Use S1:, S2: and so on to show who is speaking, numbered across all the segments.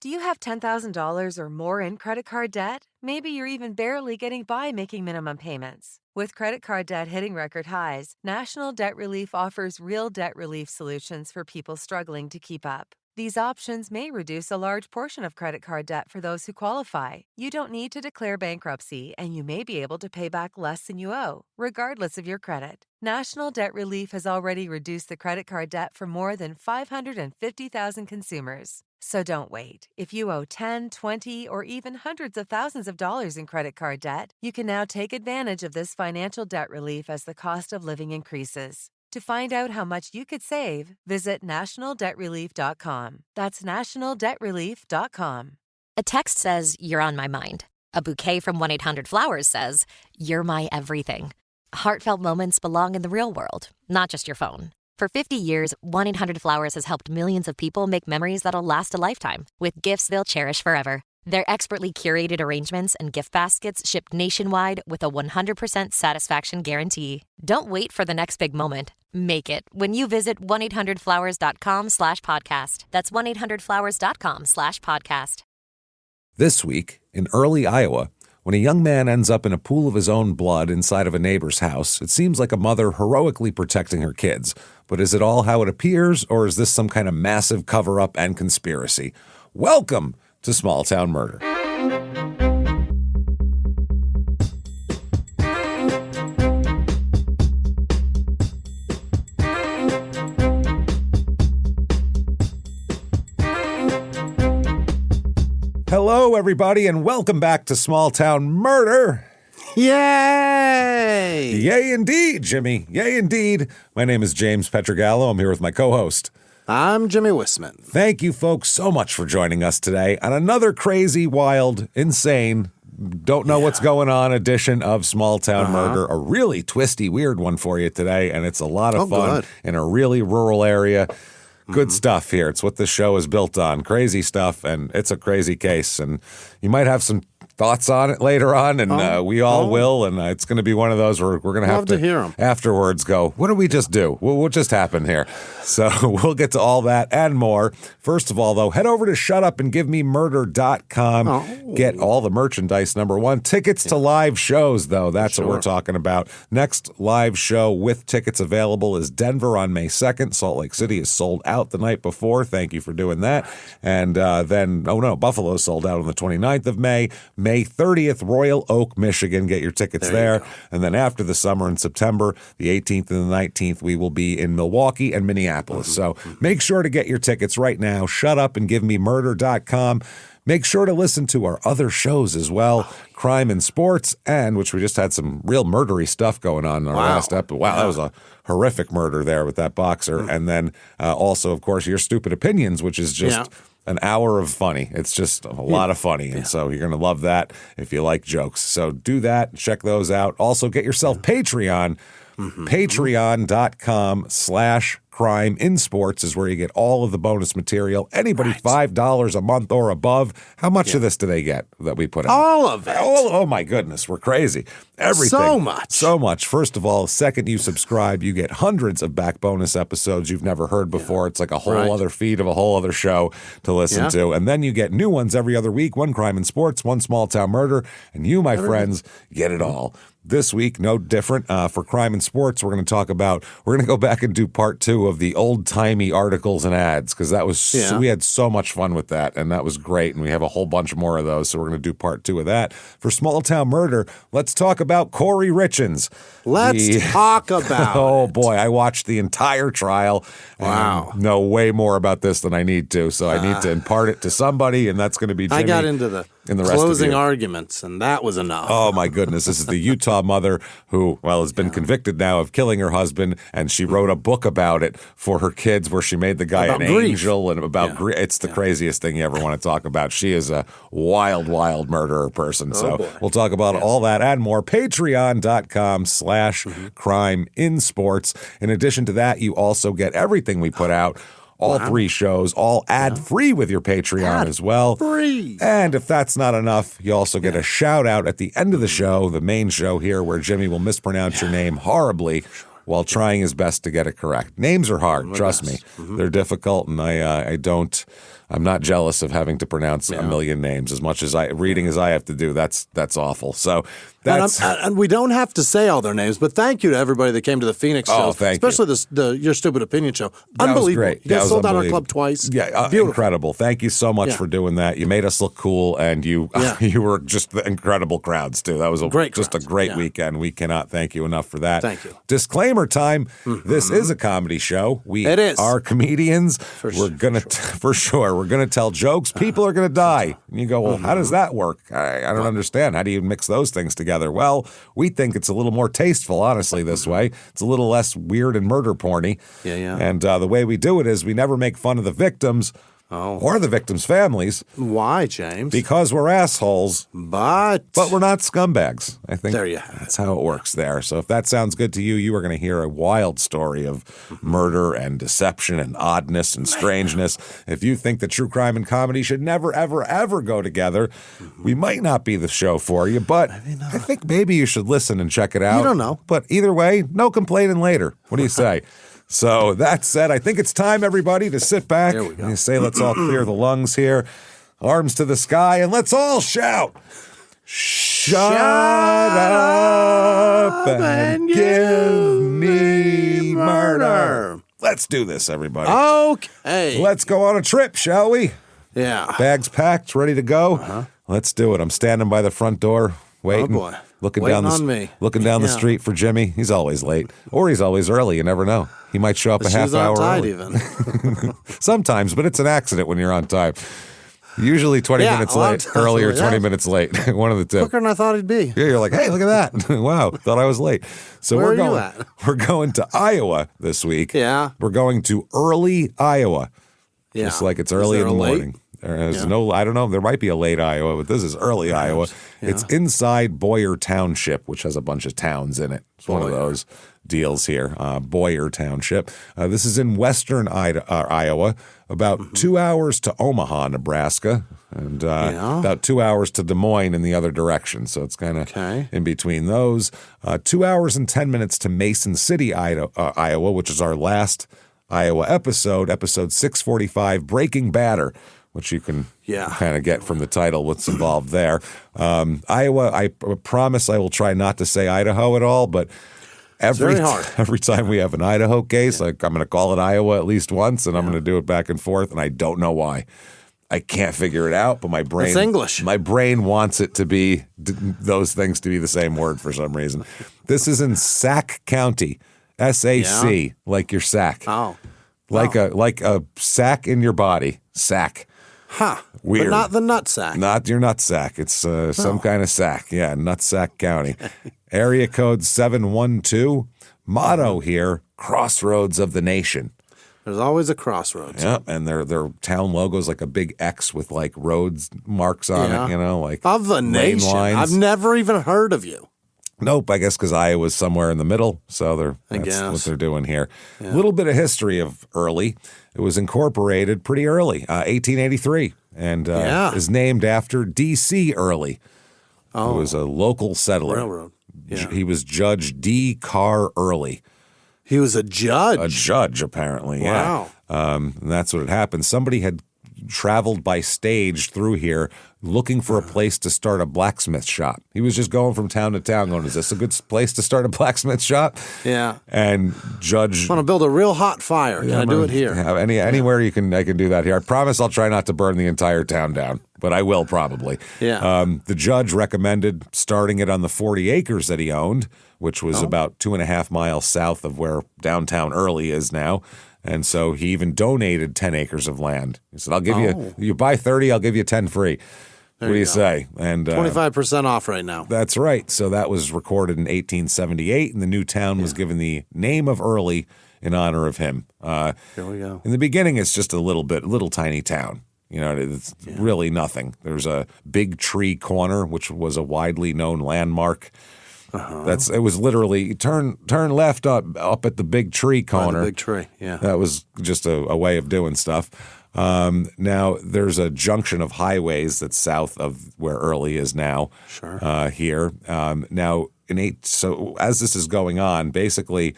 S1: Do you have $10,000 or more in credit card debt? Maybe you're even barely getting by making minimum payments. With credit card debt hitting record highs, National Debt Relief offers real debt relief solutions for people struggling to keep up. These options may reduce a large portion of credit card debt for those who qualify. You don't need to declare bankruptcy, and you may be able to pay back less than you owe, regardless of your credit. National Debt Relief has already reduced the credit card debt for more than 550,000 consumers. So don't wait. If you owe 10, 20, or even hundreds of thousands of dollars in credit card debt, you can now take advantage of this financial debt relief as the cost of living increases. To find out how much you could save, visit nationaldebtrelief.com. That's nationaldebtrelief.com.
S2: A text says, "You're on my mind." A bouquet from 1-800-Flowers says, "You're my everything." Heartfelt moments belong in the real world, not just your phone. For 50 years, 1-800-Flowers has helped millions of people make memories that'll last a lifetime with gifts they'll cherish forever. Their expertly curated arrangements and gift baskets ship nationwide with a 100% satisfaction guarantee. Don't wait for the next big moment. Make it when you visit 1-800-Flowers.com/podcast. That's 1-800-Flowers.com/podcast.
S3: This week, in early Iowa, when a young man ends up in a pool of his own blood inside of a neighbor's house, it seems like a mother heroically protecting her kids. But is it all how it appears, or is this some kind of massive cover-up and conspiracy? Welcome to Small Town Murder. Hello, everybody, and welcome back to Small Town Murder.
S4: Yay!
S3: Yay, indeed, Jimmy. Yay, indeed. My name is James Petrogallo. I'm here with my co-host.
S4: I'm Jimmy Wisman.
S3: Thank you, folks, so much for joining us today on another crazy, wild, insane, don't know what's going on edition of Small Town Murder. A really twisty, weird one for you today, and it's a lot of fun in a really rural area. Good stuff here. It's what this show is built on. Crazy stuff, and it's a crazy case. And you might have some thoughts on it later on, and we all will. And it's going to be one of those where we're going to have to
S4: hear them
S3: afterwards go, what did we just do? What just happened here? So we'll get to all that and more. First of all, though, head over to shutupandgivememurder.com. Get all the merchandise, number one. Tickets to live shows, though. That's what we're talking about. Next live show with tickets available is Denver on May 2nd. Salt Lake City is sold out the night before. Thank you for doing that. And then, Buffalo sold out on the 29th of May. May 30th, Royal Oak, Michigan. Get your tickets there. And then after the summer in September, the 18th and the 19th, we will be in Milwaukee and Minneapolis. So make sure to get your tickets right now. Shutupandgivememurder.com. Make sure to listen to our other shows as well, Crime and Sports, and which we just had some real murdery stuff going on in our last episode. Wow, that was a horrific murder there with that boxer. And then also, of course, Your Stupid Opinions, which is just an hour of funny. It's just a lot of funny. And so you're going to love that if you like jokes. So do that. Check those out. Also, get yourself Patreon. Patreon.com/Crime in Sports is where you get all of the bonus material. Anybody $5 a month or above. How much of this do they get that we put in?
S4: All of it.
S3: Oh my goodness. We're crazy. Everything.
S4: So much.
S3: So much. First of all, second you subscribe, you get hundreds of back bonus episodes you've never heard before. It's like a whole other feed of a whole other show to listen to. And then you get new ones every other week. One Crime and Sports, one Small Town Murder. And you, my friends, get it all. This week, no different. For Crime and Sports, we're going to go back and do part 2 of the old-timey articles and ads, because that was, we had so much fun with that, and that was great, and we have a whole bunch more of those, so we're going to do part 2 of that. For Small Town Murder, let's talk about Corey Richins.
S4: Let's talk about
S3: it. Boy, I watched the entire trial.
S4: Wow.
S3: And know way more about this than I need to, so I need to impart it to somebody, and that's going to be Jimmy.
S4: I got into the closing arguments, and that was enough.
S3: Oh, my goodness. This is the Utah mother who, has been convicted now of killing her husband, and she wrote a book about it for her kids where she made the guy an angel and about grief. It's the craziest thing you ever want to talk about. She is a wild, wild murderer person. We'll talk about all that and more. Patreon.com/Crime in Sports. In addition to that, you also get everything we put out. All 3 shows, all ad-free with your Patreon as well.
S4: Free.
S3: And if that's not enough, you also get a shout-out at the end of the show, the main show here, where Jimmy will mispronounce your name horribly while trying his best to get it correct. Names are hard, trust me. They're difficult, and I don't I'm not jealous of having to pronounce a million names as much as reading as I have to do. That's awful. So that's
S4: and we don't have to say all their names, but thank you to everybody that came to the Phoenix show.
S3: Thank you.
S4: Especially the Your Stupid Opinion show.
S3: That
S4: Unbelievable.
S3: was great.
S4: You guys sold out our club twice.
S3: Yeah, incredible. Thank you so much for doing that. You made us look cool, and you were just the incredible crowds too. That was a great weekend. We cannot thank you enough for that.
S4: Thank you.
S3: Disclaimer time. This is a comedy show.
S4: It is.
S3: Are comedians. We're gonna we're gonna tell jokes. People are gonna die. And you go, well, how does that work? I don't understand. How do you mix those things together? Well, we think it's a little more tasteful, honestly, this way. It's a little less weird and murder porny.
S4: Yeah.
S3: And the way we do it is we never make fun of the victims or the victims' families.
S4: Why, James?
S3: Because we're assholes.
S4: But
S3: we're not scumbags. I think
S4: there you have it.
S3: That's how it works there. So if that sounds good to you, you are going to hear a wild story of murder and deception and oddness and strangeness. If you think that true crime and comedy should never, ever, ever go together, we might not be the show for you, but I think maybe you should listen and check it out.
S4: You don't know.
S3: But either way, no complaining later. What do you say? So that said, I think it's time, everybody, to sit back and say, let's all clear the lungs here, arms to the sky, and let's all shout, shut up and give me murder. Let's do this, everybody.
S4: Okay.
S3: Let's go on a trip, shall we?
S4: Yeah.
S3: Bags packed, ready to go? Let's do it. I'm standing by the front door, waiting.
S4: Oh, boy.
S3: Looking
S4: Waiting
S3: down
S4: on me.
S3: Looking down the street for Jimmy. He's always late. Or he's always early. You never know. He might show up a half hour early.
S4: Even.
S3: Sometimes, but it's an accident when you're on time. Usually 20 minutes late, early or 20 minutes late. One of the two.
S4: Quicker than I thought he'd be.
S3: Yeah, you're like, hey, look at that. Wow, thought I was late. So
S4: Where are you at?
S3: We're going to Iowa this week.
S4: Yeah.
S3: We're going to early Iowa.
S4: Yeah.
S3: Just like it's early in the morning. There's no, I don't know, there might be a late Iowa, but this is early Iowa. Yeah. It's inside Boyer Township, which has a bunch of towns in it. It's one of those deals here, Boyer Township. This is in western Iowa, about 2 hours to Omaha, Nebraska, and about 2 hours to Des Moines in the other direction. So it's kind of in between those. 2 hours and 10 minutes to Mason City, Iowa, which is our last Iowa episode 645, Breaking Batter, which you can kind of get from the title what's involved there. Iowa, I promise I will try not to say Idaho at all, but every time we have an Idaho case, like I'm going to call it Iowa at least once, and I'm going to do it back and forth, and I don't know why. I can't figure it out, but my brain,
S4: it's English.
S3: My brain wants it to be those things to be the same word for some reason. This is in Sac County, SAC, like your sack. Like a sack in your body, sack. Weird.
S4: But not the nut sack.
S3: Not your nut sack. It's some kind of sack. Yeah, Nutsack County. Area code 712. Motto here, Crossroads of the Nation.
S4: There's always a crossroads.
S3: Yeah, and their town logo is like a big X with like roads marks on it, like
S4: of the nation.
S3: Lines.
S4: I've never even heard of you.
S3: Nope, I guess because Iowa's somewhere in the middle, so that's what they're doing here. A little bit of history of Early. It was incorporated pretty early, 1883, and is named after D.C. Early, who was a local settler.
S4: Railroad. Yeah.
S3: He was Judge D. Carr Early.
S4: He was a judge?
S3: A judge, apparently,
S4: wow.
S3: And that's what had happened. Somebody had traveled by stage through here looking for a place to start a blacksmith shop. He was just going from town to town going, is this a good place to start a blacksmith shop?
S4: Yeah.
S3: And Judge...
S4: I want to build a real hot fire. Can I do it here?
S3: Anywhere I can do that here. I promise I'll try not to burn the entire town down, but I will probably.
S4: Yeah.
S3: The judge recommended starting it on the 40 acres that he owned, which was about 2.5 miles south of where downtown Early is now. And so he even donated 10 acres of land. He said, I'll give you buy 30, I'll give you 10 free. What do you say? And
S4: 25% off right now.
S3: That's right. So that was recorded in 1878, and the new town was given the name of Early in honor of him.
S4: Here we go.
S3: In the beginning, it's just a little tiny town. It's really nothing. There's a Big Tree Corner, which was a widely known landmark. It was literally turn left up at the Big Tree Corner.
S4: The Big Tree, yeah.
S3: That was just a way of doing stuff. Now there's a junction of highways that's south of where Early is now.
S4: Sure.
S3: Here now so as this is going on, basically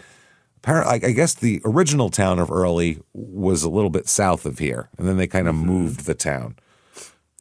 S3: apparently, I guess the original town of Early was a little bit south of here, and then they kind of moved the town.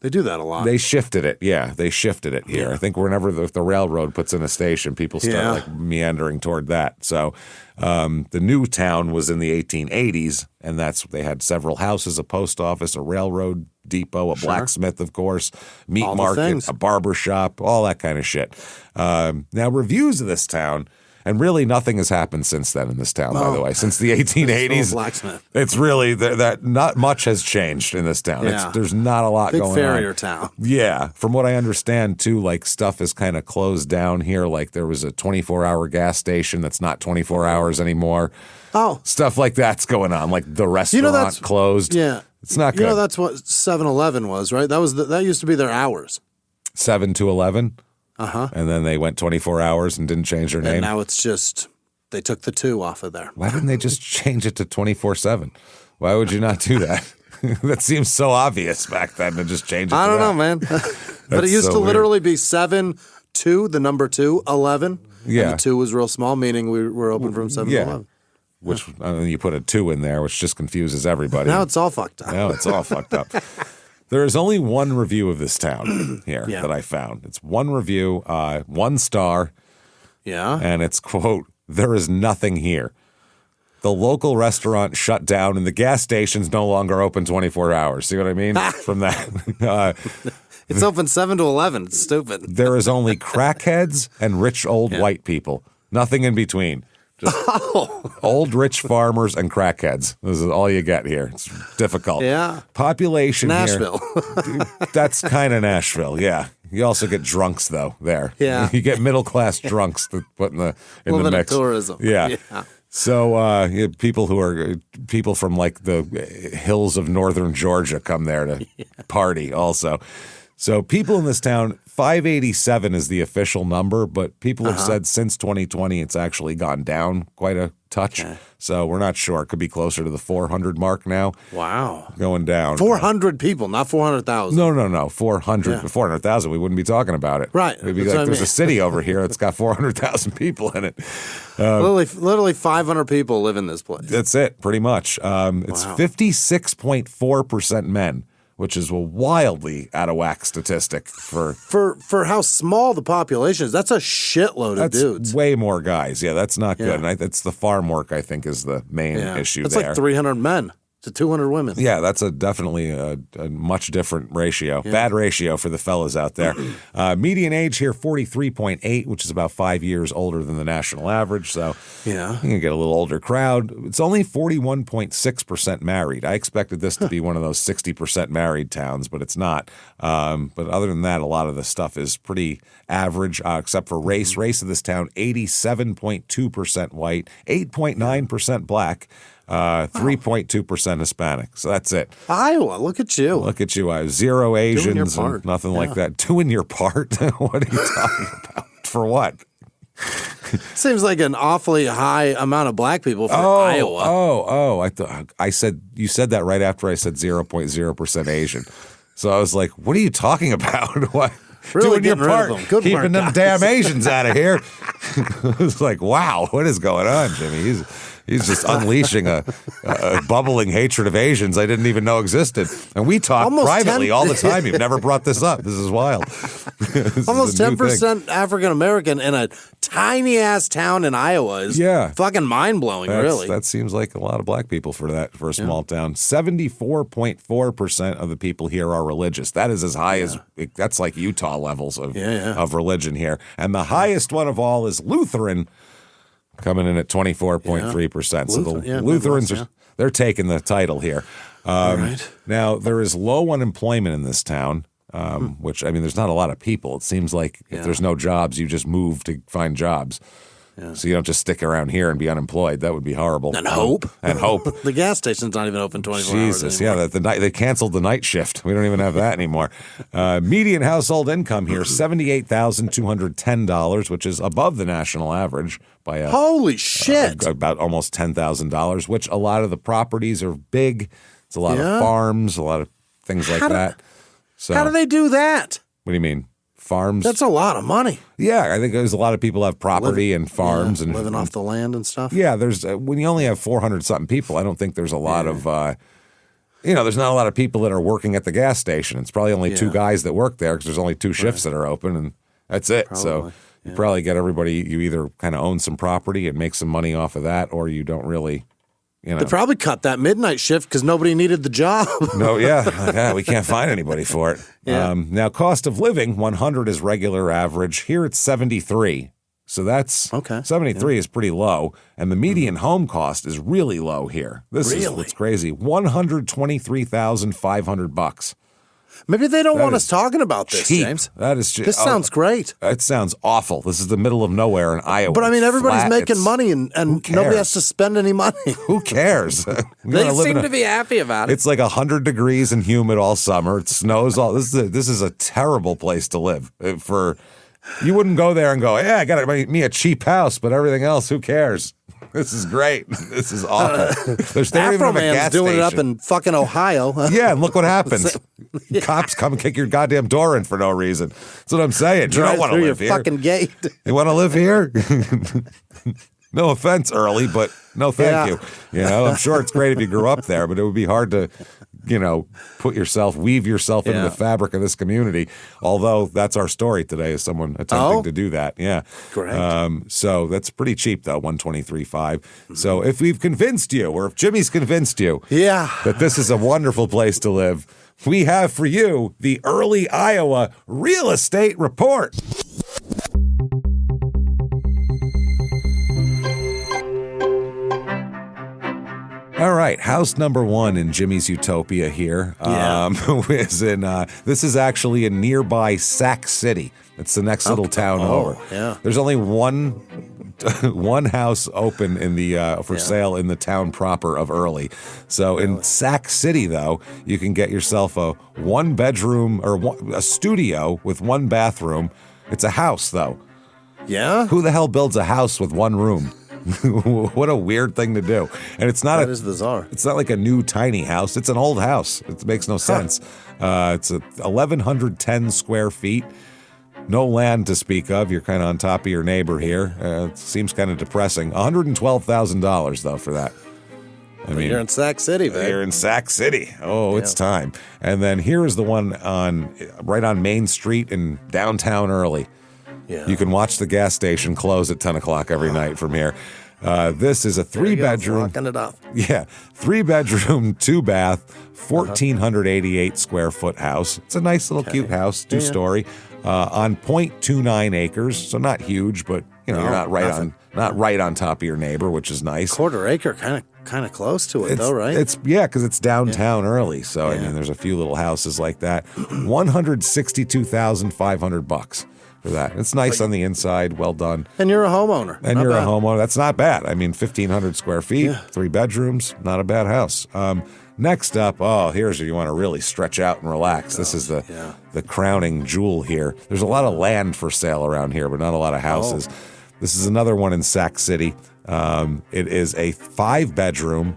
S4: They do that a lot.
S3: They shifted it. Yeah, they shifted it here. I think whenever the railroad puts in a station, people start like meandering toward that. So the new town was in the 1880s, and they had several houses, a post office, a railroad depot, a blacksmith, of course, meat
S4: all
S3: market, a barber shop, all that kind of shit. Now, reviews of this town. And really, nothing has happened since then in this town, by the way. Since the 1880s,
S4: blacksmith.
S3: It's really that not much has changed in this town.
S4: Yeah.
S3: There's not a lot
S4: Big
S3: going on.
S4: farrier town.
S3: Yeah. From what I understand, too, like stuff is kind of closed down here. Like there was a 24-hour gas station that's not 24 hours anymore.
S4: Oh.
S3: Stuff like that's going on. Like the restaurant closed.
S4: Yeah.
S3: It's not good.
S4: That's what 7-Eleven was, right? That used to be their hours.
S3: 7 to 11.
S4: Uh-huh.
S3: And then they went 24 hours and didn't change their name.
S4: And now it's just, they took the 2 off of there.
S3: Why didn't they just change it to 24/7? Why would you not do that? That seems so obvious back then to just change it
S4: I
S3: to
S4: don't
S3: that.
S4: know, man. But it used
S3: so
S4: to
S3: weird.
S4: literally be 7-2, the number 2, 11.
S3: Yeah.
S4: And the 2 was real small, meaning we were open from 7 to 11.
S3: Which you put a 2 in there, which just confuses everybody.
S4: Now it's all fucked up.
S3: Now it's all fucked up. There is only one review of this town here that I found. It's one review, 1 star, and it's, quote, "There is nothing here. The local restaurant shut down and the gas station's no longer open 24 hours." See what I mean? From that.
S4: It's open 7 to 11. It's stupid.
S3: There is only crackheads and rich old white people. Nothing in between. Just old rich farmers and crackheads. This is all you get here. It's difficult.
S4: Yeah.
S3: Population
S4: Nashville.
S3: here. That's kind of Nashville, yeah. You also get drunks, though, there.
S4: Yeah.
S3: You get middle-class drunks that put in the mix.
S4: Of tourism.
S3: Yeah. So people from like the hills of northern Georgia come there to party also. So people in this town, 587 is the official number, but people have said since 2020 it's actually gone down quite a touch. Okay. So we're not sure. It could be closer to the 400 mark now.
S4: Wow.
S3: Going down.
S4: 400 people, not 400,000.
S3: No. 400. 400,000, we wouldn't be talking about it.
S4: Right.
S3: It'd be like there's a city over here that's got 400,000 people in it.
S4: Literally 500 people live in this place.
S3: That's it, pretty much. It's 56.4% men, which is a wildly out of whack statistic for
S4: how small the population is. That's a shitload of dudes.
S3: Way more guys. Yeah, that's not good. And it's the farm work, I think, is the main issue
S4: that's
S3: there.
S4: That's like 300 men to 200 women.
S3: Yeah, that's definitely a much different ratio. Yeah. Bad ratio for the fellas out there. Median age here, 43.8, which is about 5 years older than the national average. So you're going to get a little older crowd. It's only 41.6% married. I expected this to be one of those 60% married towns, but it's not. But other than that, a lot of the stuff is pretty average, except for race. Race of this town, 87.2% white, 8.9% black. 3.2% Hispanic. So that's it.
S4: Iowa, look at you.
S3: Look at you. I have 0 Asians and nothing like that. Doing your part? What are you talking about? For what?
S4: Seems like an awfully high amount of black people for Iowa.
S3: I said you said that right after I said 0.0% Asian. So I was like, what are you talking about? What?
S4: Really
S3: doing your part, keeping them damn Asians out of here. I was like, wow, what is going on, Jimmy? He's just unleashing a bubbling hatred of Asians I didn't even know existed. And we talk privately all the time. You've never brought this up. This is wild.
S4: Almost 10% African American in a tiny ass town in Iowa is fucking mind blowing. Really,
S3: that seems like a lot of black people for a small town. 74.4% of the people here are religious. That is as high as that's like Utah levels of religion here. And the highest one of all is Lutheran, coming in at 24.3%. So the Lutherans, they're taking the title here. Now, there is low unemployment in this town, which, I mean, there's not a lot of people. It seems like if there's no jobs, you just move to find jobs. Yeah. So you don't just stick around here and be unemployed. That would be horrible.
S4: And hope.
S3: The
S4: gas station's not even open 24 hours
S3: Jesus,
S4: anymore.
S3: they canceled the night shift. We don't even have that anymore. Median household income here, $78,210, which is above the national average by
S4: holy shit,
S3: about almost $10,000, which a lot of the properties are big. It's a lot of farms, a lot of things like that. So
S4: how do they do that?
S3: What do you mean? farms.
S4: That's a lot of money.
S3: Yeah, I think there's a lot of people have property and farms and
S4: living off the land and stuff.
S3: Yeah, there's when you only have 400 something people, I don't think there's a lot of there's not a lot of people that are working at the gas station. It's probably only two guys that work there because there's only two shifts that are open, and that's it.
S4: Probably.
S3: So you probably get everybody. You either kind of own some property and make some money off of that, or you don't really.
S4: They probably cut that midnight shift because nobody needed the job.
S3: No, yeah, we can't find anybody for it.
S4: Yeah.
S3: Now, cost of living, 100 is regular average. Here it's 73. So that's 73 is pretty low, and the median home cost is really low here. This is what's crazy: $123,500.
S4: Maybe they don't want us talking about this,
S3: cheap.
S4: James.
S3: That is cheap.
S4: This sounds great.
S3: It sounds awful. This is the middle of nowhere in Iowa.
S4: But I mean, everybody's
S3: flat.
S4: making money, and nobody has to spend any money.
S3: Who cares?
S4: They seem to be happy about it.
S3: It's like 100 degrees and humid all summer. It snows all. This is a terrible place to live. You wouldn't go there and go, yeah, I got me a cheap house, but everything else, who cares? This is great. This is awful. There's not even a gas
S4: doing
S3: station.
S4: it up in fucking Ohio.
S3: Yeah, and look what happens. Cops come and kick your goddamn door in for no reason. That's what I'm saying. You don't want to live here.
S4: Fucking gate.
S3: You want to live here? No offense, Early, but no thank you. I'm sure it's great if you grew up there, but it would be hard to, weave yourself into the fabric of this community. Although that's our story today, is someone attempting to do that. Yeah.
S4: Correct.
S3: So that's pretty cheap, though, $123,500. So if we've convinced you, or if Jimmy's convinced you that this is a wonderful place to live, we have for you the Early Iowa Real Estate Report. All right, house number one in Jimmy's Utopia here is in. This is actually in nearby Sac City. It's the next little town over.
S4: Yeah.
S3: There's only one house open in the for sale in the town proper of Early. So in Sac City, though, you can get yourself a one-bedroom or a studio with one bathroom. It's a house, though.
S4: Yeah.
S3: Who the hell builds a house with one room? What a weird thing to do. And it's not
S4: that is bizarre.
S3: It's not like a new tiny house. It's an old house. It makes no sense. It's 1,110 square feet. No land to speak of. You're kind of on top of your neighbor here. It seems kind of depressing. $112,000 though for that. I mean,
S4: you're in Sac City, man.
S3: You're in Sac City. Oh, it's time. And then here is the one right on Main Street in downtown Early.
S4: Yeah.
S3: You can watch the gas station close at 10 o'clock every night from here. This is a 3-bedroom.
S4: Locking it up.
S3: Yeah, 3-bedroom, 2-bath, 1,488 square foot house. It's a nice little cute house, 2-story, on 0.29 acres. So not huge, but you're not right on top of your neighbor, which is nice.
S4: Quarter acre, kind of close to it, though, right?
S3: Because it's downtown Early. So I mean, there's a few little houses like that. $162,500 for that. It's nice on the inside, well done.
S4: And you're a homeowner.
S3: A homeowner. That's not bad. I mean, 1,500 square feet, 3 bedrooms, not a bad house. Next up, here's where you want to really stretch out and relax. This is the crowning jewel here. There's a lot of land for sale around here, but not a lot of houses. This is another one in Sac City. It is a 5-bedroom.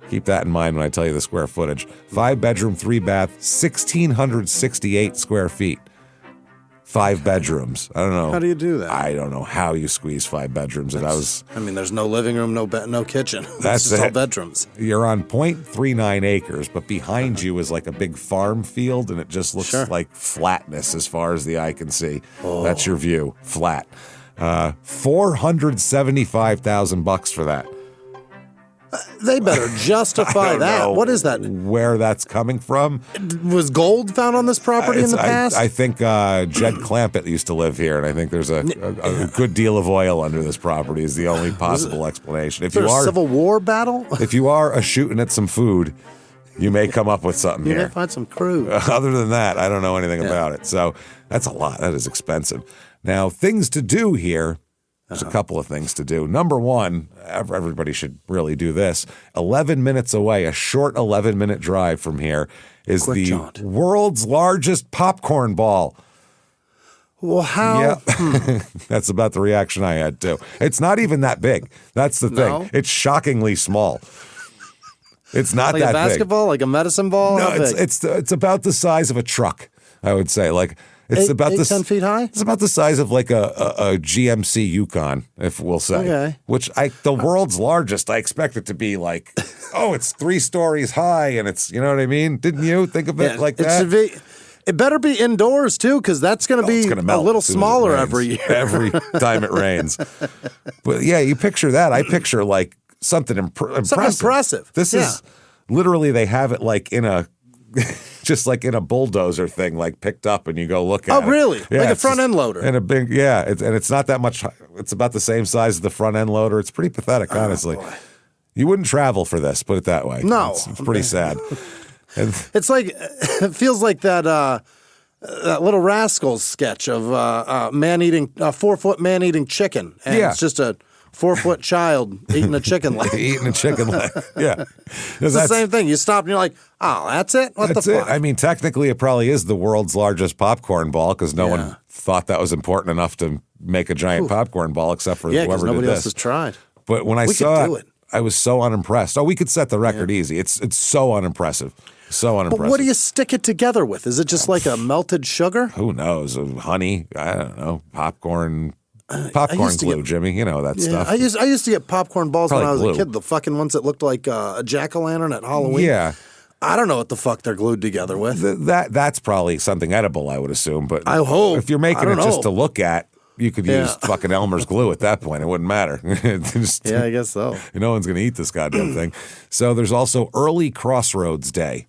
S3: Keep that in mind when I tell you the square footage. 5-bedroom, 3-bath, 1,668 square feet. 5 bedrooms. I don't know.
S4: How do you do that?
S3: I don't know how you squeeze 5 bedrooms.
S4: There's no living room, no kitchen.
S3: That's
S4: just
S3: it.
S4: all bedrooms.
S3: You're on 0.39 acres, but behind you is like a big farm field, and it just looks like flatness as far as the eye can see. That's your view, flat. $475,000 for that.
S4: They better justify that. What is that?
S3: Where that's coming from?
S4: Was gold found on this property in the past?
S3: I think Jed Clampett used to live here, and I think there's a good deal of oil under this property is the only possible explanation. If you are
S4: a Civil War battle?
S3: If you are shooting at some food, you may come up with something here.
S4: You may find some crude.
S3: Other than that, I don't know anything about it. So that's a lot. That is expensive. Now, things to do here. There's a couple of things to do. Number one, everybody should really do this. 11 minutes away, a short 11-minute drive from here, is the world's largest popcorn ball.
S4: Well, how?
S3: Yeah. That's about the reaction I had, too. It's not even that big. That's the thing. It's shockingly small. It's not
S4: like a basketball, like a medicine ball?
S3: No, it's about the size of a truck, I would say. Like, It's about
S4: 10 feet high?
S3: It's about the size of like a GMC Yukon, if we'll say.
S4: Okay.
S3: Which the world's largest, I expect it to be like, it's 3 stories high and it's, you know what I mean? Didn't you think of it like that?
S4: It better be indoors too, because that's going to be a little smaller every year.
S3: Every time it rains. But yeah, you picture that. I picture like something impressive.
S4: Something impressive.
S3: This is literally, they have it like in a, just like in a bulldozer thing, like picked up and you go look at it.
S4: Oh, really?
S3: Yeah,
S4: like a front end loader.
S3: And a big, and it's not that much. It's about the same size as the front end loader. It's pretty pathetic, honestly.
S4: Boy.
S3: You wouldn't travel for this, put it that way.
S4: No.
S3: It's pretty sad. And
S4: it's like, it feels like that Little Rascals sketch of a 4-foot man eating chicken. And it's just a 4-foot child eating a chicken leg.
S3: Eating a chicken leg. Yeah.
S4: It's the same thing. You stop and you're like, oh, that's it? What the fuck?
S3: I mean, technically, it probably is the world's largest popcorn ball because no one thought that was important enough to make a giant popcorn ball except for whoever did this.
S4: Yeah, because nobody else has tried.
S3: But when I saw it, I was so unimpressed. Oh, we could set the record easy. It's so unimpressive. So unimpressive.
S4: But what do you stick it together with? Is it just like a melted sugar?
S3: Who knows? Honey? I don't know. Popcorn glue, Jimmy. You know that stuff.
S4: I used to get popcorn balls
S3: Probably
S4: when I was
S3: glue.
S4: a kid. The fucking ones that looked like a jack-o'-lantern at Halloween.
S3: Yeah.
S4: I don't know what the fuck they're glued together with.
S3: That's probably something edible, I would assume. But
S4: I hope.
S3: if you're making it just to look at, you could use fucking Elmer's glue at that point. It wouldn't matter.
S4: I guess so.
S3: No one's going to eat this goddamn thing. So there's also Early Crossroads Day.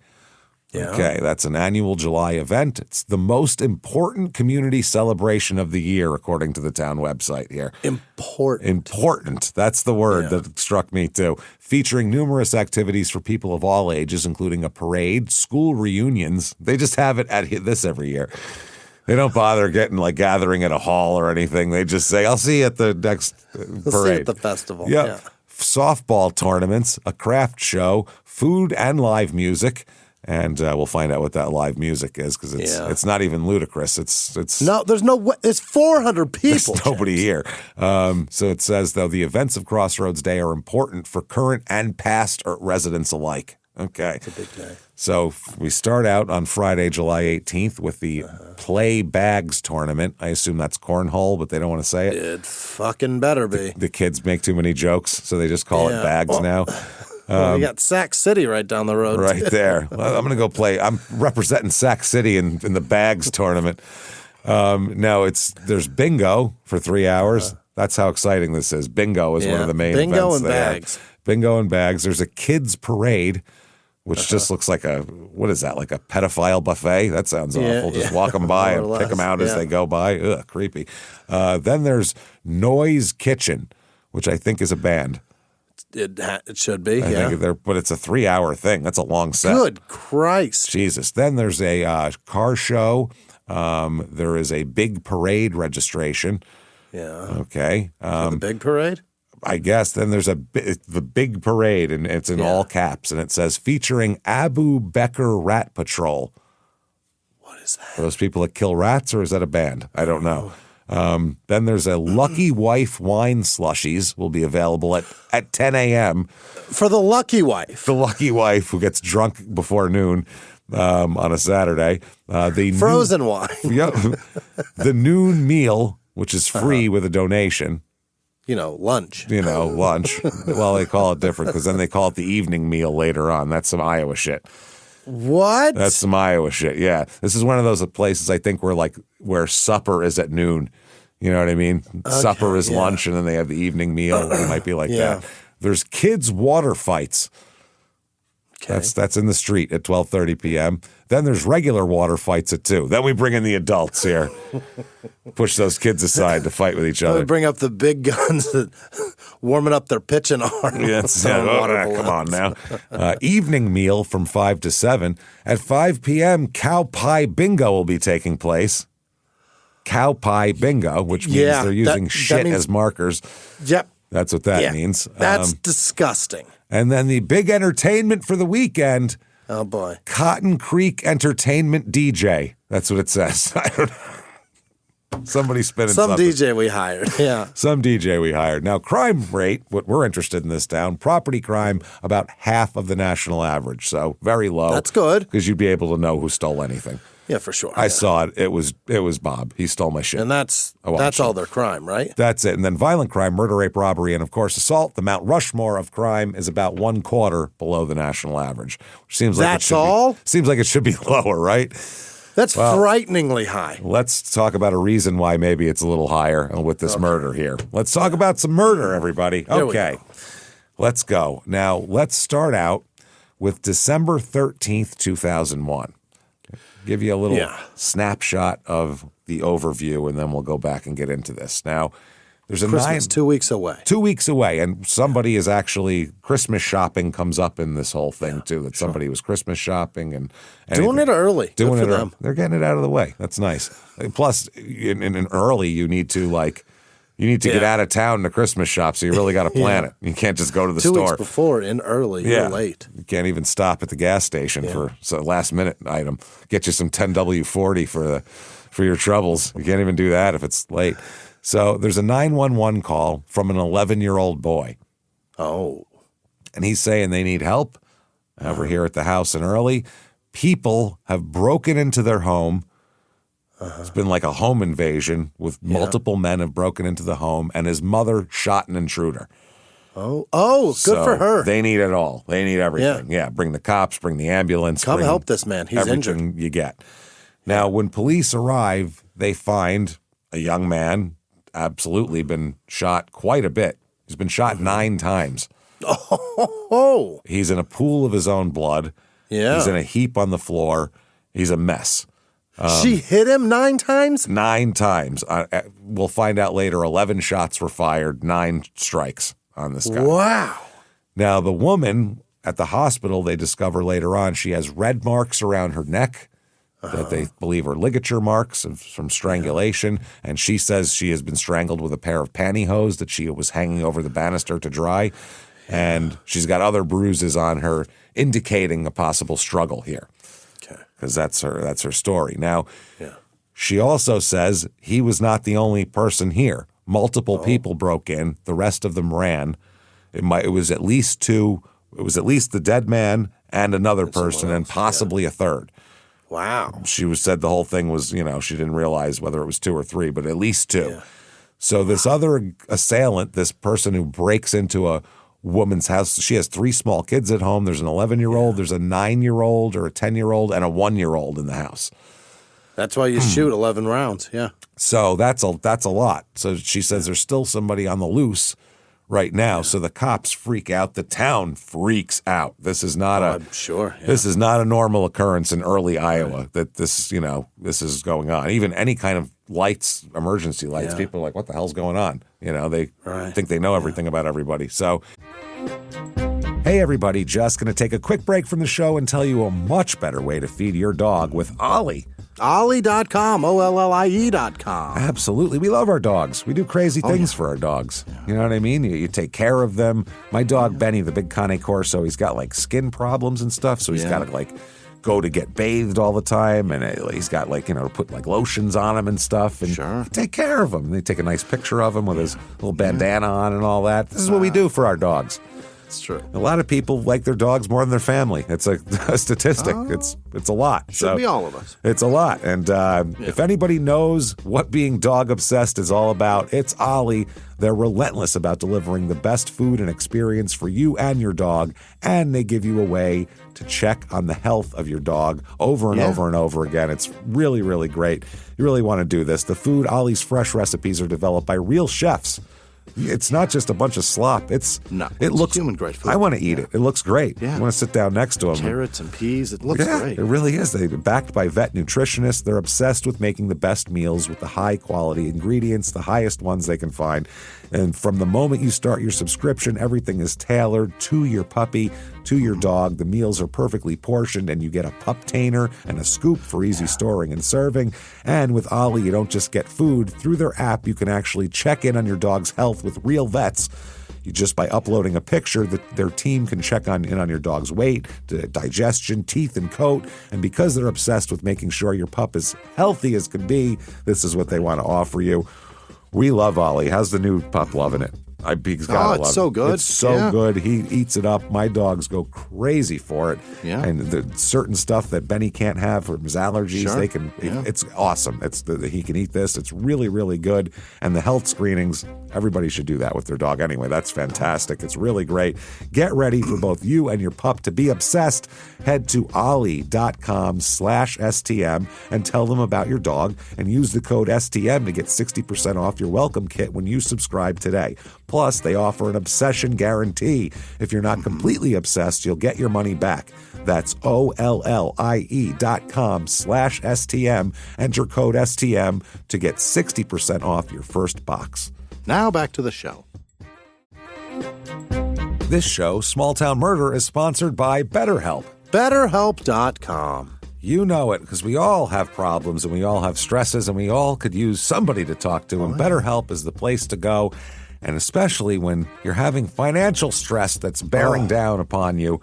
S4: Yeah.
S3: Okay, that's an annual July event. It's the most important community celebration of the year, according to the town website here. Important. That's the word that struck me, too. Featuring numerous activities for people of all ages, including a parade, school reunions. They just have it at this every year. They don't bother gathering at a hall or anything. They just say, I'll see you at the next parade.
S4: We'll see you at the festival.
S3: Yep.
S4: Yeah.
S3: Softball tournaments, a craft show, food and live music. And we'll find out what that live music is because it's not even ludicrous. It's
S4: no, there's no way. It's 400 people.
S3: There's nobody here. So it says, though, the events of Crossroads Day are important for current and past residents alike. Okay.
S4: It's a big day.
S3: So we start out on Friday, July 18th with the Play Bags tournament. I assume that's cornhole, but they don't want to say it.
S4: It fucking better be.
S3: The kids make too many jokes, so they just call it bags now.
S4: We got Sac City right down the road.
S3: Right there. Well, I'm going to go play. I'm representing Sac City in the Bags tournament. Now there's bingo for 3 hours. That's how exciting this is. Bingo is one of the main events.
S4: Bingo and bags.
S3: Bingo and bags. There's a kids parade, which just looks like what is that, like a pedophile buffet? That sounds awful. Just walk them by and pick them out as they go by. Ugh, creepy. Then there's Noise Kitchen, which I think is a band.
S4: It should be,
S3: I think but it's a 3-hour thing. That's a long set.
S4: Good Christ.
S3: Jesus. Then there's a car show. There is a big parade registration.
S4: Yeah.
S3: Okay.
S4: The big parade?
S3: I guess. Then there's the big parade, and it's in all caps, and it says featuring Abu Bekr Rat Patrol.
S4: What is that?
S3: Are those people that kill rats, or is that a band? I don't know. Then there's a Lucky Wife wine slushies will be available at 10 a.m.
S4: For the Lucky Wife.
S3: The Lucky Wife who gets drunk before noon on a Saturday. The
S4: Frozen wine.
S3: Yep. The noon meal, which is free with a donation.
S4: Lunch.
S3: Lunch. Well, they call it different because then they call it the evening meal later on. That's some Iowa shit.
S4: What?
S3: That's some Iowa shit. Yeah. This is one of those places I think where supper is at noon. You know what I mean? Okay, supper is lunch and then they have the evening meal. It might be like that. There's kids water fights. Okay. That's in the street at 12:30 p.m. Then there's regular water fights at 2. Then we bring in the adults here. Push those kids aside to fight with each other.
S4: We bring up the big guns that warming up their pitching arm.
S3: Come on now. Evening meal from 5 to 7. At 5 p.m., cow pie bingo will be taking place. Cow pie bingo, which means they're using shit as markers.
S4: Yep.
S3: That's what that means.
S4: That's disgusting.
S3: And then the big entertainment for the weekend.
S4: Oh, boy.
S3: Cotton Creek Entertainment DJ. That's what it says. I don't know. Somebody spinning something.
S4: Some DJ we hired. Yeah.
S3: Some DJ we hired. Now, crime rate, what we're interested in this town, property crime, about half of the national average. So very low.
S4: That's good.
S3: Because you'd be able to know who stole anything.
S4: Yeah, for sure.
S3: I saw it. It was Bob. He stole my shit.
S4: And that's all their crime, right?
S3: That's it. And then violent crime, murder, rape, robbery, and of course assault. The Mount Rushmore of crime is about 1/4 below the national average. Which seems like seems like it should be lower, right?
S4: That's frighteningly high.
S3: Let's talk about a reason why maybe it's a little higher with this murder here. Let's talk about some murder, everybody. Okay. Let's go. Now, let's start out with December 13th, 2001. Give you a little snapshot of the overview, and then we'll go back and get into this. Now, there's a
S4: Christmas, 2 weeks away.
S3: 2 weeks away, and somebody is actually Christmas shopping comes up in this whole thing too. That somebody was Christmas shopping and
S4: doing it early.
S3: Doing
S4: Good
S3: it
S4: for them.
S3: They're getting it out of the way. That's nice. Plus, in early, you need to get out of town to Christmas shop, so you really got to plan it. You can't just go to the
S4: 2
S3: store.
S4: 2 weeks before, in early, you're late.
S3: You can't even stop at the gas station for a last-minute item. Get you some 10W40 for your troubles. You can't even do that if it's late. So there's a 911 call from an 11-year-old boy.
S4: Oh.
S3: And he's saying they need help over here at the house in Early. People have broken into their home. It's been like a home invasion with multiple men have broken into the home, and his mother shot an intruder.
S4: Oh, good for her.
S3: They need it all. They need everything. Yeah, bring the cops, bring the ambulance.
S4: Come help this man. He's
S3: everything
S4: injured.
S3: You get. Now, when police arrive, they find a young man absolutely been shot quite a bit. He's been shot 9 times.
S4: Oh.
S3: He's in a pool of his own blood.
S4: Yeah.
S3: He's in a heap on the floor. He's a mess.
S4: She hit him 9 times?
S3: 9 times. We'll find out later 11 shots were fired, 9 strikes on this guy.
S4: Wow.
S3: Now, the woman at the hospital, they discover later on, she has red marks around her neck that they believe are ligature marks from strangulation. And she says she has been strangled with a pair of pantyhose that she was hanging over the banister to dry. And she's got other bruises on her, indicating a possible struggle here. Because that's her story. Now, she also says he was not the only person here. Multiple people broke in. The rest of them ran. It was at least 2. It was at least the dead man and another person and possibly a third.
S4: Wow.
S3: She said the whole thing was, she didn't realize whether it was 2 or 3, but at least 2.
S4: Yeah.
S3: So this other assailant, this person who breaks into a woman's house, she has 3 small kids at home. There's an 11-year-old, there's a 9-year-old or a 10-year-old, and a 1-year-old in the house.
S4: That's why you shoot 11 rounds, yeah.
S3: So that's a lot. So she says there's still somebody on the loose right now. So the cops freak out. The town freaks out. This is not
S4: I'm sure. Yeah.
S3: This is not a normal occurrence in Early Iowa that this is going on. Even any kind of lights, emergency lights, people are like, what the hell's going on? They think they know everything about everybody. So, hey, everybody, just going to take a quick break from the show and tell you a much better way to feed your dog with Ollie.
S4: Ollie.com, OLLIE.com.
S3: Absolutely. We love our dogs. We do crazy things for our dogs. You know what I mean? You take care of them. My dog, Benny, the big Cane Corso, he's got like skin problems and stuff, so he's got to like go to get bathed all the time, and he's got put like lotions on him and stuff, and you take care of him. They take a nice picture of him with his little bandana on and all that. This is what we do for our dogs.
S4: It's true.
S3: A lot of people like their dogs more than their family. It's a statistic. It's a lot.
S4: Should be all of us.
S3: It's a lot. And if anybody knows what being dog obsessed is all about, it's Ollie. They're relentless about delivering the best food and experience for you and your dog, and they give you a way to check on the health of your dog over and over and over again. It's really, really great. You really want to do this. The food, Ollie's fresh recipes, are developed by real chefs. It's not just a bunch of slop. It looks
S4: human-grade food.
S3: I want to eat it. It looks great.
S4: Yeah.
S3: I want to sit down next to them.
S4: Carrots and peas. It looks great.
S3: It really is. They're backed by vet nutritionists. They're obsessed with making the best meals with the high-quality ingredients, the highest ones they can find. And from the moment you start your subscription, everything is tailored to your puppy, to your dog. The meals are perfectly portioned, and you get a pup tainer and a scoop for easy storing and serving. And with Ollie, you don't just get food. Through their app, you can actually check in on your dog's health with real vets. Just by uploading a picture, their team can check in on your dog's weight, digestion, teeth, and coat. And because they're obsessed with making sure your pup is healthy as can be, this is what they want to offer you. We love Ollie. How's the new pup loving it? He's gotta love
S4: it's so good.
S3: It's so good. He eats it up. My dogs go crazy for it.
S4: Yeah.
S3: And the certain stuff that Benny can't have from his allergies,
S4: Sure.
S3: they can. It's awesome. He can eat this. It's really, really good. And the health screenings, everybody should do that with their dog anyway. That's fantastic. It's really great. Get ready for both you and your pup to be obsessed. Head to ollie.com/STM and tell them about your dog and use the code STM to get 60% off your welcome kit when you subscribe today. Plus, they offer an obsession guarantee. If you're not completely obsessed, you'll get your money back. That's OLLIE.com/STM. Enter code STM to get 60% off your first box.
S4: Now back to the show.
S3: This show, Small Town Murder, is sponsored by BetterHelp.
S4: BetterHelp.com.
S3: You know it, because we all have problems and we all have stresses and we all could use somebody to talk to, and BetterHelp is the place to go. And especially when you're having financial stress that's bearing down upon you,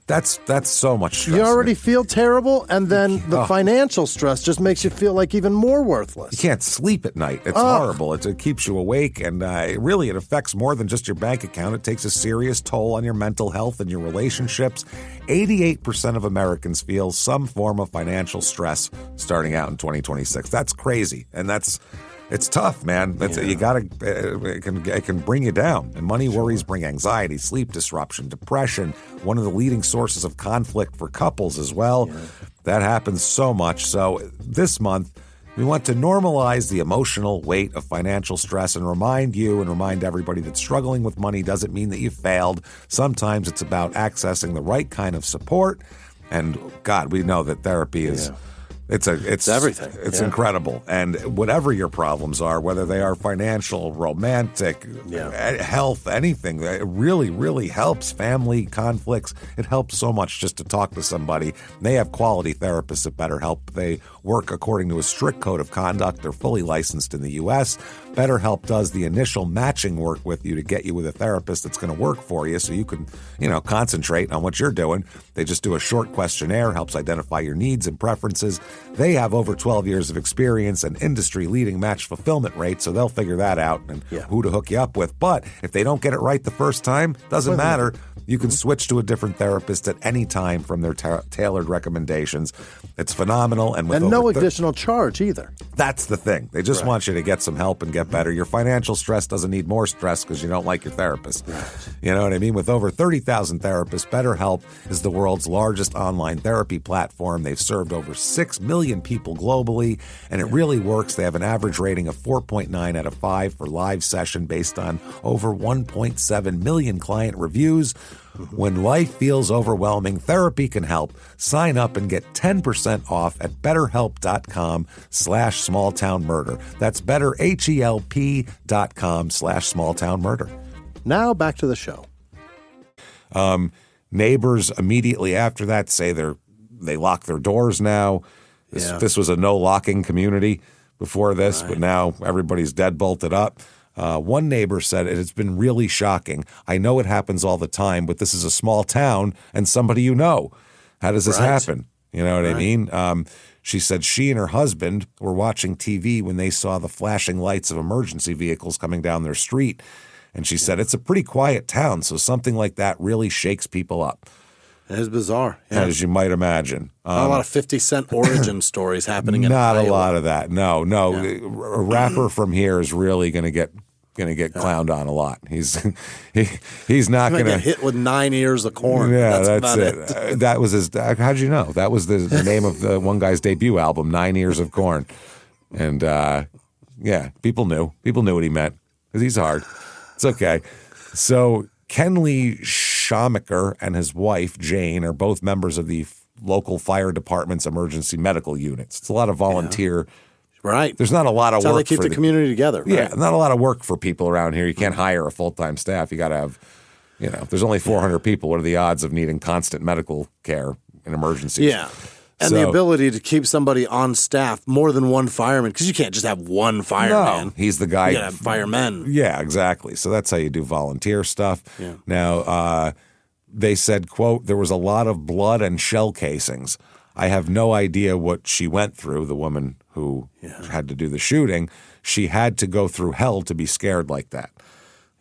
S3: that's so much stress.
S4: You already feel terrible, and then the financial stress just makes you feel like even more worthless.
S3: You can't sleep at night. It's horrible. It keeps you awake, and it affects more than just your bank account. It takes a serious toll on your mental health and your relationships. 88% of Americans feel some form of financial stress starting out in 2026. That's crazy, and it's tough, man. You gotta. It can bring you down. And money worries bring anxiety, sleep disruption, depression. One of the leading sources of conflict for couples as well. Yeah. That happens so much. So this month, we want to normalize the emotional weight of financial stress and remind you and remind everybody that struggling with money doesn't mean that you failed. Sometimes it's about accessing the right kind of support. And God, we know that therapy is. Yeah. It's
S4: everything.
S3: It's incredible. And whatever your problems are, whether they are financial, romantic, health, anything, it really, really helps. Family conflicts, it helps so much just to talk to somebody. They have quality therapists at BetterHelp. They work according to a strict code of conduct. They're fully licensed in the U.S. BetterHelp does the initial matching work with you to get you with a therapist that's going to work for you so you can, concentrate on what you're doing. They just do a short questionnaire, helps identify your needs and preferences. They have over 12 years of experience and industry-leading match fulfillment rate, so they'll figure that out and who to hook you up with. But if they don't get it right the first time, doesn't matter. You can switch to a different therapist at any time from their tailored recommendations. It's phenomenal. And
S4: no additional charge either.
S3: That's the thing. They just want you to get some help and get better. Your financial stress doesn't need more stress because you don't like your therapist. Right. You know what I mean? With over 30,000 therapists, BetterHelp is the world's largest online therapy platform. They've served over 6 million people globally, and it really works. They have an average rating of 4.9 out of 5 for live session based on over 1.7 million client reviews. When life feels overwhelming, therapy can help. Sign up and get 10% off at betterhelp.com/smalltownmurder. That's betterhelp.com/smalltownmurder.
S4: Now back to the show.
S3: Neighbors immediately after that say they lock their doors now. This was a no-locking community before this, but now everybody's deadbolted up. One neighbor said, it has been really shocking. I know it happens all the time, but this is a small town and somebody you know. How does this happen? You know what I mean? She said she and her husband were watching TV when they saw the flashing lights of emergency vehicles coming down their street. And she said, it's a pretty quiet town, so something like that really shakes people up.
S4: It is bizarre. Yeah.
S3: As you might imagine.
S4: Not a lot of 50 Cent origin stories happening in
S3: Not
S4: Iowa.
S3: a lot of that. No. A rapper from here is really going to get clowned on a lot. He's not going to
S4: get hit with 9 ears of corn.
S3: Yeah, that's it. That was his. How'd you know? That was the name of the one guy's debut album, 9 Ears of Corn. And people knew. People knew what he meant because he's hard. It's okay. So Kenley Schamaker and his wife Jane are both members of the local fire department's emergency medical units. It's a lot of volunteer.
S4: Right.
S3: There's not a lot of
S4: That's
S3: work.
S4: How they keep the community together. Right?
S3: Yeah, not a lot of work for people around here. You can't hire a full-time staff. You got to have, there's only 400 people. What are the odds of needing constant medical care in emergencies?
S4: Yeah. And the ability to keep somebody on staff, more than one fireman, because you can't just have one fireman.
S3: No, he's the guy.
S4: You got to have firemen.
S3: Yeah, exactly. So that's how you do volunteer stuff.
S4: Yeah.
S3: Now, they said, quote, there was a lot of blood and shell casings. I have no idea what she went through, the woman who had to do the shooting. She had to go through hell to be scared like that.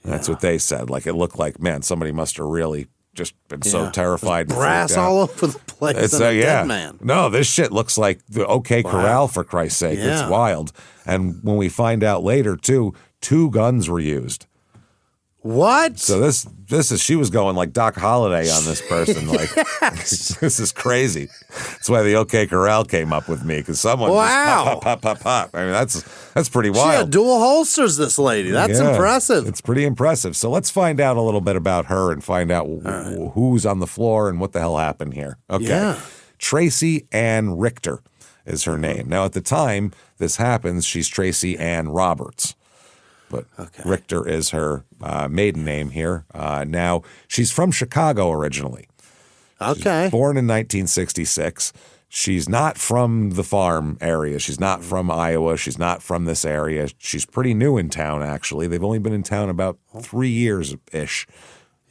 S3: That's what they said. Like, it looked like, man, somebody must have really just been so terrified.
S4: There's brass all over the place. It's a dead man.
S3: No, this shit looks like the OK Corral, for Christ's sake.
S4: Yeah.
S3: It's wild. And when we find out later, too, 2 guns were used.
S4: What?
S3: So this is, she was going like Doc Holliday on this person. Like, this is crazy. That's why the OK Corral came up with me, because someone just pop, pop, pop, pop. I mean, that's pretty wild.
S4: She had dual holsters, this lady. That's impressive.
S3: It's pretty impressive. So let's find out a little bit about her and find out who's on the floor and what the hell happened here. Okay.
S4: Yeah.
S3: Tracy Ann Richter is her name. Now, at the time this happens, she's Tracy Ann Roberts. But Richter is her maiden name here. Now, she's from Chicago originally.
S4: Okay.
S3: She's born in 1966. She's not from the farm area. She's not from Iowa. She's not from this area. She's pretty new in town, actually. They've only been in town about 3 years-ish,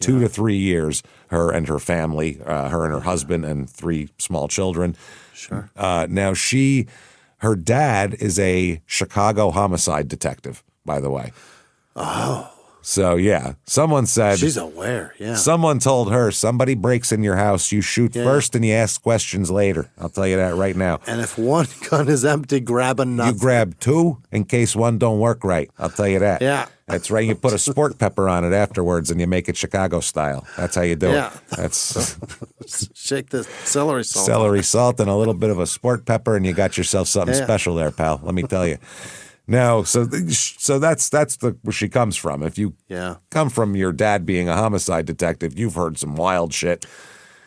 S3: 2 to 3 years, her and her family, her and her husband and 3 small children.
S4: Sure.
S3: Now, her dad is a Chicago homicide detective, by the way.
S4: Oh.
S3: So, yeah, someone said...
S4: She's aware, yeah.
S3: Someone told her, somebody breaks in your house, you shoot first and you ask questions later. I'll tell you that right now.
S4: And if one gun is empty, grab another.
S3: You grab 2 in case one don't work right. I'll tell you that.
S4: Yeah.
S3: That's right. You put a sport pepper on it afterwards and you make it Chicago style. That's how you do it. That's
S4: shake the celery salt.
S3: Celery salt and a little bit of a sport pepper and you got yourself something special there, pal. Let me tell you. Now, so that's where she comes from. If you come from your dad being a homicide detective, you've heard some wild shit.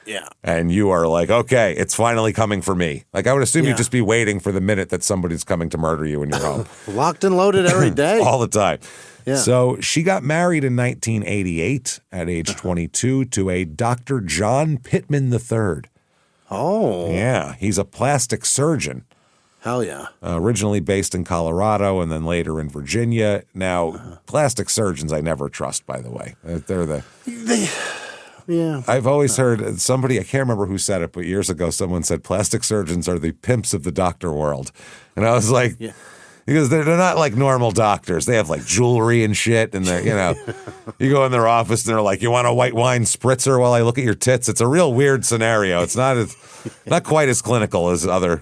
S4: Yeah.
S3: And you are like, okay, it's finally coming for me. Like, I would assume you'd just be waiting for the minute that somebody's coming to murder you in your home.
S4: Locked and loaded every day.
S3: All the time.
S4: Yeah.
S3: So she got married in 1988 at age 22 to a Dr. John Pittman III.
S4: Oh.
S3: Yeah. He's a plastic surgeon.
S4: Hell yeah.
S3: Originally based in Colorado and then later in Virginia. Now, plastic surgeons I never trust, by the way.
S4: Yeah.
S3: I've always heard somebody, I can't remember who said it, but years ago someone said plastic surgeons are the pimps of the doctor world. And I was like, because they're not like normal doctors. They have like jewelry and shit. And they're, you go in their office and they're like, you want a white wine spritzer while I look at your tits? It's a real weird scenario. It's not quite as clinical as other...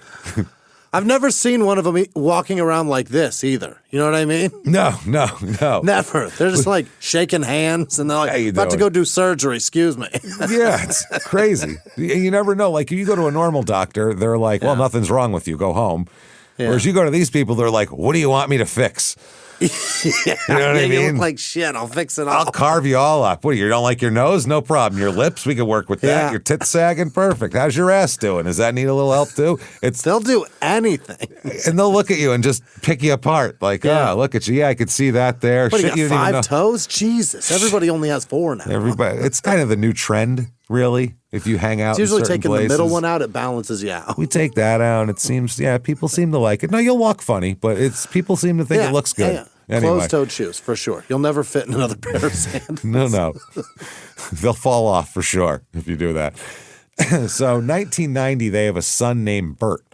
S4: I've never seen one of them walking around like this either. You know what I mean?
S3: No.
S4: Never. They're just like shaking hands and they're like, about to go do surgery, excuse me.
S3: Yeah, it's crazy. You never know. Like, if you go to a normal doctor, they're like, well, nothing's wrong with you. Go home. Yeah. Whereas you go to these people, they're like, what do you want me to fix?
S4: You
S3: know what I mean?
S4: You look like shit. I'll fix it all.
S3: I'll carve you all up. What, you don't like your nose? No problem. Your lips, we can work with that.
S4: Yeah.
S3: Your tits sagging? Perfect. How's your ass doing? Does that need a little help too?
S4: They'll do anything.
S3: And they'll look at you and just pick you apart. Like, look at you. Yeah, I could see that there.
S4: What,
S3: Shit,
S4: you got
S3: didn't
S4: 5 toes? Jesus. Everybody only has 4 now.
S3: Everybody. It's kind of the new trend, really. If you hang out,
S4: it's usually
S3: in certain
S4: taking
S3: places.
S4: the middle one out. It balances you out.
S3: We take that out. And it seems, people seem to like it. No, you'll walk funny, but people seem to think it looks good.
S4: Yeah.
S3: Anyway.
S4: Closed-toed shoes, for sure. You'll never fit in another pair of sandals.
S3: No. They'll fall off for sure if you do that. So 1990, they have a son named Bert.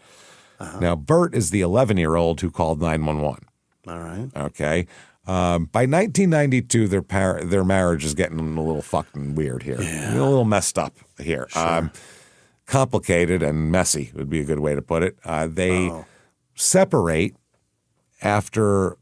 S3: Now, Bert is the 11-year-old who called 911.
S4: All right.
S3: Okay. By 1992, their marriage is getting a little fucking weird here.
S4: Yeah.
S3: A little messed up here.
S4: Sure.
S3: Complicated and messy would be a good way to put it. They separate after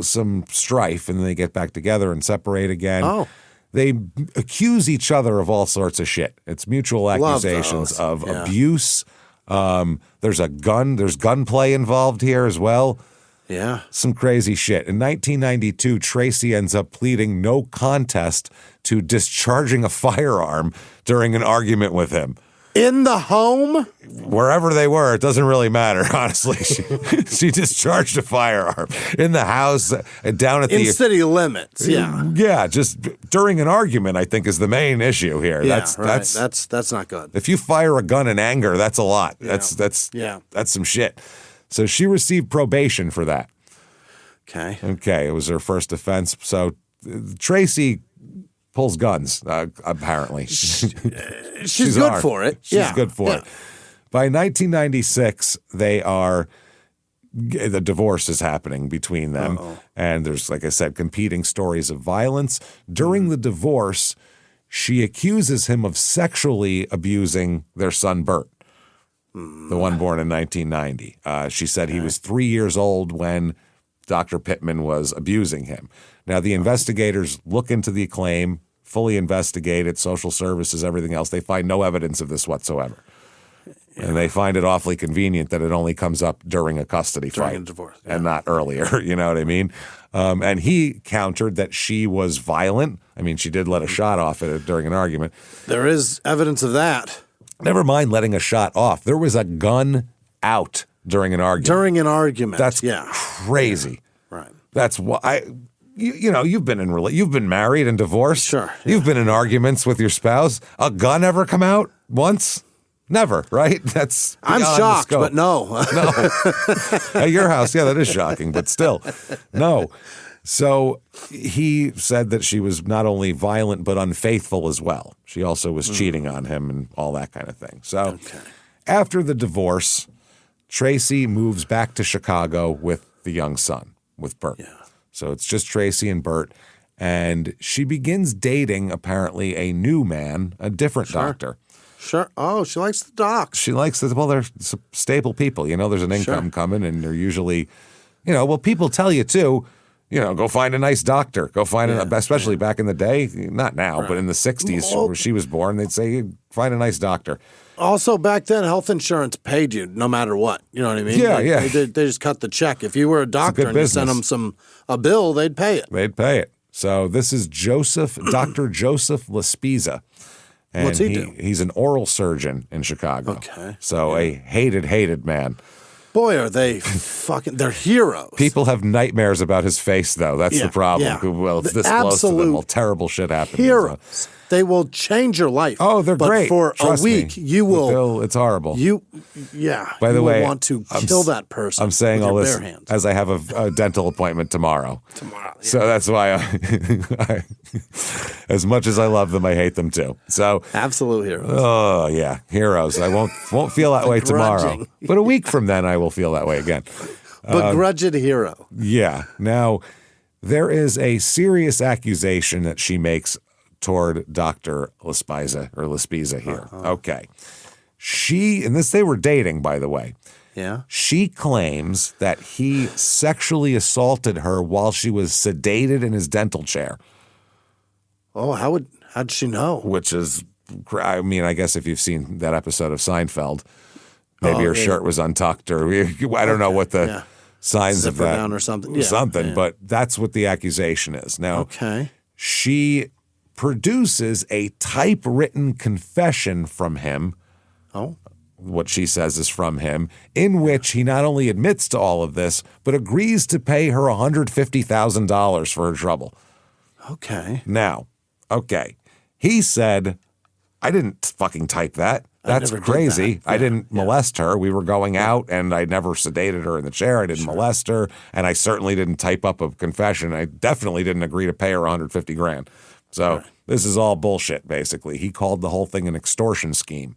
S3: some strife, and then they get back together and separate again.
S4: Oh.
S3: They accuse each other of all sorts of shit. It's mutual accusations of abuse. There's gunplay involved here as well.
S4: Yeah.
S3: Some crazy shit. In 1992, Tracy ends up pleading no contest to discharging a firearm during an argument with him.
S4: In the home?
S3: Wherever they were, it doesn't really matter, honestly. She discharged a firearm in the house, down at
S4: in city limits, yeah.
S3: Yeah, just during an argument, I think, is the main issue here.
S4: Yeah, that's not good.
S3: If you fire a gun in anger, that's a lot.
S4: Yeah.
S3: That's some shit. So she received probation for that. Okay, it was her first offense. So Tracy pulls guns, apparently.
S4: She's good for it.
S3: She's good for it. By 1996, they are the divorce is happening between them. And there's, like I said, competing stories of violence. During the divorce, she accuses him of sexually abusing their son, Bert, the one born in 1990. She said he was 3 years old when Dr. Pittman was abusing him. Now, the investigators look into the claim, fully investigate it, social services, everything else. They find no evidence of this whatsoever. And they find it awfully convenient that it only comes up during a custody fight.
S4: During a divorce.
S3: And not earlier, you know what I mean? And he countered that she was violent. I mean, she did let a shot off during an argument.
S4: There is evidence of that.
S3: Never mind letting a shot off. There was a gun out during an argument.
S4: During an argument.
S3: That's crazy.
S4: Yeah. Right.
S3: That's why you've been married and divorced.
S4: Sure. Yeah.
S3: You've been in arguments with your spouse. A gun ever come out once? Never, right? That's
S4: I'm shocked, but no.
S3: No. At your house, yeah, that is shocking, but still, no. So he said that she was not only violent, but unfaithful as well. She also was cheating on him and all that kind of thing. So after the divorce, Tracy moves back to Chicago with the young son, with Bert. Yeah. So it's just Tracy and Bert. And she begins dating, apparently, a new man, a different doctor.
S4: Sure. Oh, she likes the docs.
S3: She likes the, well, they're stable people. You know, there's an income coming, and they're usually, people tell you too, go find a nice doctor. Go find especially back in the day, not now, but in the 60s where she was born, they'd say, find a nice doctor.
S4: Also, back then, health insurance paid you no matter what. You know what I mean?
S3: Yeah,
S4: They just cut the check. If you were a doctor and you sent them a bill, they'd pay it.
S3: They'd pay it. So this is Dr. Joseph Laspiza. And
S4: what's he do?
S3: He's an oral surgeon in Chicago.
S4: Okay.
S3: So a hated man.
S4: Boy, are they they're heroes.
S3: People have nightmares about his face, though. That's the problem.
S4: Yeah.
S3: Well, it's this close to them. Well, terrible shit happens.
S4: Heroes. They will change your life.
S3: Oh, they're great.
S4: But for a week, you will.
S3: It's horrible.
S4: By
S3: the way,
S4: want to kill that person.
S3: I'm saying
S4: with
S3: all
S4: your
S3: this
S4: bare hands.
S3: as I have a dental appointment tomorrow.
S4: Yeah.
S3: So that's why I as much as I love them, I hate them too. So
S4: absolute heroes.
S3: Oh yeah, heroes. I won't feel that way tomorrow, but a week from then I will feel that way again.
S4: Begrudged hero.
S3: Yeah. Now there is a serious accusation that she makes toward Dr. Laspiza here. Okay. They were dating, by the way.
S4: Yeah.
S3: She claims that he sexually assaulted her while she was sedated in his dental chair.
S4: Oh, how'd she know?
S3: Which is, I mean, I guess if you've seen that episode of Seinfeld, maybe her shirt was untucked, or I don't know what the signs
S4: Zipper
S3: of that.
S4: Down or something.
S3: But that's what the accusation is. Now, she produces a typewritten confession from him.
S4: Oh.
S3: What she says is from him, in which he not only admits to all of this, but agrees to pay her $150,000 for her trouble.
S4: Okay.
S3: Now, he said, I didn't fucking type that. That's crazy. I didn't molest her. We were going out, and I never sedated her in the chair. I didn't molest her, and I certainly didn't type up a confession. I definitely didn't agree to pay her $150,000. So this is all bullshit, basically. He called the whole thing an extortion scheme.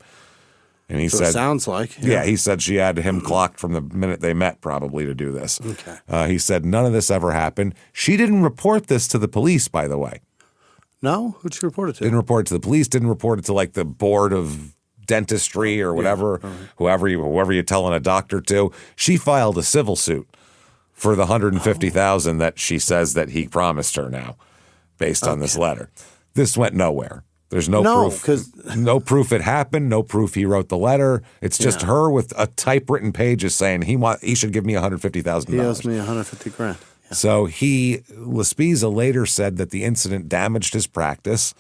S3: And he said,
S4: it sounds like.
S3: Yeah, he said she had him clocked from the minute they met, probably, to do this.
S4: Okay.
S3: He said none of this ever happened. She didn't report this to the police, by the way.
S4: No? Who'd she report it to?
S3: Didn't report it to the police, didn't report it to, like, the board of dentistry or whatever, whoever you're telling a doctor to. She filed a civil suit for the $150,000 that she says that he promised her now, based on this letter. This went nowhere. There's no proof. No proof it happened. No proof he wrote the letter. It's just her with a typewritten pages saying he should give me $150,000.
S4: He owes me $150,000. Yeah.
S3: So Laspiza later said that the incident damaged his practice.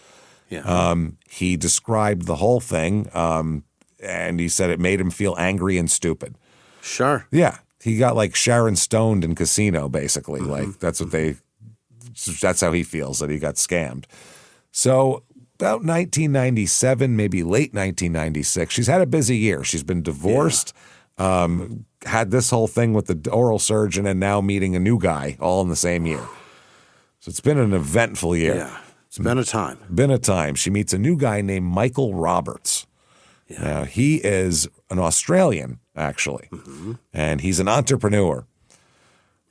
S4: Yeah.
S3: He described the whole thing, and he said it made him feel angry and stupid.
S4: Sure.
S3: Yeah. He got like Sharon Stoned in Casino, basically. Like that's how he feels, that he got scammed. So about 1997, maybe late 1996, she's had a busy year. She's been divorced, had this whole thing with the oral surgeon, and now meeting a new guy all in the same year. So it's been an eventful year.
S4: Yeah, it's been a time.
S3: Been a time. She meets a new guy named Michael Roberts. Now, he is an Australian, actually, and he's an entrepreneur,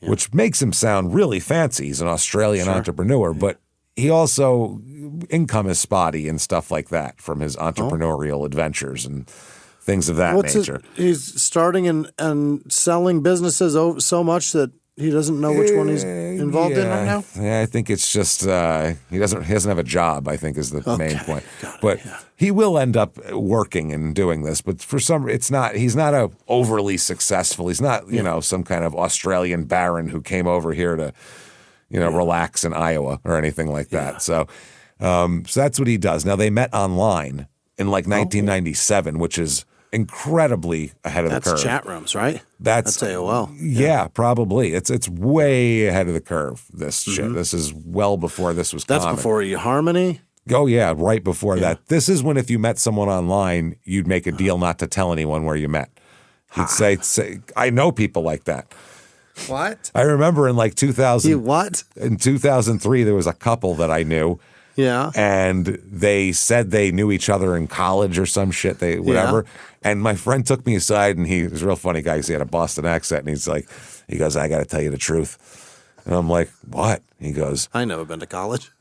S3: which makes him sound really fancy. He's an Australian entrepreneur, but he also, income is spotty and stuff like that from his entrepreneurial adventures and things of that nature.
S4: He's starting and selling businesses so much that he doesn't know which one he's involved in right now?
S3: Yeah, I think it's just he doesn't have a job, I think is the main point. But he will end up working and doing this, but for some he's not a overly successful. He's not, some kind of Australian baron who came over here to, relax in Iowa or anything like that. So that's what he does. Now they met online in like 1997, which is incredibly ahead of the curve.
S4: That's chat rooms, right?
S3: That's
S4: AOL.
S3: Yeah, probably. It's way ahead of the curve, this shit. This is well before this was common.
S4: That's before eHarmony?
S3: Oh, yeah, right before that. This is when if you met someone online, you'd make a deal not to tell anyone where you met. You'd say, I know people like that.
S4: What?
S3: I remember in like 2000.
S4: You what?
S3: In 2003, there was a couple that I knew.
S4: Yeah.
S3: And they said they knew each other in college or some shit, whatever. Yeah. And my friend took me aside, and he was a real funny guy because he had a Boston accent, and he goes, I got to tell you the truth. And I'm like, what? He goes,
S4: I never been to college.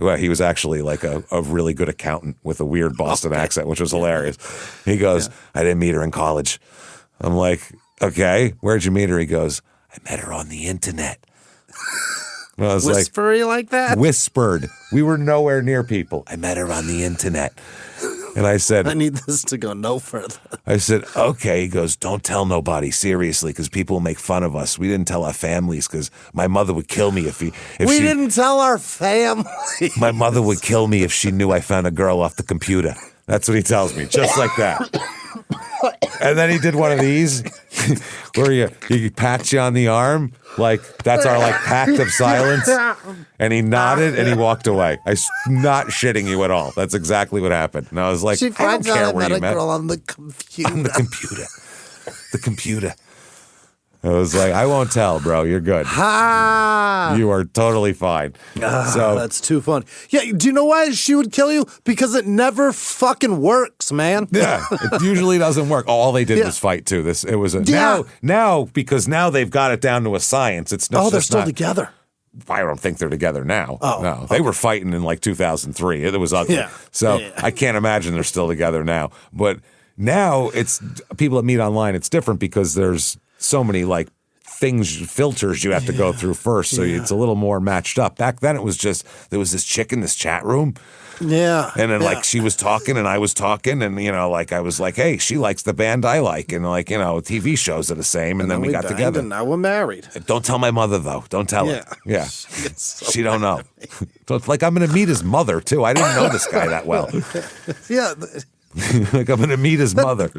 S3: Well, he was actually like a really good accountant with a weird Boston accent, which was hilarious. He goes, I didn't meet her in college. I'm like, okay, where'd you meet her? He goes, I met her on the internet. And I was
S4: Whispery like that?
S3: Whispered. We were nowhere near people. I met her on the internet. And I said,
S4: I need this to go no further.
S3: I said, okay. He goes, don't tell nobody, seriously, because people will make fun of us. We didn't tell our families because my mother would kill me if
S4: we didn't tell our family.
S3: My mother would kill me if she knew I found a girl off the computer. That's what he tells me, just like that. And then he did one of these where he pats you on the arm, like that's our pact of silence. And he nodded and he walked away. I'm not shitting you at all. That's exactly what happened. And I was like,
S4: she
S3: I don't care where you met.
S4: Girl on the computer.
S3: On the computer. The computer. I was like, I won't tell, bro. You're good.
S4: Ha!
S3: You are totally fine. So
S4: that's too funny. Yeah, do you know why she would kill you? Because it never fucking works, man.
S3: Yeah, it usually doesn't work. All they did was fight too. Now because now they've got it down to a science. It's not.
S4: Oh, they're still together.
S3: I don't think they're together now.
S4: Oh,
S3: no, they were fighting in like 2003. It was ugly.
S4: Yeah.
S3: So I can't imagine they're still together now. But now it's people that meet online. It's different because there's so many filters you have to go through first, so it's a little more matched up. Back then, it was just there was this chick in this chat room, and then she was talking and I was talking, and I was like, hey, she likes the band I like, and TV shows are the same, and then we got together.
S4: And now we're married.
S3: Don't tell my mother though. Don't tell her. Yeah, she don't know. So it's like I'm going to meet his mother too. I didn't know this guy that well.
S4: Yeah.
S3: I'm going to meet his mother.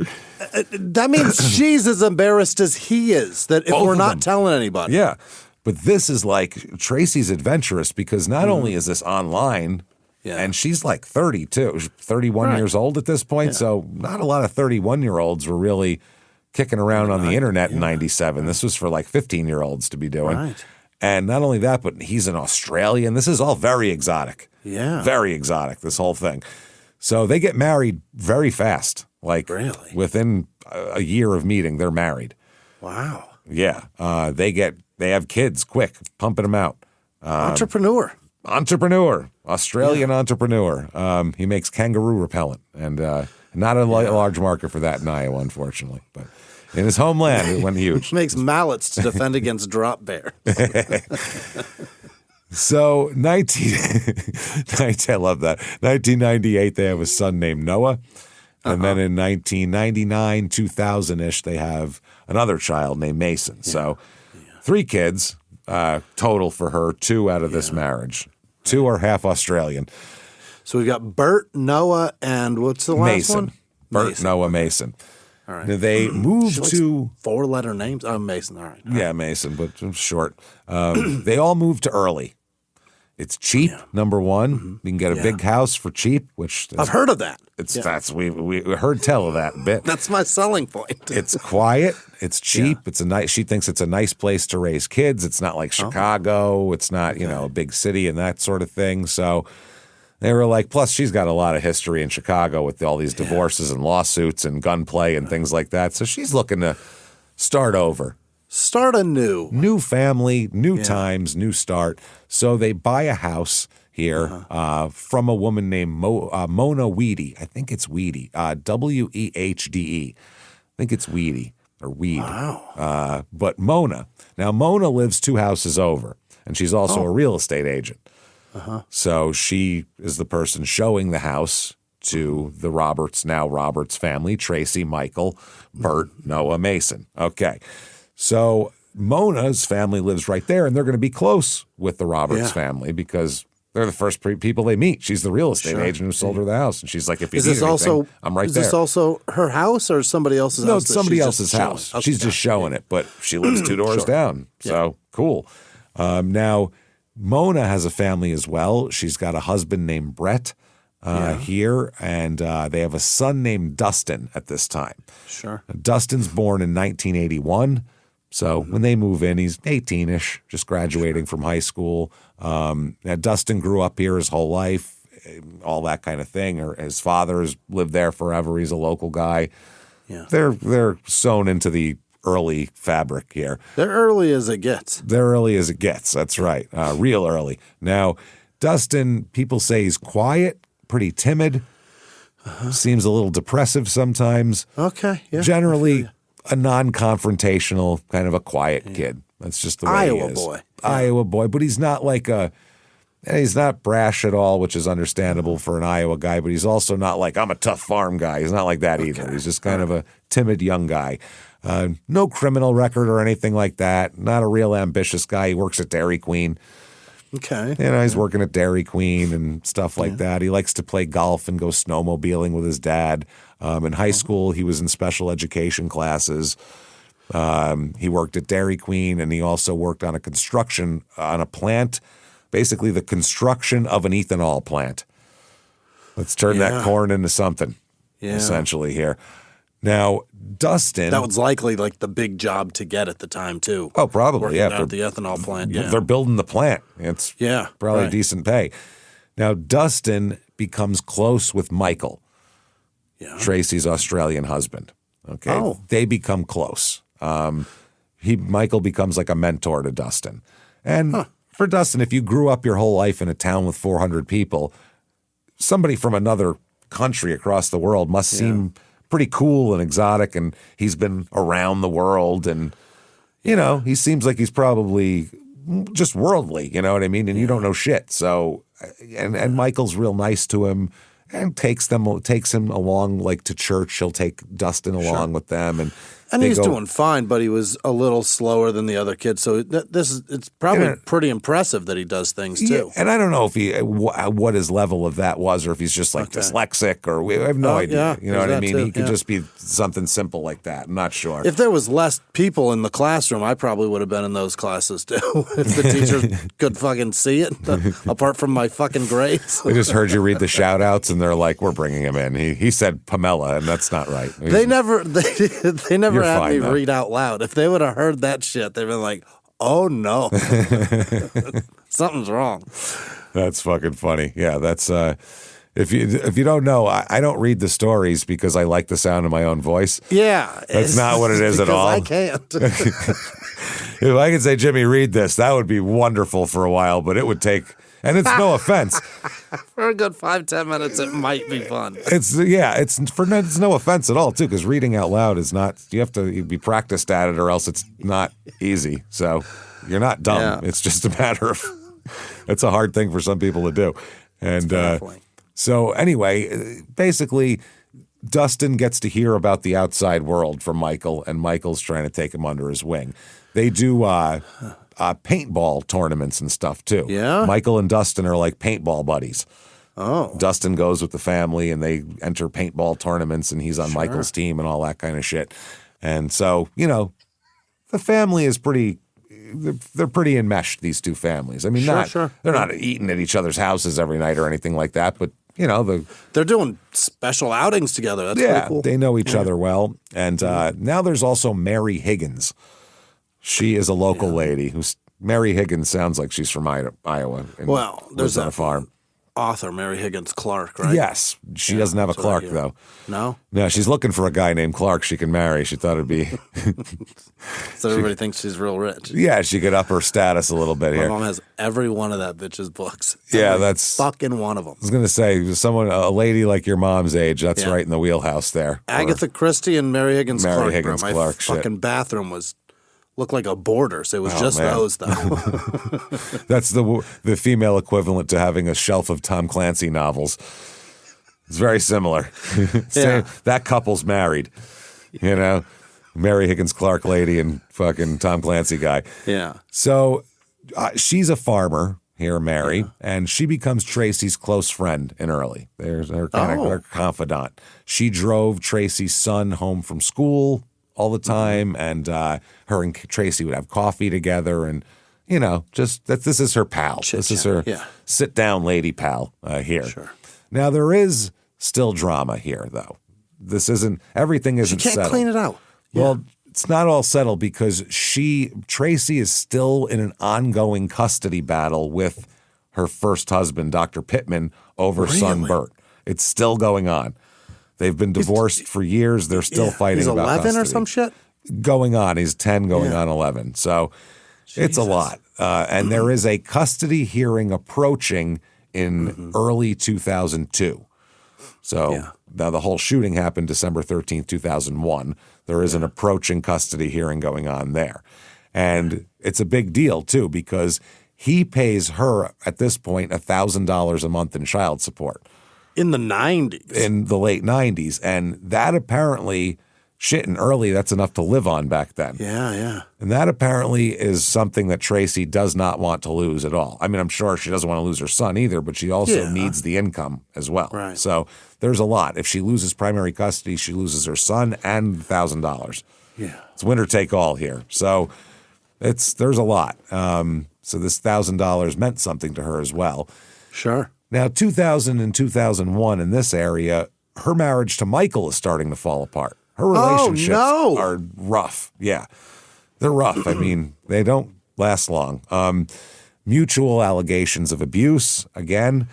S4: That means she's as embarrassed as he is, that if we're not telling anybody.
S3: Yeah. But this is like Tracy's adventurous because not only is this online, and she's like 32, 31 years old at this point. So not a lot of 31-year-olds were really kicking around on the internet in 97. This was for like 15-year-olds to be doing.
S4: Right.
S3: And not only that, but he's an Australian. This is all very exotic.
S4: Yeah.
S3: Very exotic, this whole thing. So they get married very fast.
S4: Really?
S3: Within a year of meeting, they're married.
S4: Wow.
S3: Yeah. They have kids quick, pumping them out.
S4: Entrepreneur.
S3: Australian entrepreneur. He makes kangaroo repellent, and not a large market for that in Iowa, unfortunately. But in his homeland, it went huge.
S4: Makes mallets to defend against drop bears.
S3: So I love that. 1998, they have a son named Noah. And then in 1999, 2000-ish, they have another child named Mason. So 3 kids total for her, 2 out of this marriage. 2 are half Australian.
S4: So we've got Bert, Noah, and what's the last one?
S3: Bert,
S4: Mason.
S3: Noah, Mason.
S4: All right.
S3: They moved to
S4: 4-letter names. Oh, Mason. All right.
S3: Yeah, Mason, but short. They all moved to Early. It's cheap, number one. Mm-hmm. You can get a big house for cheap, which
S4: I've heard of that.
S3: We heard tell of that a bit.
S4: That's my selling point.
S3: It's quiet. It's cheap. It's she thinks it's a nice place to raise kids. It's not like Chicago. It's not a big city and that sort of thing. So They were like, plus she's got a lot of history in Chicago with all these divorces and lawsuits and gunplay and things like that. So she's looking to start over.
S4: Start anew.
S3: New family, new times, new start. So they buy a house here from a woman named Mona Weedy. I think it's Weedy. Wehde. I think it's Weedy or Weed.
S4: Wow.
S3: But Mona. Now, Mona lives 2 houses over, and she's also a real estate agent. So she is the person showing the house to the Roberts family, Tracy, Michael, Bert, Noah, Mason. Okay. So Mona's family lives right there, and they're going to be close with the Roberts family because they're the first people they meet. She's the real estate agent who sold her the house, and she's like, if you need anything, I'm right there.
S4: Is this also her house or somebody else's house?
S3: No, it's somebody else's house. Okay. She's just showing it, but she lives 2 doors down. So cool. Now, Mona has a family as well. She's got a husband named Brett here, and they have a son named Dustin at this time.
S4: Sure.
S3: Dustin's born in 1981. So when they move in, he's 18-ish, just graduating from high school. Now Dustin grew up here his whole life, all that kind of thing. Or his father has lived there forever. He's a local guy.
S4: Yeah.
S3: They're sewn into the early fabric here.
S4: They're early as it gets.
S3: They're early as it gets. That's right. Real early. Now, Dustin, people say he's quiet, pretty timid, seems a little depressive sometimes.
S4: Okay. Yeah.
S3: Generally a non-confrontational, kind of a quiet kid. That's just the way he
S4: Iowa
S3: is.
S4: boy.
S3: Iowa boy. But he's not like he's not brash at all, which is understandable for an Iowa guy, but he's also not like, I'm a tough farm guy. He's not like that either. He's just kind of a timid young guy. No criminal record or anything like that. Not a real ambitious guy. He works at Dairy Queen.
S4: Okay.
S3: He's working at Dairy Queen and stuff like that. He likes to play golf and go snowmobiling with his dad. In high school, he was in special education classes. He worked at Dairy Queen, and he also worked on a plant, basically the construction of an ethanol plant. Let's turn that corn into something, essentially here. Now, Dustin.
S4: That was likely like the big job to get at the time, too.
S3: Oh, probably,
S4: Working out at the ethanol plant.
S3: If they're building the plant, it's probably decent pay. Now, Dustin becomes close with Michael, Tracy's Australian husband. Okay.
S4: Oh.
S3: They become close. Michael becomes like a mentor to Dustin. And for Dustin, if you grew up your whole life in a town with 400 people, somebody from another country across the world must seem pretty cool and exotic, and he's been around the world, and he seems like he's probably just worldly, you know what I mean? And you don't know shit. So, and Michael's real nice to him and takes him along like to church. He'll take Dustin along with them, and
S4: he's doing fine, but he was a little slower than the other kids. So it's probably pretty impressive that he does things too.
S3: And I don't know if what his level of that was, or if he's just like dyslexic, or we have no idea. You know what I mean? He could just be something simple like that. I'm not sure.
S4: If there was less people in the classroom, I probably would have been in those classes too. If the teachers could fucking see it, apart from my fucking grades.
S3: They just heard you read the shout outs, and they're like, "We're bringing him in." He said Pamela, and that's not right.
S4: They never had me read out loud. If they would have heard that shit, they'd been like, "Oh no, something's wrong."
S3: That's fucking funny. Yeah, that's if you don't know, I don't read the stories because I like the sound of my own voice.
S4: Yeah,
S3: that's not what it is at all.
S4: I can't.
S3: If I could say, Jimmy, read this, that would be wonderful for a while, but it would take. And it's no offense.
S4: For a good 5-10 minutes, it might be fun.
S3: It's no offense at all, too, because reading out loud is not. You have to be practiced at it, or else it's not easy. So you're not dumb. Yeah. It's just a matter of. It's a hard thing for some people to do, and so anyway, basically, Dustin gets to hear about the outside world from Michael, and Michael's trying to take him under his wing. They do. Paintball tournaments and stuff too.
S4: Yeah.
S3: Michael and Dustin are like paintball buddies.
S4: Oh.
S3: Dustin goes with the family and they enter paintball tournaments, and he's on Michael's team and all that kind of shit. And so, the family is they're pretty enmeshed, these two families. I mean, they're not eating at each other's houses every night or anything like that, but
S4: they're doing special outings together. That's pretty cool.
S3: They know each other well. And now there's also Mary Higgins. She is a local lady Mary Higgins sounds like she's from Iowa.
S4: Well,
S3: lives on a farm.
S4: author, Mary Higgins Clark, right?
S3: Yes. She doesn't have a Clark, though.
S4: No?
S3: No, she's looking for a guy named Clark she can marry. She thought it'd be...
S4: So everybody thinks she's real rich.
S3: Yeah, she could up her status a little bit
S4: My
S3: here.
S4: mom has every one of that bitch's books.
S3: Yeah,
S4: Every
S3: that's...
S4: fucking one of them.
S3: I was going to say, a lady like your mom's age, that's
S4: Yeah.
S3: right in the wheelhouse there.
S4: Agatha Christie and Mary Higgins
S3: Mary
S4: Clark.
S3: Higgins
S4: bro. My
S3: Clark shit.
S4: fucking bathroom looked like a Borders. It was
S3: Oh,
S4: just
S3: man.
S4: those, though.
S3: That's the female equivalent to having a shelf of Tom Clancy novels. It's very similar.
S4: Yeah.
S3: That couple's married, you know? Mary Higgins Clark lady and fucking Tom Clancy guy.
S4: Yeah.
S3: So she's a farmer here, Mary, and she becomes Tracy's close friend in early. There's her kind of her confidant. She drove Tracy's son home from school all the time, and her and Tracy would have coffee together, and this is her pal. This is her sit down lady pal here.
S4: Sure.
S3: Now there is still drama here, though. Everything isn't
S4: She can't
S3: settled.
S4: clean it out.
S3: Well, it's not all settled because Tracy is still in an ongoing custody battle with her first husband, Dr. Pittman, over son Bert. It's still going on. They've been divorced for years. They're still fighting
S4: He's
S3: about
S4: 11
S3: custody.
S4: or some shit?
S3: Going on. He's 10 going on 11. So it's a lot. And there is a custody hearing approaching in early 2002. So now the whole shooting happened December 13th, 2001. There is an approaching custody hearing going on there. And it's a big deal, too, because he pays her, at this point, $1,000 a month in child support.
S4: In the 90s.
S3: In the late 90s. And that apparently, that's enough to live on back then.
S4: Yeah, yeah.
S3: And that apparently is something that Tracy does not want to lose at all. I mean, I'm sure she doesn't want to lose her son either, but she also needs the income as well.
S4: Right.
S3: So there's a lot. If she loses primary custody, she loses her son and $1,000.
S4: Yeah.
S3: It's winner take all here. So there's a lot. So this $1,000 meant something to her as well.
S4: Sure.
S3: Now, 2000 and 2001 in this area, her marriage to Michael is starting to fall apart. Her relationships are rough. Yeah, they're rough. I mean, they don't last long. Mutual allegations of abuse. Again,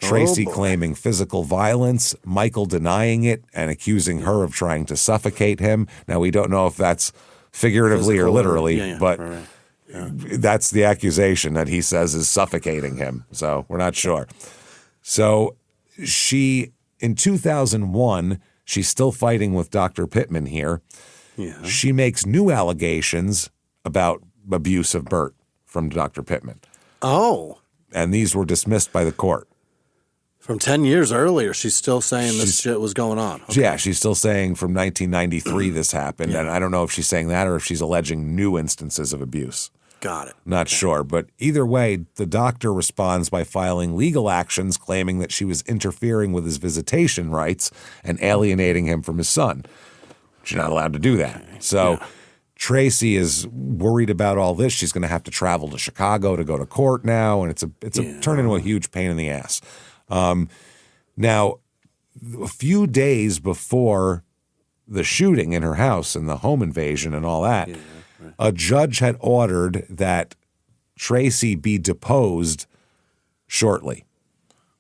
S3: Tracy claiming physical violence, Michael denying it and accusing her of trying to suffocate him. Now, we don't know if that's figuratively or literally, but that's the accusation that he says is suffocating him. So we're not sure. So in 2001, she's still fighting with Dr. Pittman here. Yeah. She makes new allegations about abuse of Bert from Dr. Pittman.
S4: Oh.
S3: And these were dismissed by the court.
S4: From 10 years earlier, she's still saying this shit was going on. Okay.
S3: Yeah, she's still saying from 1993 this happened. And I don't know if she's saying that or if she's alleging new instances of abuse.
S4: Got it.
S3: Not sure. But either way, the doctor responds by filing legal actions claiming that she was interfering with his visitation rights and alienating him from his son. She's not allowed to do that. So Tracy is worried about all this. She's going to have to travel to Chicago to go to court now, and it's turned into a huge pain in the ass. Now, a few days before the shooting in her house and the home invasion and all that, a judge had ordered that Tracy be deposed shortly.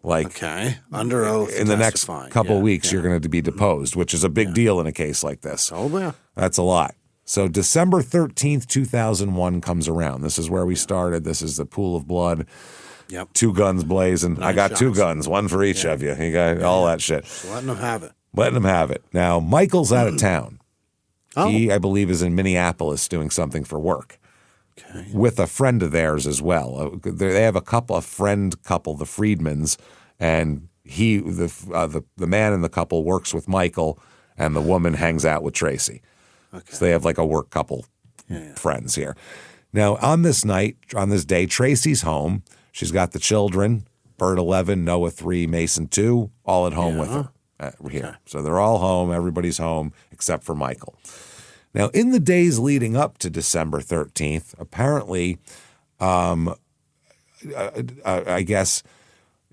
S4: Under oath.
S3: In the next couple weeks, you're going to be deposed, which is a big deal in a case like this.
S4: Oh, yeah.
S3: That's a lot. So December 13th, 2001 comes around. This is where we started. This is the pool of blood.
S4: Yep.
S3: 2 guns blazing. I got 2 guns, one for each of you. You got all that shit.
S4: Just letting them have it.
S3: Letting them have it. Now, Michael's out of town.
S4: Oh.
S3: He, I believe, is in Minneapolis doing something for work.
S4: Okay.
S3: With a friend of theirs as well. They have a friend couple, the Friedmans, and the man in the couple works with Michael, and the woman hangs out with Tracy. Okay. So they have like a work couple friends here. Now, on this day, Tracy's home. She's got the children, Bert 11, Noah 3, Mason 2, all at home with her here. Okay. So they're all home. Everybody's home except for Michael. Now, in the days leading up to December 13th, apparently, I guess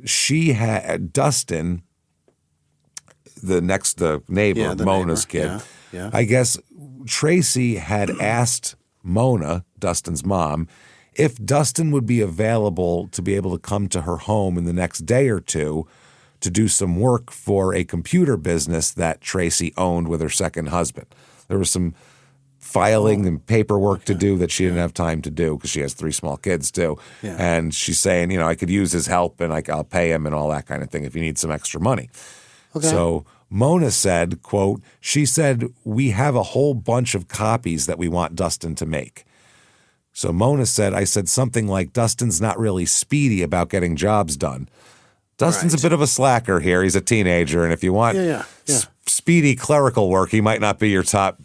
S3: she had Dustin, the neighbor, Mona's kid. I guess Tracy had asked Mona, Dustin's mom, if Dustin would be available to be able to come to her home in the next day or two to do some work for a computer business that Tracy owned with her second husband. There was some filing and paperwork to do that she didn't have time to do because she has 3 small kids too.
S4: Yeah.
S3: And she's saying, I could use his help and I'll pay him and all that kind of thing if you need some extra money.
S4: Okay.
S3: So Mona said, quote, she said, we have a whole bunch of copies that we want Dustin to make. So Mona said, I said something like, Dustin's not really speedy about getting jobs done. Dustin's a bit of a slacker here. He's a teenager. And if you want speedy clerical work, he might not be your top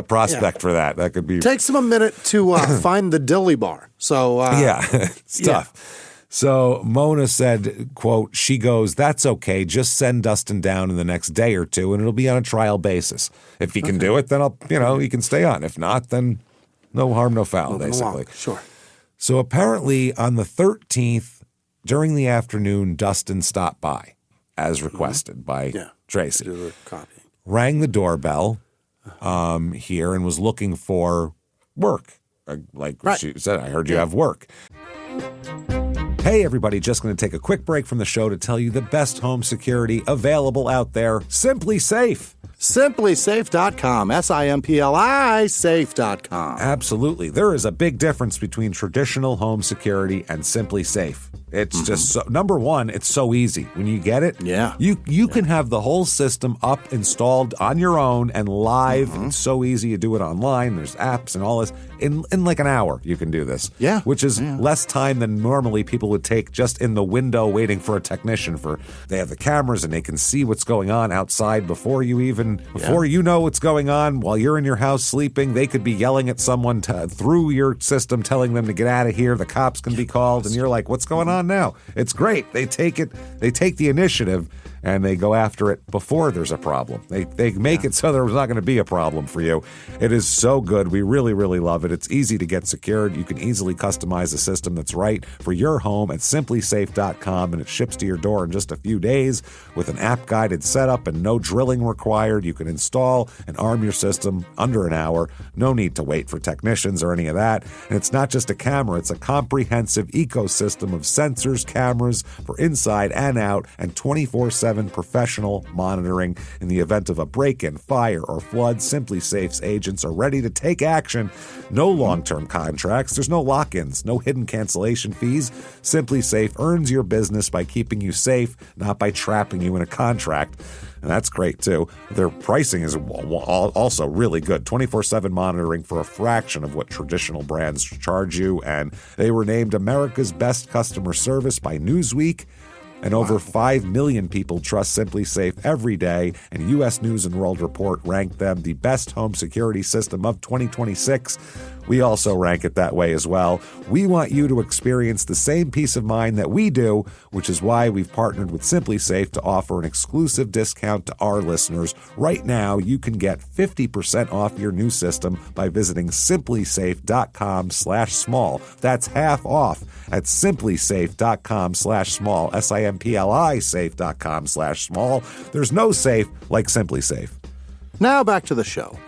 S3: prospect for that. That could be.
S4: Takes him a minute to find the dilly bar. So
S3: it's tough. So Mona said, quote, she goes, that's okay. Just send Dustin down in the next day or two, and it'll be on a trial basis. If he can do it, then he can stay on. If not, then no harm, no foul,
S4: moving
S3: basically.
S4: along. Sure.
S3: So apparently on the 13th, during the afternoon, Dustin stopped by, as requested by Tracy.
S4: Do the copying.
S3: Rang the doorbell here and was looking for work. She said, I heard you have work. Hey, everybody, just going to take a quick break from the show to tell you the best home security available out there, Simply Safe.
S4: SimplySafe.com, SIMPLI safe.com.
S3: Absolutely. There is a big difference between traditional home security and Simply Safe. It's just so, number one, it's so easy. When you get it, you can have the whole system up, installed on your own and live. It's so easy. You do it online. There's apps and all this. In like an hour, you can do this.
S4: Yeah.
S3: Which is less time than normally people would take just in the window waiting for a technician. They have the cameras and they can see what's going on outside before you know what's going on. While you're in your house sleeping, they could be yelling at someone through your system, telling them to get out of here. The cops can be called, and you're like, what's going on now? It's great. They take the initiative and they go after it before there's a problem. They make it so there's not going to be a problem for you. It is so good. We really, really love it. It's easy to get secured. You can easily customize a system that's right for your home at simplysafe.com, and it ships to your door in just a few days with an app-guided setup and no drilling required. You can install and arm your system under an hour. No need to wait for technicians or any of that. And it's not just a camera. It's a comprehensive ecosystem of sensors, cameras for inside and out, and 24/7 professional monitoring. In the event of a break-in, fire, or flood, Simply Safe's agents are ready to take action. No long-term contracts. There's no lock-ins, no hidden cancellation fees. Simply Safe earns your business by keeping you safe, not by trapping you in a contract. And that's great, too. Their pricing is also really good. 24/7 monitoring for a fraction of what traditional brands charge you. And they were named America's Best Customer Service by Newsweek. And over 5 million people trust Simply Safe every day, and U.S. News & World Report ranked them the best home security system of 2026. We also rank it that way as well. We want you to experience the same peace of mind that we do, which is why we've partnered with Simply Safe to offer an exclusive discount to our listeners. Right now, you can get 50% off your new system by visiting simplysafe.com/small. That's half off at simplysafe.com/small, SIMPLI safe.com/small. There's no safe like Simply Safe.
S4: Now back to the show.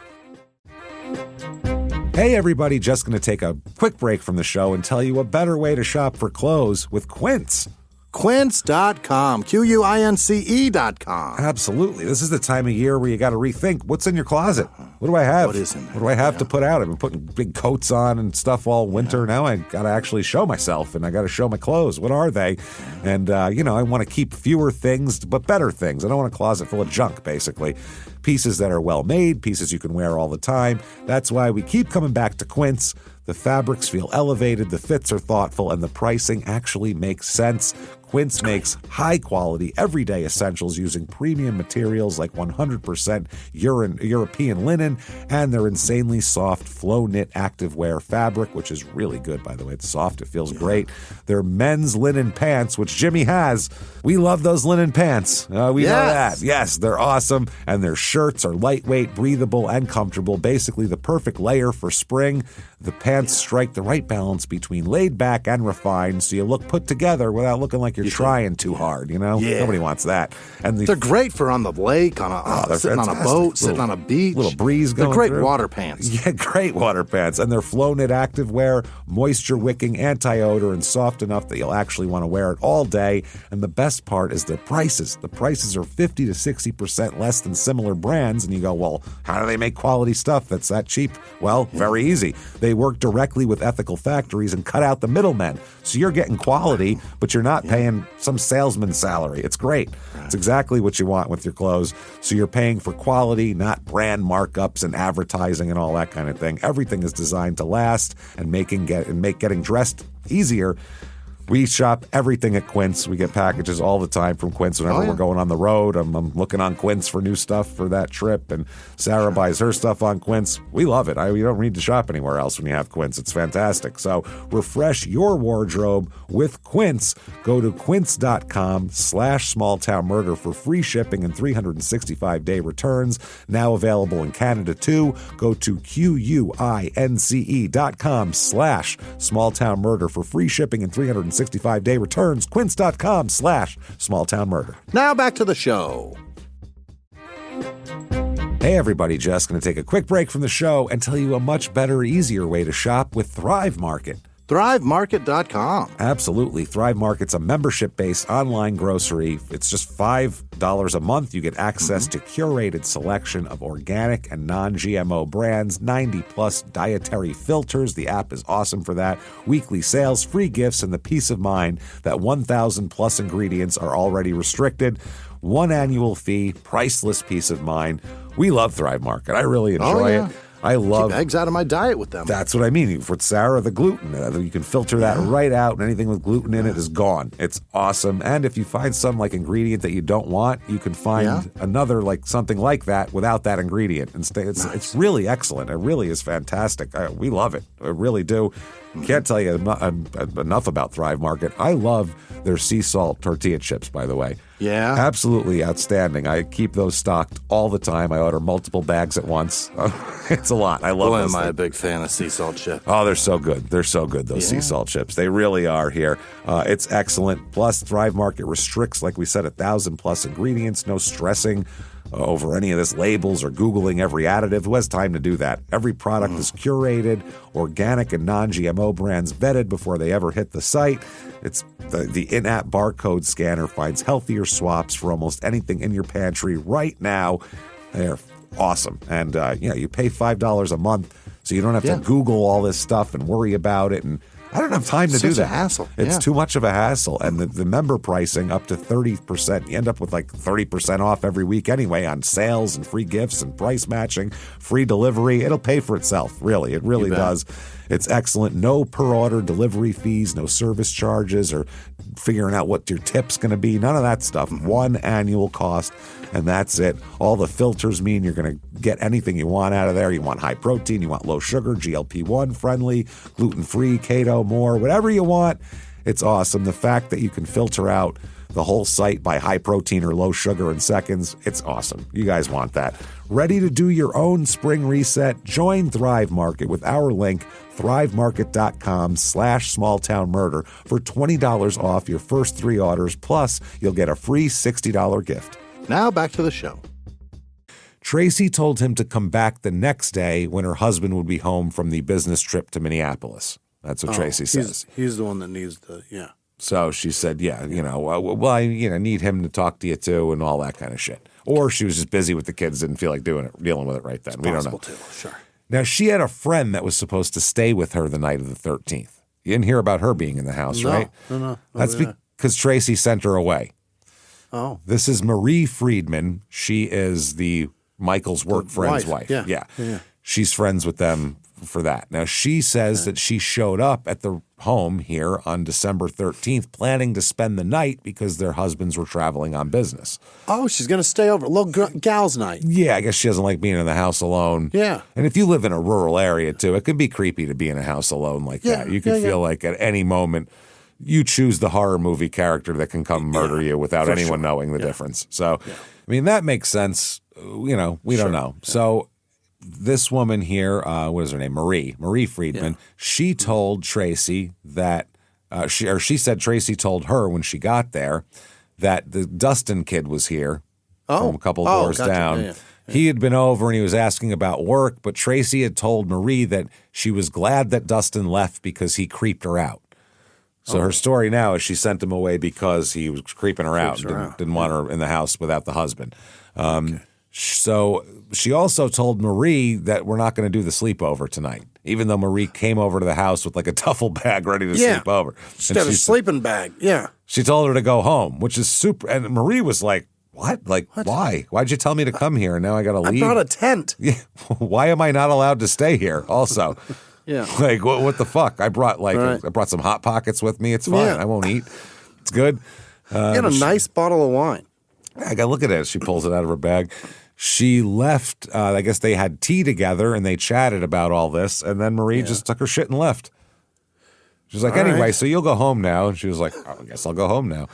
S3: Hey, everybody, just going to take a quick break from the show and tell you a better way to shop for clothes with Quince.
S4: Quince.com, QUINCE.com.
S3: Absolutely. This is the time of year where you got to rethink what's in your closet. What do I have?
S4: What is in there?
S3: What do I have to put out? I've been putting big coats on and stuff all winter. Now I got to actually show myself, and I got to show my clothes. What are they? And, I want to keep fewer things, but better things. I don't want a closet full of junk, basically. Pieces that are well made, pieces you can wear all the time. That's why we keep coming back to Quince. The fabrics feel elevated, the fits are thoughtful, and the pricing actually makes sense. Quince makes high-quality, everyday essentials using premium materials like 100% European linen and their insanely soft flow-knit activewear fabric, which is really good, by the way. It's soft. It feels great. Their men's linen pants, which Jimmy has. We love those linen pants. We know that. Yes, they're awesome. And their shirts are lightweight, breathable, and comfortable. Basically, the perfect layer for spring. The pants strike the right balance between laid back and refined, so you look put together without looking like you're trying too hard, you know?
S4: Yeah.
S3: Nobody wants that. And
S4: they're great for on the lake, on sitting
S3: fantastic.
S4: on a boat, sitting on a beach.
S3: Little breeze going
S4: They're great
S3: through.
S4: water pants.
S3: Yeah, great water pants. And they're flow-knit activewear, moisture-wicking, anti-odor, and soft enough that you'll actually want to wear it all day. And the best part is their prices. The prices are 50 to 60% less than similar brands. And you go, well, how do they make quality stuff that's that cheap? Well, very easy. They work directly with ethical factories and cut out the middlemen. So you're getting quality, but you're not paying some salesman's salary. It's great. It's exactly what you want with your clothes. So you're paying for quality, not brand markups and advertising and all that kind of thing. Everything is designed to last and make getting dressed easier. We shop everything at Quince. We get packages all the time from Quince whenever we're going on the road. I'm looking on Quince for new stuff for that trip, and Sarah buys her stuff on Quince. We love it. You don't need to shop anywhere else when you have Quince. It's fantastic. So refresh your wardrobe with Quince. Go to quince.com/smalltownmurder for free shipping and 365-day returns. Now available in Canada too. Go to QUINCE.com/smalltownmurder for free shipping and 365-day returns. Quince.com/smalltownmurder.
S4: Now back to the show.
S3: Hey everybody, Jess going to take a quick break from the show and tell you a much better, easier way to shop with Thrive Market.
S4: ThriveMarket.com.
S3: Absolutely. Thrive Market's a membership-based online grocery. It's just $5 a month. You get access to curated selection of organic and non-GMO brands, 90-plus dietary filters. The app is awesome for that. Weekly sales, free gifts, and the peace of mind that 1,000-plus ingredients are already restricted. One annual fee, priceless peace of mind. We love Thrive Market. I really enjoy it. I love
S4: keep eggs out of my diet with them.
S3: That's what I mean. For Sarah, the gluten. You can filter that right out, and anything with gluten in it is gone. It's awesome. And if you find some like ingredient that you don't want, you can find another like something like that without that ingredient. It's really excellent. It really is fantastic. We love it. I really do. Can't tell you enough about Thrive Market. I love their sea salt tortilla chips, by the way.
S4: Yeah?
S3: Absolutely outstanding. I keep those stocked all the time. I order multiple bags at once. It's a lot. I love
S4: Boy,
S3: those
S4: am I a
S3: things.
S4: big fan of sea salt chips.
S3: Oh, they're so good. They're so good, those sea salt chips. They really are here. It's excellent. Plus, Thrive Market restricts, like we said, 1,000-plus ingredients. No stressing over any of this labels or Googling every additive. Who has time to do that? Every product is curated, organic and non-GMO brands vetted before they ever hit the site. It's the in-app barcode scanner finds healthier swaps for almost anything in your pantry right now. They're awesome. And, you pay $5 a month, so you don't have to Google all this stuff and worry about it. And I don't have time to do that.
S4: Such a hassle.
S3: It's too much of a hassle. And the member pricing up to 30%. You end up with like 30% off every week anyway on sales and free gifts and price matching, free delivery. It'll pay for itself, really. It really does. It's excellent. No per-order delivery fees, no service charges or figuring out what your tip's going to be. None of that stuff. One annual cost, and that's it. All the filters mean you're going to get anything you want out of there. You want high protein, you want low sugar, GLP-1 friendly, gluten-free, keto, more, whatever you want. It's awesome. The fact that you can filter out the whole site by high protein or low sugar in seconds, it's awesome. You guys want that. Ready to do your own spring reset? Join Thrive Market with our link, thrivemarket.com/smalltownmurder for $20 off your first 3 orders, plus you'll get a free $60 gift.
S4: Now back to the show.
S3: Tracy told him to come back the next day when her husband would be home from the business trip to Minneapolis. That's what Tracy says.
S4: He's the one that needs the,
S3: So she said, I need him to talk to you too and all that kind of shit. Or she was just busy with the kids, didn't feel like dealing with it right then. We don't know.
S4: Too, sure.
S3: Now, she had a friend that was supposed to stay with her the night of the 13th. You didn't hear about her being in the house, right?
S4: No.
S3: That's because Tracy sent her away.
S4: Oh.
S3: This is Marie Friedman. She is the Michael's work friend's wife.
S4: Yeah.
S3: She's friends with them for that. Now, she says that she showed up at the home here on December 13th planning to spend the night because their husbands were traveling on business.
S4: Oh, she's going to stay over. Little gal's night.
S3: Yeah, I guess she doesn't like being in the house alone.
S4: Yeah.
S3: And if you live in a rural area, too, it can be creepy to be in a house alone like that. You can feel like at any moment you choose the horror movie character that can come murder you without anyone knowing the difference. So, I mean, that makes sense. We don't know. Yeah. So this woman here, what is her name? Marie Friedman. Yeah. She told Tracy that she said Tracy told her when she got there that the Dustin kid was here from a couple doors
S4: gotcha.
S3: down.
S4: Yeah.
S3: He had been over and he was asking about work, but Tracy had told Marie that she was glad that Dustin left because he creeped her out. So her story now is she sent him away because he was creeping her out. Didn't want her in the house without the husband. So she also told Marie that we're not going to do the sleepover tonight, even though Marie came over to the house with like a duffel bag ready to sleep over.
S4: She had a sleeping bag. Yeah.
S3: She told her to go home, which is super. And Marie was like, what? Like, why? Why'd you tell me to come here and now I got to leave?
S4: I brought a tent.
S3: Yeah. Why am I not allowed to stay here also?
S4: Yeah.
S3: Like, what the fuck? I brought I brought some Hot Pockets with me. It's fine.
S4: Yeah.
S3: I won't eat. It's good.
S4: And a nice bottle of wine.
S3: I got to look at it. She pulls it out of her bag. She left. I guess they had tea together and they chatted about all this. And then Marie just took her shit and left. She's like, anyway, so you'll go home now. And she was like, I guess I'll go home now.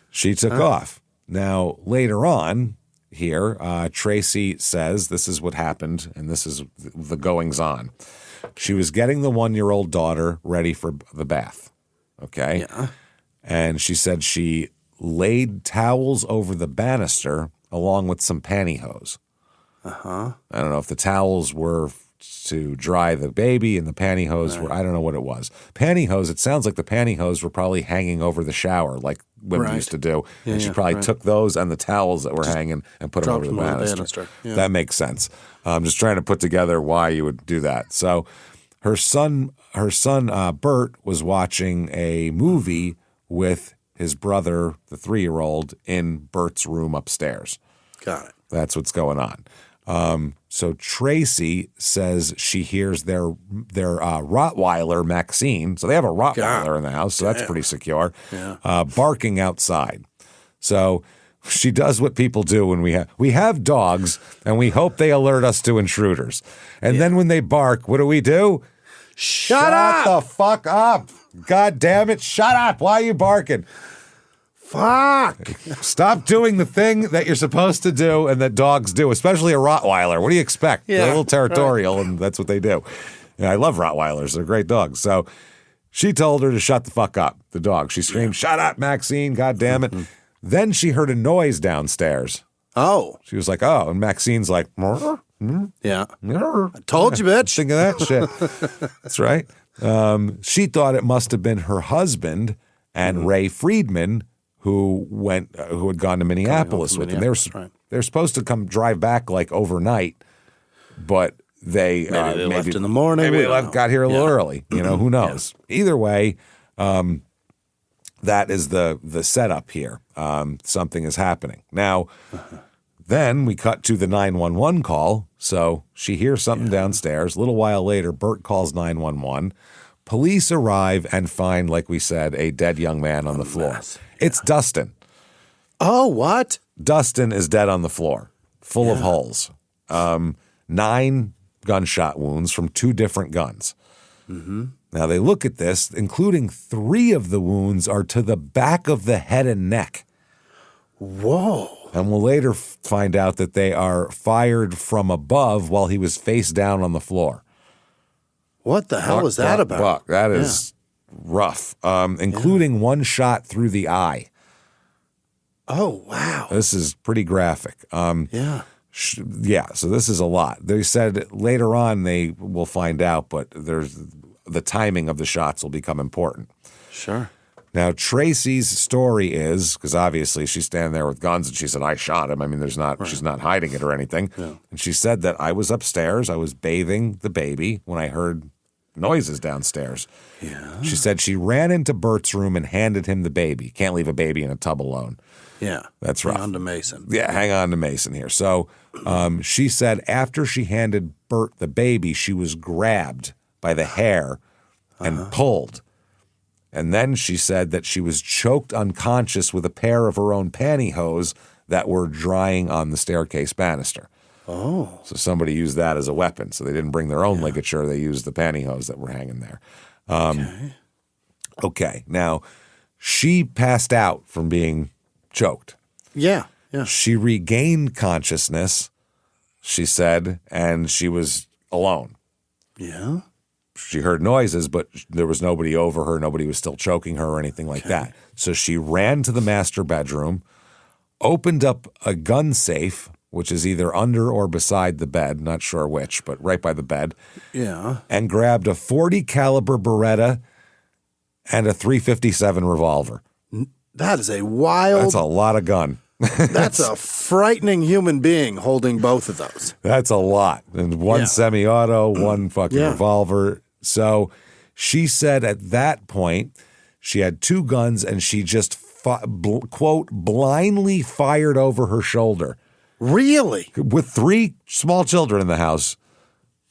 S3: She took off. Now, later on here, Tracy says this is what happened and this is the goings on. She was getting the 1-year-old daughter ready for the bath. Okay.
S4: Yeah.
S3: And she said she laid towels over the banister along with some pantyhose. I don't know if the towels were to dry the baby and the pantyhose were, I don't know what it was. Pantyhose, it sounds like the pantyhose were probably hanging over the shower like women used to do. And she probably took those and the towels that were hanging and put them over the banister.
S4: Yeah.
S3: That makes sense. I'm just trying to put together why you would do that. So her son Bert was watching a movie with his brother, the 3-year-old, in Bert's room upstairs.
S4: Got it.
S3: That's what's going on. So Tracy says she hears their Rottweiler, Maxine. So they have a Rottweiler in the house, so that's pretty secure. Yeah. Barking outside. So she does what people do when we have dogs, and we hope they alert us to intruders. And then when they bark, what do? Shut the fuck up. God damn it. Shut up. Why are you barking? Fuck. Stop doing the thing that you're supposed to do and that dogs do, especially a Rottweiler. What do you expect?
S4: Yeah,
S3: They're a little territorial, and that's what they do. And I love Rottweilers. They're great dogs. So she told her to shut the fuck up, the dog. She screamed, shut up, Maxine. God damn it. Then she heard a noise downstairs.
S4: Oh.
S3: She was like, oh. And Maxine's like,
S4: yeah. I told you, bitch.
S3: Think of that shit. That's right. She thought it must have been her husband and Ray Friedman who had gone to Minneapolis with them. They're supposed to come drive back like overnight, but maybe they
S4: left in the morning.
S3: Maybe they got here a little early. You know, who knows? Either way, that is the setup here. Something is happening. Now, then we cut to the 911 call. So she hears something downstairs. A little while later, Bert calls 911. Police arrive and find, like we said, a dead young man on the floor. Yeah. It's Dustin.
S4: Oh, what?
S3: Dustin is dead on the floor, full of holes. 9 gunshot wounds from 2 different guns. Now they look at this, including 3 of the wounds are to the back of the head and neck.
S4: Whoa.
S3: And we'll later find out that they are fired from above while he was face down on the floor.
S4: What the hell is that about?
S3: That is rough, including 1 shot through the eye.
S4: Oh, wow.
S3: This is pretty graphic.
S4: Yeah.
S3: So this is a lot. They said later on they will find out, but the timing of the shots will become important.
S4: Sure.
S3: Now, Tracy's story is, because obviously she's standing there with guns and she said, I shot him. I mean, she's not hiding it or anything. Yeah. And she said that I was upstairs, I was bathing the baby when I heard noises downstairs. Yeah. She said she ran into Bert's room and handed him the baby. Can't leave a baby in a tub alone.
S4: Yeah.
S3: That's rough.
S4: Hang on to Mason.
S3: Yeah, hang on to Mason here. So she said after she handed Bert the baby, she was grabbed by the hair and pulled. And then she said that she was choked unconscious with a pair of her own pantyhose that were drying on the staircase banister. Oh. So somebody used that as a weapon. So they didn't bring their own ligature. They used the pantyhose that were hanging there. Okay. Now, she passed out from being choked.
S4: Yeah. Yeah.
S3: She regained consciousness, she said, and she was alone.
S4: Yeah.
S3: she heard noises, but there was nobody over her. Nobody was still choking her or anything like that. So she ran to the master bedroom, opened up a gun safe, which is either under or beside the bed, not sure which, but right by the bed.
S4: Yeah.
S3: And grabbed a .40 caliber Beretta and a .357 revolver.
S4: That is a wild.
S3: That's a lot of gun.
S4: That's a frightening human being holding both of those.
S3: That's a lot. And one semi-auto, one fucking revolver. So she said at that point she had two guns and she just, quote, blindly fired over her shoulder.
S4: Really?
S3: With three small children in the house,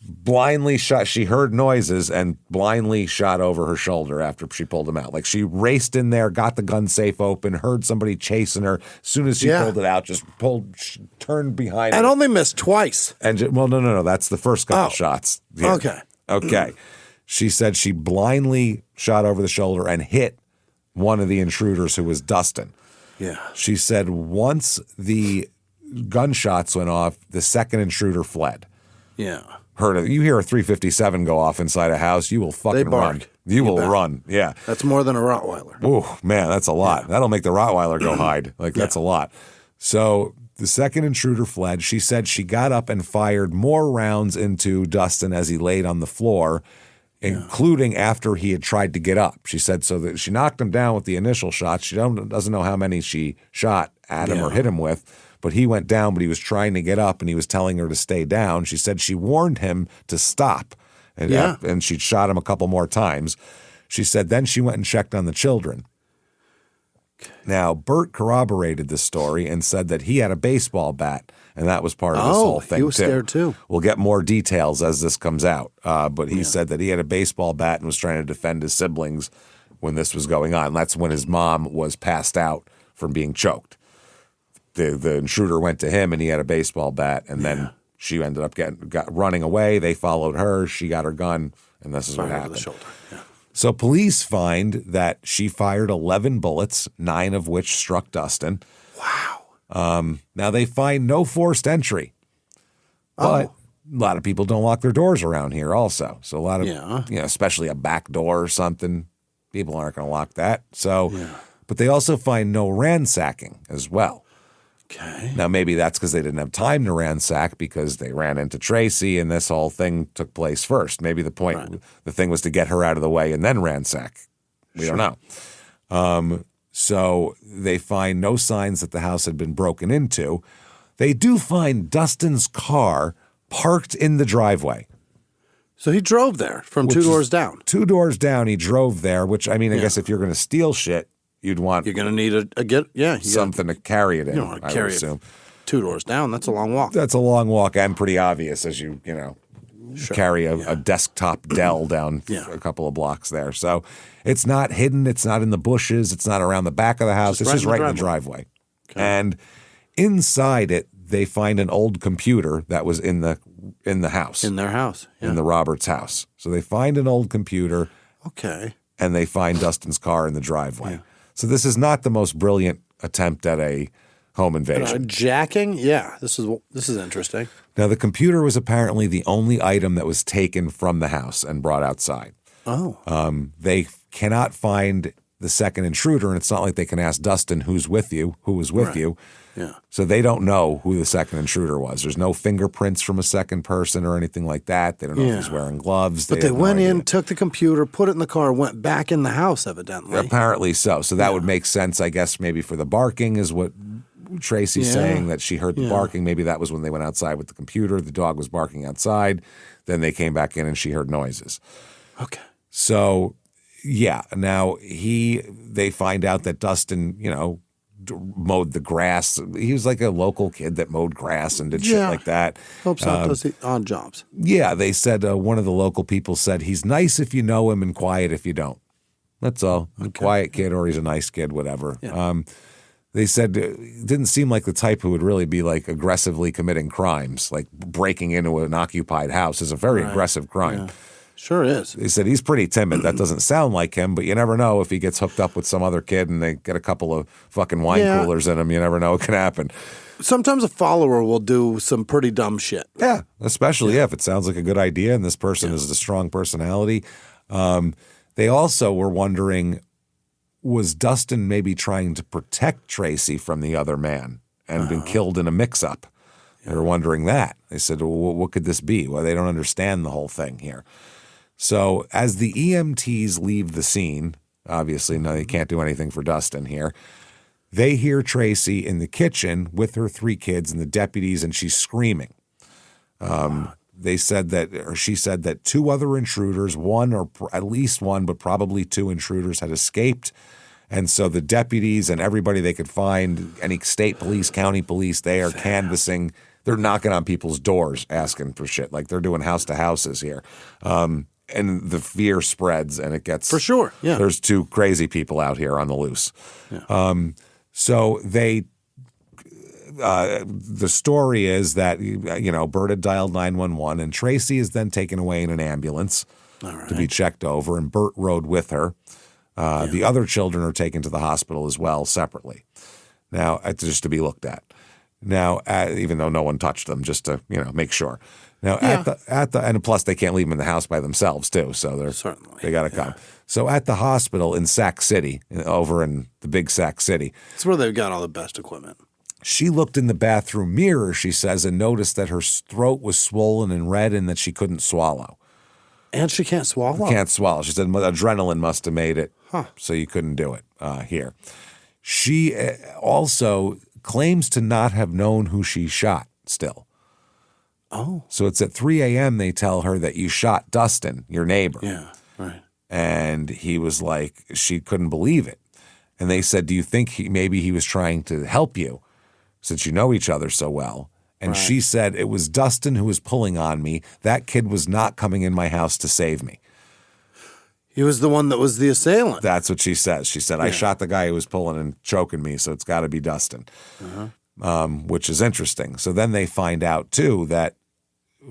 S3: blindly shot. She heard noises and blindly shot over her shoulder after she pulled them out. Like she raced in there, got the gun safe open, heard somebody chasing her. As soon as she pulled it out, just turned behind her.
S4: And only missed twice.
S3: And no. That's the first couple shots. Yeah. Okay. She said she blindly shot over the shoulder and hit one of the intruders, who was Dustin.
S4: Yeah.
S3: She said once the gunshots went off, the second intruder fled.
S4: Yeah.
S3: You hear a .357 go off inside a house, you will fucking run. You will run. Yeah.
S4: That's more than a Rottweiler.
S3: Oh, man, that's a lot. Yeah. That'll make the Rottweiler go hide. That's a lot. So the second intruder fled. She said she got up and fired more rounds into Dustin as he laid on the floor, including after he had tried to get up. She said so that she knocked him down with the initial shots. She doesn't know how many she shot at him or hit him with. But he went down, but he was trying to get up, and he was telling her to stay down. She said she warned him to stop, and she shot him a couple more times. She said then she went and checked on the children. Now, Bert corroborated this story and said that he had a baseball bat, and that was part of this whole thing,
S4: he was scared too.
S3: We'll get more details as this comes out. But he said that he had a baseball bat and was trying to defend his siblings when this was going on. That's when his mom was passed out from being choked. The intruder went to him, and he had a baseball bat, and then she ended up running away. They followed her. She got her gun, and this is what happened. So police find that she fired 11 bullets, 9 of which struck Dustin.
S4: Wow.
S3: Now, they find no forced entry, but a lot of people don't lock their doors around here also. So a lot of, especially a back door or something, people aren't going to lock that. So, but they also find no ransacking as well.
S4: Okay.
S3: Now, maybe that's because they didn't have time to ransack because they ran into Tracy and this whole thing took place first. Maybe the thing was to get her out of the way and then ransack. We don't know. So they find no signs that the house had been broken into. They do find Dustin's car parked in the driveway.
S4: So he drove there from 2 doors down.
S3: 2 doors down, he drove there, which, I mean, I guess if you're going to steal shit, you're going
S4: to need
S3: something to carry it in.
S4: You don't want to carry it 2 doors down. That's a long walk.
S3: That's a long walk and pretty obvious as you carry a desktop Dell down a couple of blocks there. So it's not hidden. It's not in the bushes. It's not around the back of the house. It's just right in the driveway. Okay. And inside it, they find an old computer that was in the house.
S4: In their house. Yeah.
S3: In the Roberts house. So they find an old computer.
S4: Okay.
S3: And they find Dustin's car in the driveway. Yeah. So this is not the most brilliant attempt at a home invasion.
S4: Jacking? Yeah, this is interesting.
S3: Now, the computer was apparently the only item that was taken from the house and brought outside.
S4: Oh.
S3: They cannot find the second intruder, and it's not like they can ask Dustin who was with you.
S4: Yeah.
S3: So they don't know who the second intruder was. There's no fingerprints from a second person or anything like that. They don't know if he's wearing gloves.
S4: But they went in, took the computer, put it in the car, went back in the house, evidently.
S3: Apparently so. So that would make sense, I guess, maybe for the barking is what Tracy's saying, that she heard the barking. Maybe that was when they went outside with the computer. The dog was barking outside. Then they came back in and she heard noises.
S4: Okay.
S3: So, now they find out that Dustin, mowed the grass. He was like a local kid that mowed grass and did shit like that.
S4: Helps out, does odd jobs.
S3: Yeah, they said one of the local people said he's nice if you know him and quiet if you don't. That's all. A quiet kid or he's a nice kid, whatever. Yeah. They said it didn't seem like the type who would really be like aggressively committing crimes, like breaking into an occupied house is a very aggressive crime.
S4: Sure is.
S3: He said he's pretty timid. That doesn't sound like him, but you never know if he gets hooked up with some other kid and they get a couple of fucking wine coolers in him. You never know what can happen.
S4: Sometimes a follower will do some pretty dumb shit.
S3: Yeah, especially if it sounds like a good idea and this person is a strong personality. They also were wondering, was Dustin maybe trying to protect Tracy from the other man and been killed in a mix-up? They were wondering that. They said, well, what could this be? Well, they don't understand the whole thing here. So as the EMTs leave the scene, obviously, no, they can't do anything for Dustin here. They hear Tracy in the kitchen with her 3 kids and the deputies, and she's screaming. They said that, or she said that 2 other intruders, one or at least one, but probably 2 intruders had escaped. And so the deputies and everybody they could find, any state police, county police, they are canvassing. They're knocking on people's doors asking for shit. Like they're doing house to houses here. And the fear spreads and it gets.
S4: For sure. Yeah.
S3: There's 2 crazy people out here on the loose.
S4: Yeah.
S3: So they. The story is that, Bert had dialed 911 and Tracy is then taken away in an ambulance to be checked over, and Bert rode with her. The other children are taken to the hospital as well separately. Now, just to be looked at. Now, even though no one touched them, just to, make sure. Now, and plus they can't leave them in the house by themselves too, so they got to come. So at the hospital in Sac City, over in the big Sac City.
S4: It's where they've got all the best equipment.
S3: She looked in the bathroom mirror, she says, and noticed that her throat was swollen and red and that she couldn't swallow.
S4: And she can't swallow?
S3: Can't swallow. She said adrenaline must have made it so you couldn't do it here. She also claims to not have known who she shot still.
S4: Oh.
S3: So it's at 3 a.m. they tell her that you shot Dustin, your neighbor.
S4: Yeah, right.
S3: And he was like, she couldn't believe it. And they said, do you think maybe he was trying to help you since you know each other so well? And she said, it was Dustin who was pulling on me. That kid was not coming in my house to save me.
S4: He was the one that was the assailant.
S3: That's what she says. She said, I shot the guy who was pulling and choking me, so it's got to be Dustin, which is interesting. So then they find out, too, that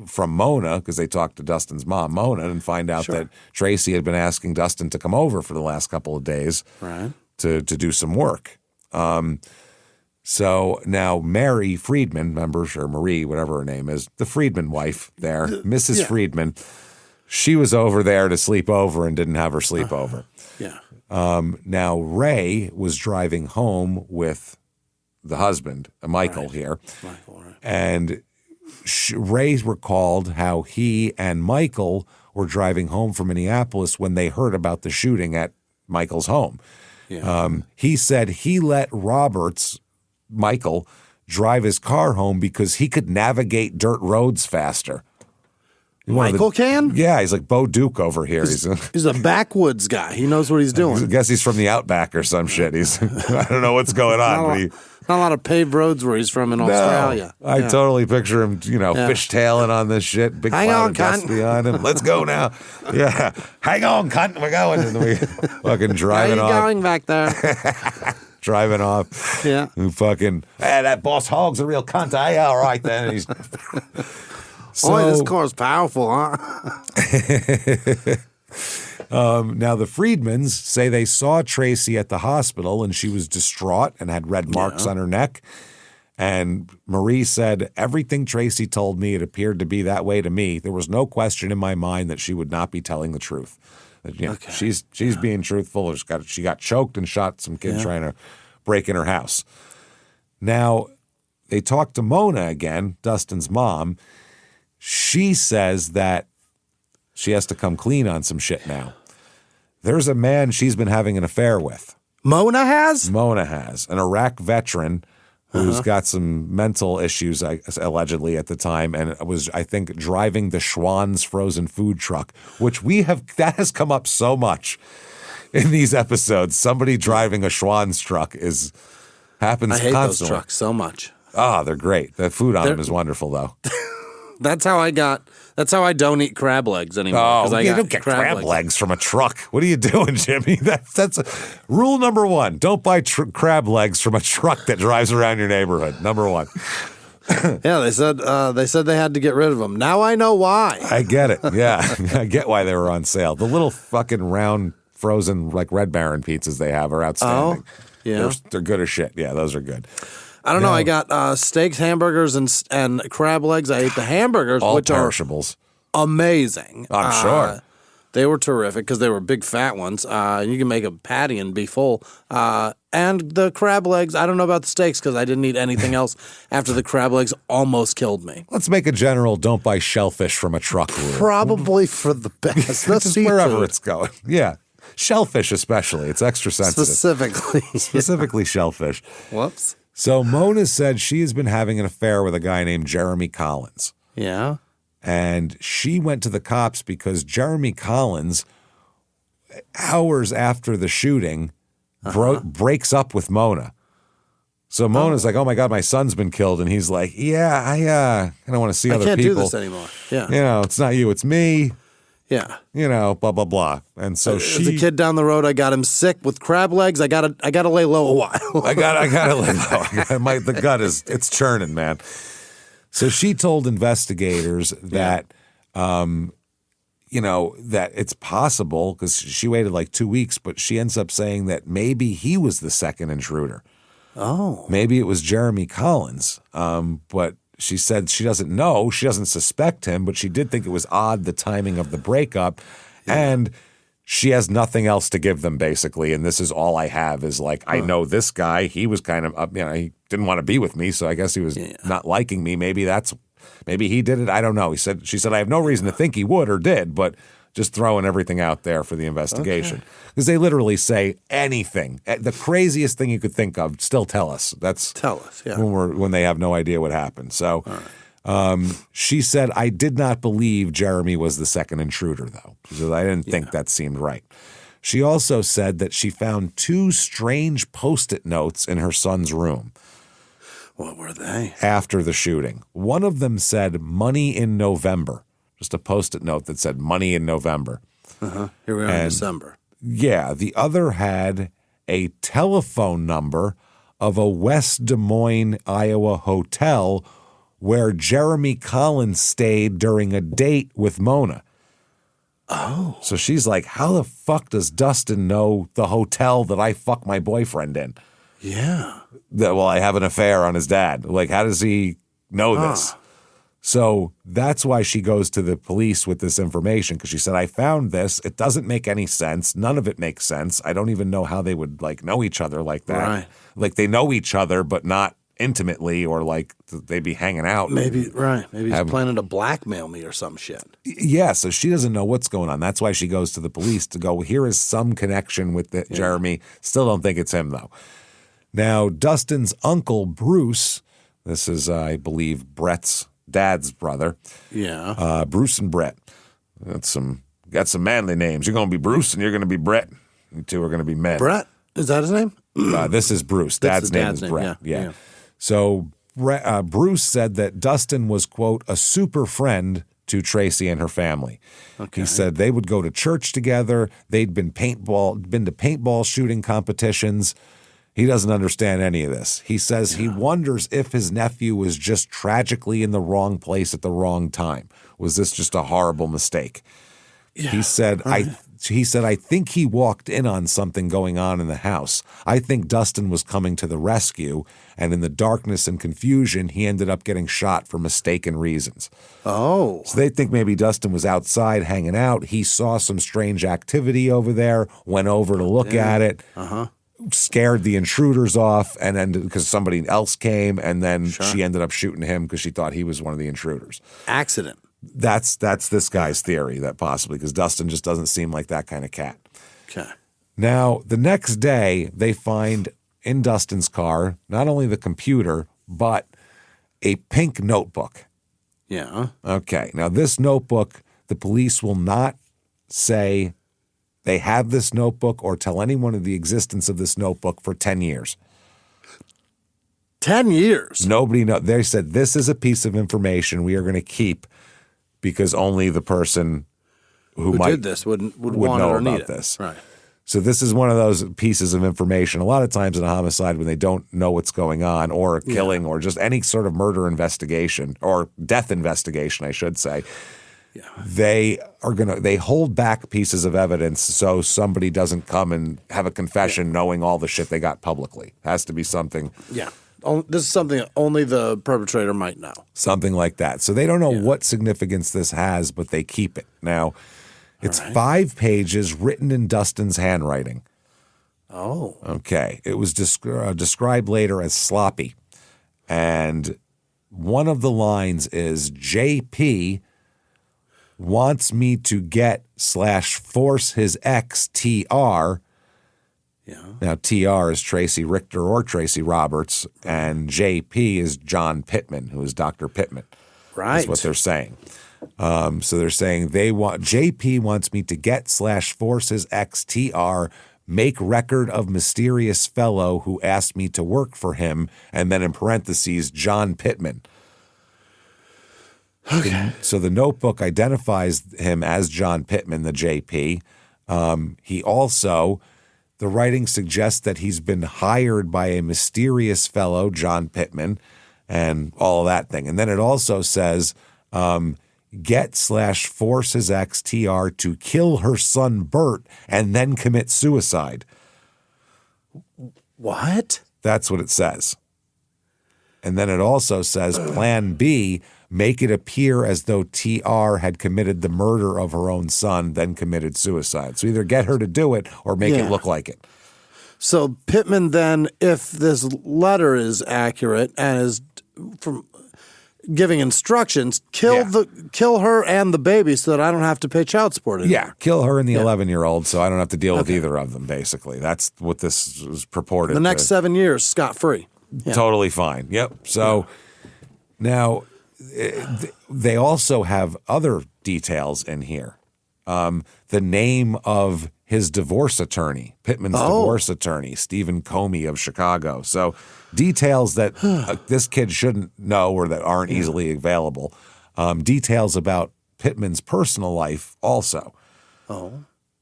S3: from Mona, because they talked to Dustin's mom, Mona, and find out that Tracy had been asking Dustin to come over for the last couple of days to do some work. So now Mary Friedman, remember, or Marie, whatever her name is, the Friedman wife there, Mrs. Friedman, she was over there to sleep over and didn't have her sleep over. Now Ray was driving home with the husband, Michael here. Michael, and Ray recalled how he and Michael were driving home from Minneapolis when they heard about the shooting at Michael's home. He said he let Michael, drive his car home because he could navigate dirt roads faster.
S4: Michael can?
S3: Yeah, he's like Bo Duke over here.
S4: He's a backwoods guy. He knows what he's doing.
S3: I guess he's from the Outback or some shit. I don't know what's going on.
S4: Not a lot of paved roads where he's from in Australia.
S3: I totally picture him, fishtailing on this shit. Big cloud of dust behind him. Let's go now. Yeah. Hang on, cunt. We're going. And we fucking driving off.
S4: How are you going back there?
S3: Driving off.
S4: Yeah.
S3: Who fucking, hey, that boss hog's a real cunt. Hey, all right then. He's...
S4: Boy, this car's powerful, huh?
S3: Now, the Friedmans say they saw Tracy at the hospital and she was distraught and had red marks on her neck. And Marie said, everything Tracy told me, it appeared to be that way to me. There was no question in my mind that she would not be telling the truth. That, she's being truthful. She got choked and shot some kid trying to break in her house. Now, they talked to Mona again, Dustin's mom. She says that she has to come clean on some shit now. There's a man she's been having an affair with.
S4: Mona has?
S3: Mona has. An Iraq veteran who's got some mental issues, allegedly, at the time, and was, I think, driving the Schwann's frozen food truck, which that has come up so much in these episodes. Somebody driving a Schwann's truck happens constantly.
S4: I hate those trucks so much.
S3: Oh, they're great. The food on them is wonderful, though.
S4: That's how I don't eat crab legs anymore.
S3: Oh, you don't get crab legs from a truck. What are you doing, Jimmy? That's rule number one. Don't buy crab legs from a truck that drives around your neighborhood. Number one.
S4: Yeah, they said they had to get rid of them. Now I know why.
S3: I get it. Yeah, I get why they were on sale. The little fucking round frozen like Red Baron pizzas they have are outstanding.
S4: Oh, yeah.
S3: They're good as shit. Yeah, those are good.
S4: I don't know. I got steaks, hamburgers, and crab legs. I ate the hamburgers,
S3: All
S4: which
S3: perishables.
S4: are amazing.
S3: I'm sure.
S4: They were terrific because they were big fat ones. You can make a patty and be full. And the crab legs, I don't know about the steaks because I didn't eat anything else after the crab legs almost killed me.
S3: Let's make a general don't buy shellfish from a truck rule.
S4: Probably for the best. That's
S3: Just wherever it's going. Yeah. Shellfish especially. It's extra sensitive. Specifically shellfish.
S4: Whoops.
S3: So Mona said she has been having an affair with a guy named Jeremy Collins.
S4: Yeah.
S3: And she went to the cops because Jeremy Collins, hours after the shooting, breaks up with Mona. So Mona's like, oh my God, my son's been killed. And he's like, yeah, I don't want to see other people.
S4: I can't do this anymore. Yeah.
S3: It's not you, it's me.
S4: Yeah.
S3: Blah, blah, blah. And so
S4: As a kid down the road, I got him sick with crab legs. I gotta lay low a while.
S3: I gotta lay low. The gut it's churning, man. So she told investigators that, that it's possible because she waited like 2 weeks, but she ends up saying that maybe he was the second intruder.
S4: Oh.
S3: Maybe it was Jeremy Collins. But she said she doesn't know. She doesn't suspect him, but she did think it was odd, the timing of the breakup. Yeah. And she has nothing else to give them, basically. And this is all I have is like, I know this guy. He was kind of, he didn't want to be with me. So I guess he was not liking me. Maybe he did it. I don't know. She said, I have no reason to think he would or did, but just throwing everything out there for the investigation. Because they literally say anything. The craziest thing you could think of, still tell us.
S4: Tell us, yeah.
S3: When they have no idea what happened. So she said, I did not believe Jeremy was the second intruder, though. She said, I didn't think that seemed right. She also said that she found 2 strange Post-it notes in her son's room.
S4: What were they?
S3: After the shooting. One of them said, money in November. Just a Post-it note that said money in November.
S4: Here we are in December.
S3: Yeah. The other had a telephone number of a West Des Moines, Iowa hotel where Jeremy Collins stayed during a date with Mona.
S4: Oh.
S3: So she's like, how the fuck does Dustin know the hotel that I fuck my boyfriend in?
S4: Yeah.
S3: I have an affair on his dad. Like, how does he know this? So that's why she goes to the police with this information, because she said, I found this. It doesn't make any sense. None of it makes sense. I don't even know how they would know each other like that.
S4: Right.
S3: Like they know each other, but not intimately, or like they'd be hanging out.
S4: Maybe, right. Maybe he's planning to blackmail me or some shit.
S3: Yeah, so she doesn't know what's going on. That's why she goes to the police to go, here is some connection with Jeremy. Still don't think it's him, though. Now, Dustin's uncle, Bruce, this is, I believe, Brett's dad's brother.
S4: Yeah.
S3: Bruce and Brett. Got some manly names. You're going to be Bruce and you're going to be Brett. You two are going to be men.
S4: Brett? Is that his name?
S3: This is Bruce. Dad's name is Brett. Yeah. So Bruce said that Dustin was, quote, a super friend to Tracy and her family. Okay. He said they would go to church together. They'd been to paintball shooting competitions. He doesn't understand any of this. He says he wonders if his nephew was just tragically in the wrong place at the wrong time. Was this just a horrible mistake? Yeah. He said, I think he walked in on something going on in the house. I think Dustin was coming to the rescue, and in the darkness and confusion, he ended up getting shot for mistaken reasons.
S4: Oh.
S3: So they think maybe Dustin was outside hanging out. He saw some strange activity over there, went over to look at it. Scared the intruders off, and then because somebody else came, and then she ended up shooting him because she thought he was one of the intruders.
S4: Accident.
S3: That's this guy's theory, that possibly, because Dustin just doesn't seem like that kind of cat.
S4: Okay.
S3: Now, the next day, they find in Dustin's car not only the computer, but a pink notebook.
S4: Yeah.
S3: Okay. Now, this notebook, the police will not say they have this notebook or tell anyone of the existence of this notebook for 10 years.
S4: 10 years?
S3: Nobody knows. They said, this is a piece of information we are going to keep because only the person who might
S4: did this would
S3: want
S4: know
S3: it or
S4: need
S3: about
S4: it.
S3: this.
S4: Right.
S3: So this is one of those pieces of information. A lot of times in a homicide when they don't know what's going on or a killing or just any sort of murder investigation or death investigation, I should say, they hold back pieces of evidence so somebody doesn't come and have a confession knowing all the shit they got publicly. It has to be something.
S4: Yeah. This is something only the perpetrator might know.
S3: Something like that. So they don't know what significance this has, but they keep it. Now, it's 5 pages written in Dustin's handwriting.
S4: Oh.
S3: Okay. It was described later as sloppy. And one of the lines is, JP wants me to get/force his ex, TR. Yeah. Now, TR is Tracy Richter or Tracy Roberts, and JP is John Pittman, who is Dr. Pittman.
S4: Right.
S3: That's what they're saying. So they're saying JP wants me to get/force his ex, TR, make record of mysterious fellow who asked me to work for him, and then in parentheses, John Pittman.
S4: Okay.
S3: So the notebook identifies him as John Pittman, the JP. He also, the writing suggests that he's been hired by a mysterious fellow, John Pittman, and all of that thing. And then it also says, get/force his ex, TR, to kill her son, Bert, and then commit suicide.
S4: What?
S3: That's what it says. And then it also says, plan B, make it appear as though TR had committed the murder of her own son, then committed suicide. So either get her to do it or make it look like it.
S4: So Pittman then, if this letter is accurate and is from giving instructions, kill her and the baby so that I don't have to pay child support anymore.
S3: Yeah, kill her and the 11-year-old so I don't have to deal with either of them, basically. That's what this is purported.
S4: The next 7 years, scot-free. Yeah.
S3: Totally fine. Yep. So now they also have other details in here. The name of his divorce attorney, Pittman's divorce attorney, Stephen Comey of Chicago. So details that this kid shouldn't know or that aren't easily available. Details about Pittman's personal life also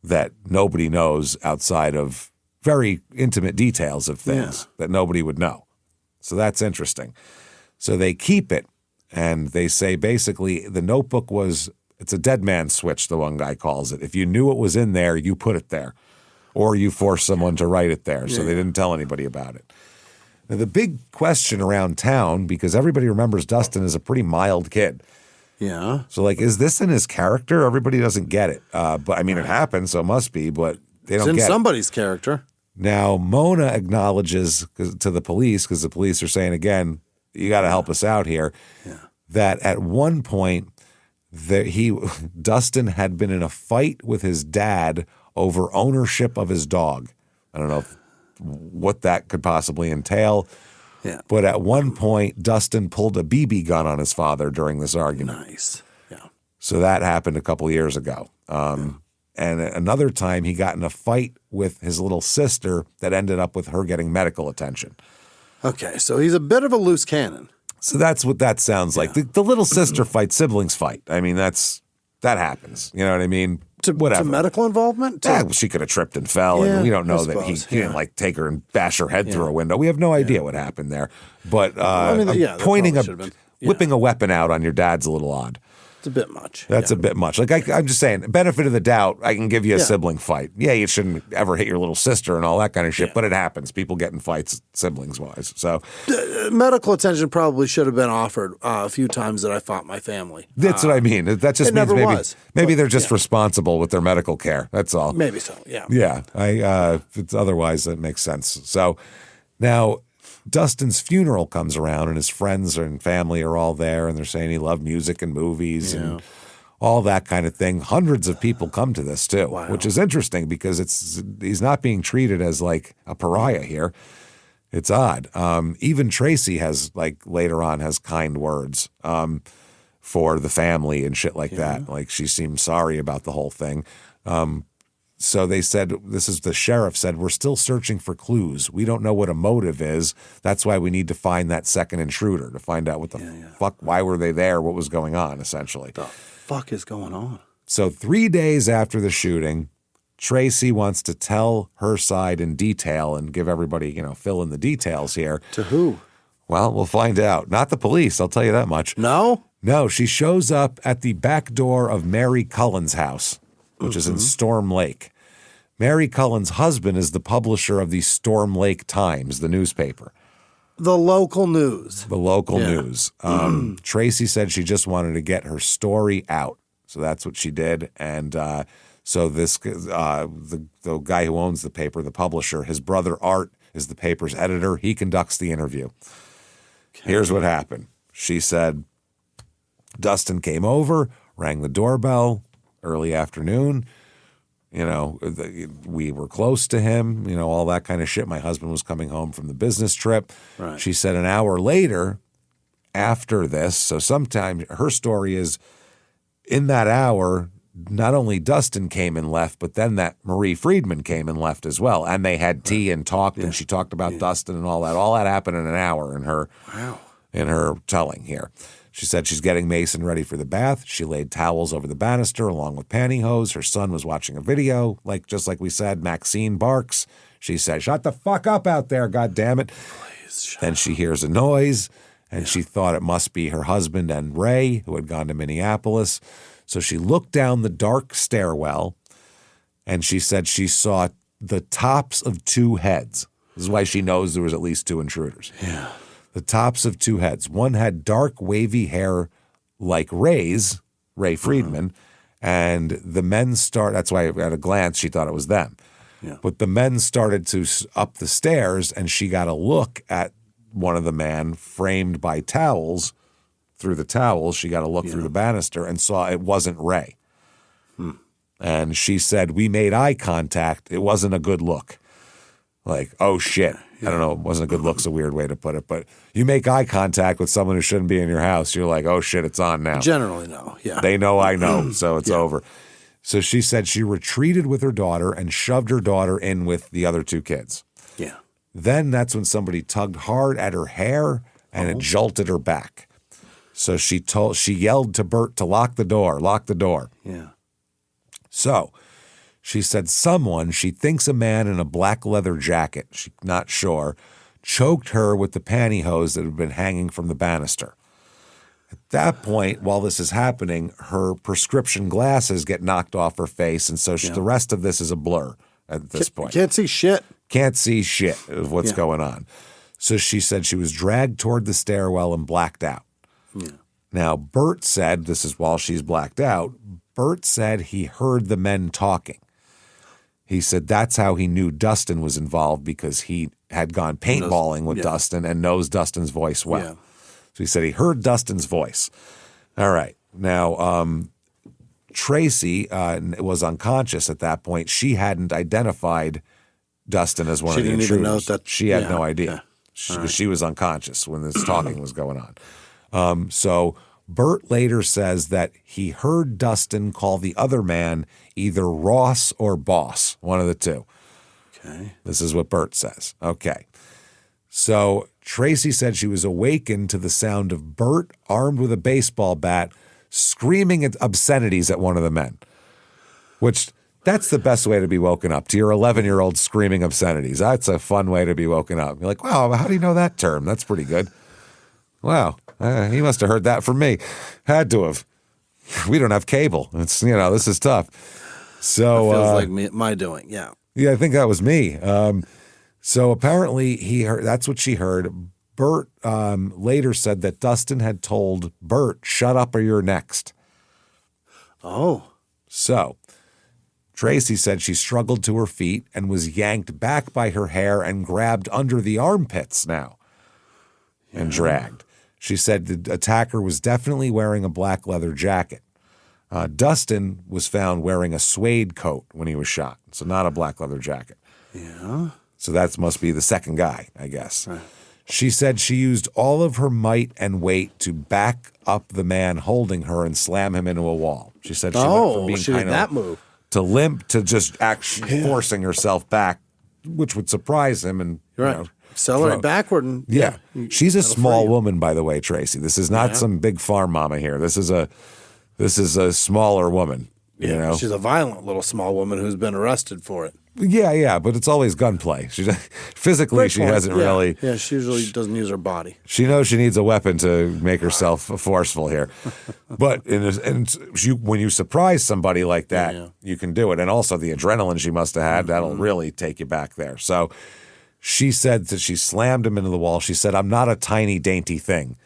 S3: that nobody knows outside of very intimate details of things that nobody would know. So that's interesting. So they keep it, and they say basically the notebook it's a dead man switch, the one guy calls it. If you knew it was in there, you put it there, or you forced someone to write it there, so they didn't tell anybody about it. Now, the big question around town, because everybody remembers Dustin as a pretty mild kid.
S4: Yeah.
S3: So, is this in his character? Everybody doesn't get it. But, I mean, it happened, so it must be, but they don't get it.
S4: It's in somebody's character.
S3: Now, Mona acknowledges to the police, because the police are saying, again, you got to help us out here, that at one point, Dustin had been in a fight with his dad over ownership of his dog. I don't know what that could possibly entail, but at one point, Dustin pulled a BB gun on his father during this argument.
S4: Nice. Yeah.
S3: So that happened a couple of years ago. And another time he got in a fight with his little sister that ended up with her getting medical attention.
S4: Okay, so he's a bit of a loose cannon.
S3: So that's what that sounds like. The little sister fight, siblings fight. I mean, that happens. You know what I mean? Whatever.
S4: To medical involvement?
S3: She could have tripped and fell, and we don't know that he didn't take her and bash her head through a window. We have no idea what happened there. But whipping a weapon out on your dad's a little odd.
S4: It's a bit much.
S3: That's a bit much. I'm just saying, benefit of the doubt, I can give you a sibling fight. Yeah, you shouldn't ever hit your little sister and all that kind of shit, but it happens. People get in fights siblings-wise. So
S4: medical attention probably should have been offered a few times that I fought my family.
S3: That's what I mean. That just means maybe they're just responsible with their medical care. That's all.
S4: Maybe so, yeah.
S3: Yeah. Otherwise, that makes sense. So now Dustin's funeral comes around and his friends and family are all there and they're saying he loved music and movies and all that kind of thing. Hundreds of people come to this too, which is interesting because he's not being treated as like a pariah here. It's odd. Even Tracy later on has kind words for the family and shit like that. Like she seems sorry about the whole thing. So they said, the sheriff said, we're still searching for clues. We don't know what a motive is. That's why we need to find that second intruder to find out what the fuck, why were they there, what was going on, essentially.
S4: The fuck is going on?
S3: So 3 days after the shooting, Tracy wants to tell her side in detail and give everybody, fill in the details here.
S4: To who?
S3: Well, we'll find out. Not the police, I'll tell you that much.
S4: No?
S3: No, she shows up at the back door of Mary Cullen's house, which is in Storm Lake. Mary Cullen's husband is the publisher of the Storm Lake Times, the newspaper.
S4: The local news.
S3: The local news. Tracy said she just wanted to get her story out. So that's what she did. And so this the guy who owns the paper, the publisher, his brother Art is the paper's editor. He conducts the interview. Okay. Here's what happened. She said, Dustin came over, rang the doorbell early afternoon. We were close to him, all that kind of shit. My husband was coming home from the business trip.
S4: Right.
S3: She said an hour later after this, so sometime her story is in that hour, not only Dustin came and left, but then that Marie Friedman came and left as well. And they had tea and talked, and she talked about Dustin and all that. All that happened in an hour in her telling here. She said she's getting Mason ready for the bath. She laid towels over the banister along with pantyhose. Her son was watching a video, just like we said. Maxine barks. She said, "Shut the fuck up out there, God damn it!" Then she hears a noise, and she thought it must be her husband and Ray, who had gone to Minneapolis. So she looked down the dark stairwell, and she said she saw the tops of two heads. This is why she knows there was at least two intruders.
S4: Yeah.
S3: The tops of two heads. One had dark, wavy hair like Ray Friedman, and the men that's why at a glance she thought it was them.
S4: Yeah.
S3: But the men started to up the stairs, and she got a look at one of the men framed by towels. Through the towels, she got a look through the banister and saw it wasn't Ray. And she said, we made eye contact. It wasn't a good look. Like, oh, shit. I don't know. It wasn't a good look's a weird way to put it. But you make eye contact with someone who shouldn't be in your house. You're like, oh, shit, it's on now.
S4: Generally, no. Yeah.
S3: They know I know, so it's over. So she said she retreated with her daughter and shoved her daughter in with the other two kids.
S4: Yeah.
S3: Then that's when somebody tugged hard at her hair and it jolted her back. So she yelled to Bert to lock the door.
S4: Yeah.
S3: So she said she thinks a man in a black leather jacket, she's not sure, choked her with the pantyhose that had been hanging from the banister. At that point, while this is happening, her prescription glasses get knocked off her face, and so the rest of this is a blur at this point.
S4: Can't see shit.
S3: Can't see shit of what's going on. So she said she was dragged toward the stairwell and blacked out.
S4: Yeah.
S3: Now, Bert said, this is while she's blacked out, Bert said he heard the men talking. He said that's how he knew Dustin was involved because he had gone paintballing with Dustin and knows Dustin's voice well.
S4: Yeah.
S3: So he said he heard Dustin's voice. All right. Now, Tracy was unconscious at that point. She hadn't identified Dustin as one of the intruders.
S4: She didn't even know that.
S3: She had no idea. She was unconscious when this talking was going on. So Bert later says that he heard Dustin call the other man either Ross or Boss, one of the two.
S4: Okay.
S3: This is what Bert says. Okay. So Tracy said she was awakened to the sound of Bert, armed with a baseball bat, screaming at obscenities at one of the men, which that's the best way to be woken up, to your 11-year-old screaming obscenities. That's a fun way to be woken up. You're like, wow, how do you know that term? That's pretty good. Wow. He must have heard that from me. Had to have. We don't have cable. It's, this is tough. So
S4: it feels like my doing. Yeah.
S3: Yeah, I think that was me. So apparently that's what she heard. Bert later said that Dustin had told Bert, shut up or you're next.
S4: Oh.
S3: So Tracy said she struggled to her feet and was yanked back by her hair and grabbed under the armpits now and dragged. She said the attacker was definitely wearing a black leather jacket. Dustin was found wearing a suede coat when he was shot, so not a black leather jacket.
S4: Yeah.
S3: So that must be the second guy, I guess.
S4: Right.
S3: She said she used all of her might and weight to back up the man holding her and slam him into a wall. She said she went from being
S4: she did that move
S3: to limp to just actually forcing herself back, which would surprise him and
S4: accelerate backward. And,
S3: she's a small woman, by the way, Tracy. This is not some big farm mama here. This is a smaller woman. You know?
S4: She's a violent little small woman who's been arrested for it.
S3: Yeah, but it's always gunplay. Physically,
S4: Great
S3: she
S4: point.
S3: hasn't really.
S4: Yeah, she usually doesn't use her body.
S3: She knows she needs a weapon to make herself forceful here. But when you surprise somebody like that, you can do it. And also the adrenaline she must have had, that'll really take you back there. So she said that she slammed him into the wall. She said, I'm not a tiny, dainty thing.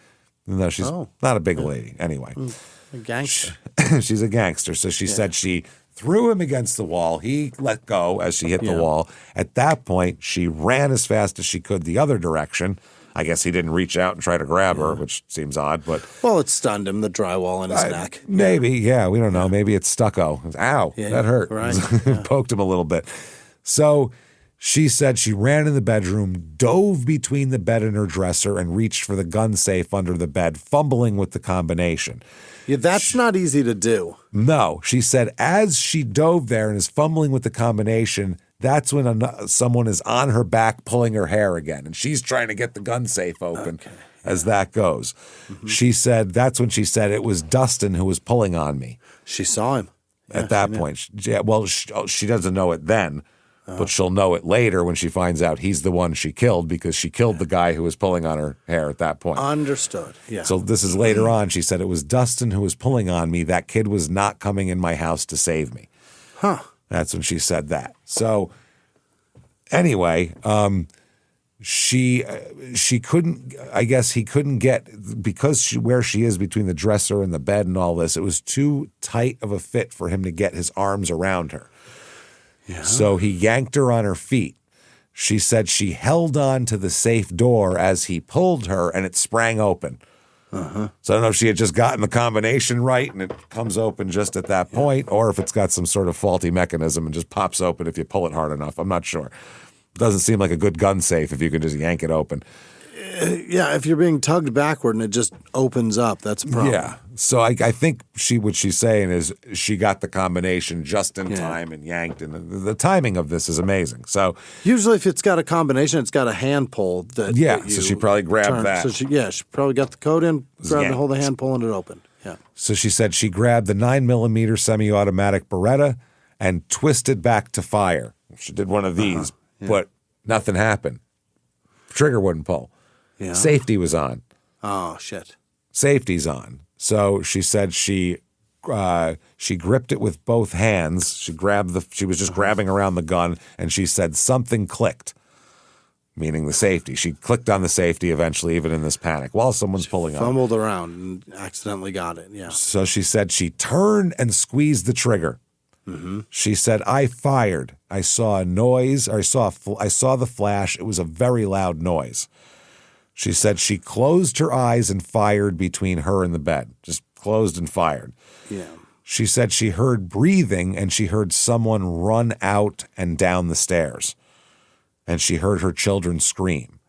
S3: No, she's not a big lady. Anyway.
S4: A gangster.
S3: She's a gangster. So she said she threw him against the wall. He let go as she hit the wall. At that point, she ran as fast as she could the other direction. I guess he didn't reach out and try to grab her, which seems odd. But
S4: well, it stunned him, the drywall in his neck.
S3: Maybe, we don't know. Maybe it's stucco. Ow, that hurt.
S4: Right.
S3: Poked him a little bit. So she said she ran in the bedroom, dove between the bed and her dresser, and reached for the gun safe under the bed, fumbling with the combination.
S4: Yeah, that's not easy to do.
S3: No, she said as she dove there and is fumbling with the combination, that's when someone is on her back pulling her hair again, and she's trying to get the gun safe open as that goes. She said that's when she said it was Dustin who was pulling on me.
S4: She saw him.
S3: At that point. She doesn't know it then, but she'll know it later when she finds out he's the one she killed because she killed the guy who was pulling on her hair at that point.
S4: Understood. Yeah.
S3: So this is later on. She said it was Dustin who was pulling on me. That kid was not coming in my house to save me.
S4: Huh.
S3: That's when she said that. So anyway, she couldn't, I guess he couldn't get, because where she is between the dresser and the bed and all this, it was too tight of a fit for him to get his arms around her. Yeah. So he yanked her on her feet. She said she held on to the safe door as he pulled her and it sprang open. So I don't know if she had just gotten the combination right and it comes open just at that point, or if it's got some sort of faulty mechanism and just pops open if you pull it hard enough. I'm not sure. It doesn't seem like a good gun safe if you can just yank it open.
S4: Yeah, if you're being tugged backward and it just opens up, that's a problem.
S3: Yeah. So I think what she's saying is she got the combination just in time and yanked, and the timing of this is amazing. So
S4: usually if it's got a combination, it's got a hand pull. That
S3: so she probably grabbed that.
S4: So she probably got the code in, grabbed the hand pulling it open. Yeah.
S3: So she said she grabbed the 9mm semi-automatic Beretta and twisted back to fire. She did one of these, but nothing happened. Trigger wouldn't pull.
S4: Yeah.
S3: Safety was on.
S4: Oh, shit.
S3: Safety's on. So she said she gripped it with both hands. She was just grabbing around the gun, and she said something clicked, meaning the safety. She clicked on the safety eventually, even in this panic, while someone's pulling on.
S4: Fumbled around and accidentally got it, yeah.
S3: So she said she turned and squeezed the trigger. She said, I fired. I saw a noise. I saw the flash. It was a very loud noise. She said she closed her eyes and fired between her and the bed. Just closed and fired.
S4: Yeah.
S3: She said she heard breathing and she heard someone run out and down the stairs. And she heard her children scream.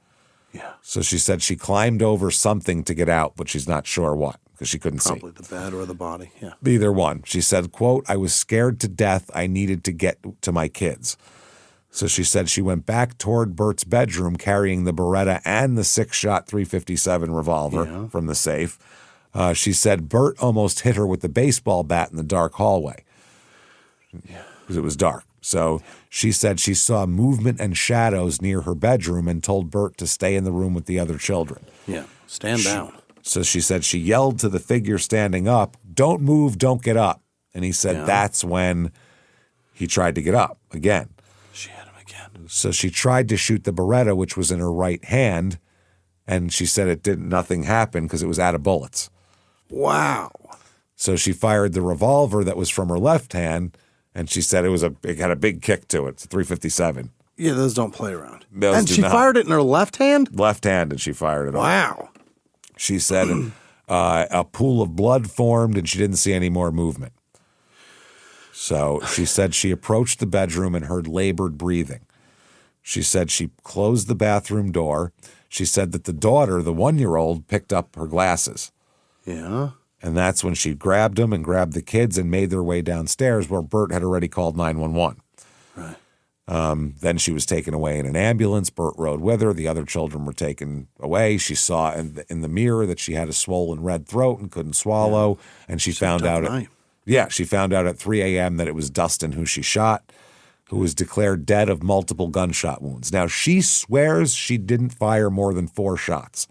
S4: Yeah.
S3: So she said she climbed over something to get out, but she's not sure what because she couldn't see.
S4: Probably the bed or the body, yeah.
S3: Either one. She said, quote, I was scared to death. I needed to get to my kids. So she said she went back toward Bert's bedroom carrying the Beretta and the 6-shot .357 revolver from the safe. She said Bert almost hit her with the baseball bat in the dark hallway because it was dark. So she said she saw movement and shadows near her bedroom and told Bert to stay in the room with the other children.
S4: Yeah, stand down.
S3: So she said she yelled to the figure standing up, don't move, don't get up. And he said that's when he tried to get up again.
S4: She hit him again.
S3: So she tried to shoot the Beretta, which was in her right hand, and she said nothing happened because it was out of bullets.
S4: Wow.
S3: So she fired the revolver that was from her left hand, and she said it had a big kick to it. It's a .357.
S4: Yeah, those don't play around.
S3: Those
S4: and
S3: do
S4: she
S3: not.
S4: fired it in her left hand?
S3: Left hand, and she fired it off.
S4: Wow.
S3: She said a pool of blood formed, and she didn't see any more movement. So she said she approached the bedroom and heard labored breathing. She said she closed the bathroom door. She said that the daughter, the 1-year-old, picked up her glasses.
S4: Yeah.
S3: And that's when she grabbed them and grabbed the kids and made their way downstairs where Bert had already called 911.
S4: Right.
S3: Then she was taken away in an ambulance. Bert rode with her. The other children were taken away. She saw in the mirror that she had a swollen red throat and couldn't swallow. And she found out Yeah, she found out at 3 a.m. that it was Dustin who she shot, who was declared dead of multiple gunshot wounds. Now, she swears she didn't fire more than 4 shots.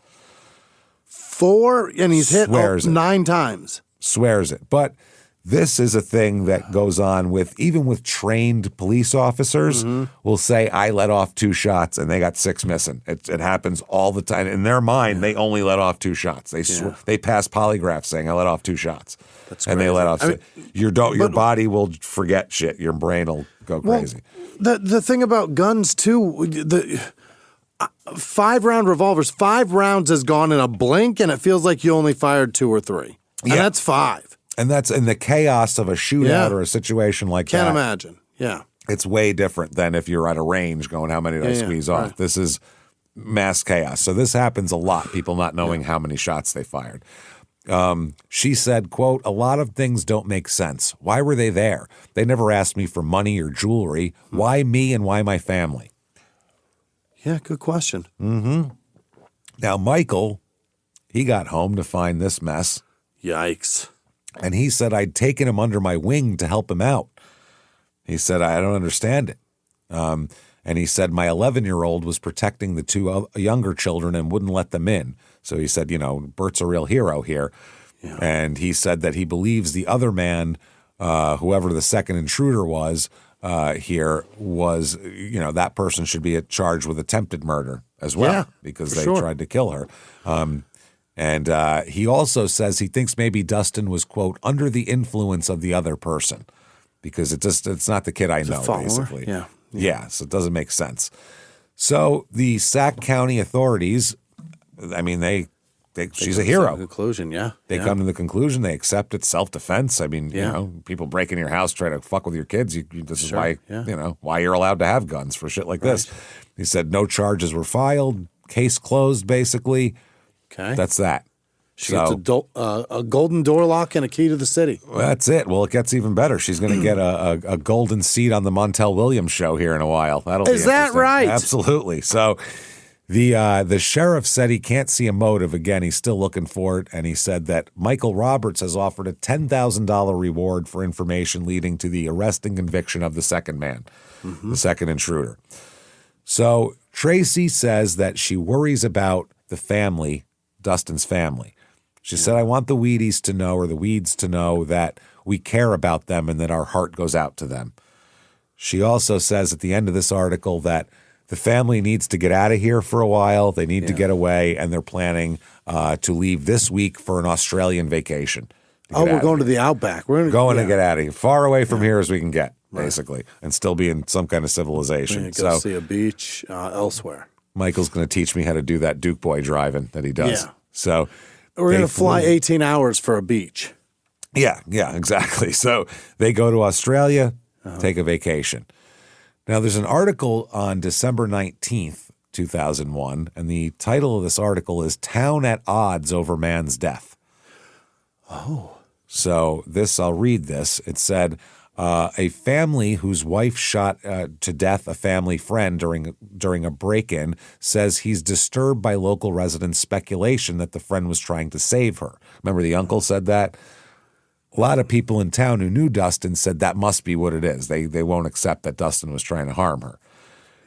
S4: 4? And he's hit
S3: Swears it.
S4: 9 times.
S3: Swears it. But this is a thing that goes on even with trained police officers will say, I let off 2 shots and they got 6 missing. It happens all the time. In their mind, they only let off 2 shots. They pass polygraphs saying, I let off 2 shots.
S4: That's
S3: and they
S4: crazy.
S3: let off. Your body will forget shit. Your brain will go crazy.
S4: The thing about guns, too, the 5-round revolvers, 5 rounds has gone in a blink, and it feels like you only fired 2 or 3. And that's 5.
S3: And that's in the chaos of a shootout or a situation like that.
S4: Can't imagine. Yeah.
S3: It's way different than if you're at a range going, how many did I squeeze off?
S4: Right.
S3: This is mass chaos. So this happens a lot, people not knowing how many shots they fired. She said, quote, a lot of things don't make sense. Why were they there? They never asked me for money or jewelry. Why me and why my family?
S4: Yeah, good question.
S3: Now, Michael, he got home to find this mess.
S4: Yikes.
S3: And he said, I'd taken him under my wing to help him out. He said, I don't understand it. And he said, my 11-year-old was protecting the 2 younger children and wouldn't let them in. So he said, Bert's a real hero here. Yeah. And he said that he believes the other man, whoever the second intruder was here, was, that person should be charged with attempted murder as well because they tried to kill her. And he also says he thinks maybe Dustin was, quote, under the influence of the other person because it's not the kid I know, basically. Yeah, so it doesn't make sense. So the Sac County authorities, I mean, she's a hero.
S4: Conclusion,
S3: They come to the conclusion. They accept it's self-defense. I mean, people break in your house, try to fuck with your kids. This is why, why you're allowed to have guns for shit like this. He said no charges were filed, case closed, basically.
S4: Okay.
S3: That's that.
S4: She gets a golden door lock and a key to the city.
S3: Well, that's it. Well, it gets even better. She's going to get a golden seat on the Montel Williams show here in a while.
S4: Is that right?
S3: Absolutely. So the sheriff said he can't see a motive. Again, he's still looking for it. And he said that Michael Roberts has offered a $10,000 reward for information leading to the arrest and conviction of the second man, the second intruder. So Tracy says that she worries about the family, Dustin's family. She said, I want the Weeds to know that we care about them and that our heart goes out to them. She also says at the end of this article that the family needs to get out of here for a while. They need to get away, and they're planning to leave this week for an Australian vacation.
S4: We're going to the Outback. We're
S3: going to get out of here, far away from here as we can get, basically, and still be in some kind of civilization.
S4: Go see a beach elsewhere.
S3: Michael's going to teach me how to do that Duke boy driving that he does.
S4: Yeah.
S3: So
S4: we're going to fly 18 hours for a beach.
S3: Yeah, exactly. So they go to Australia, take a vacation. Now, there's an article on December 19th, 2001, and the title of this article is Town at Odds Over Man's Death.
S4: Oh.
S3: So I'll read this. It said, a family whose wife shot to death a family friend during a break-in says he's disturbed by local residents' speculation that the friend was trying to save her. Remember the uncle said that? A lot of people in town who knew Dustin said that must be what it is. They won't accept that Dustin was trying to harm her.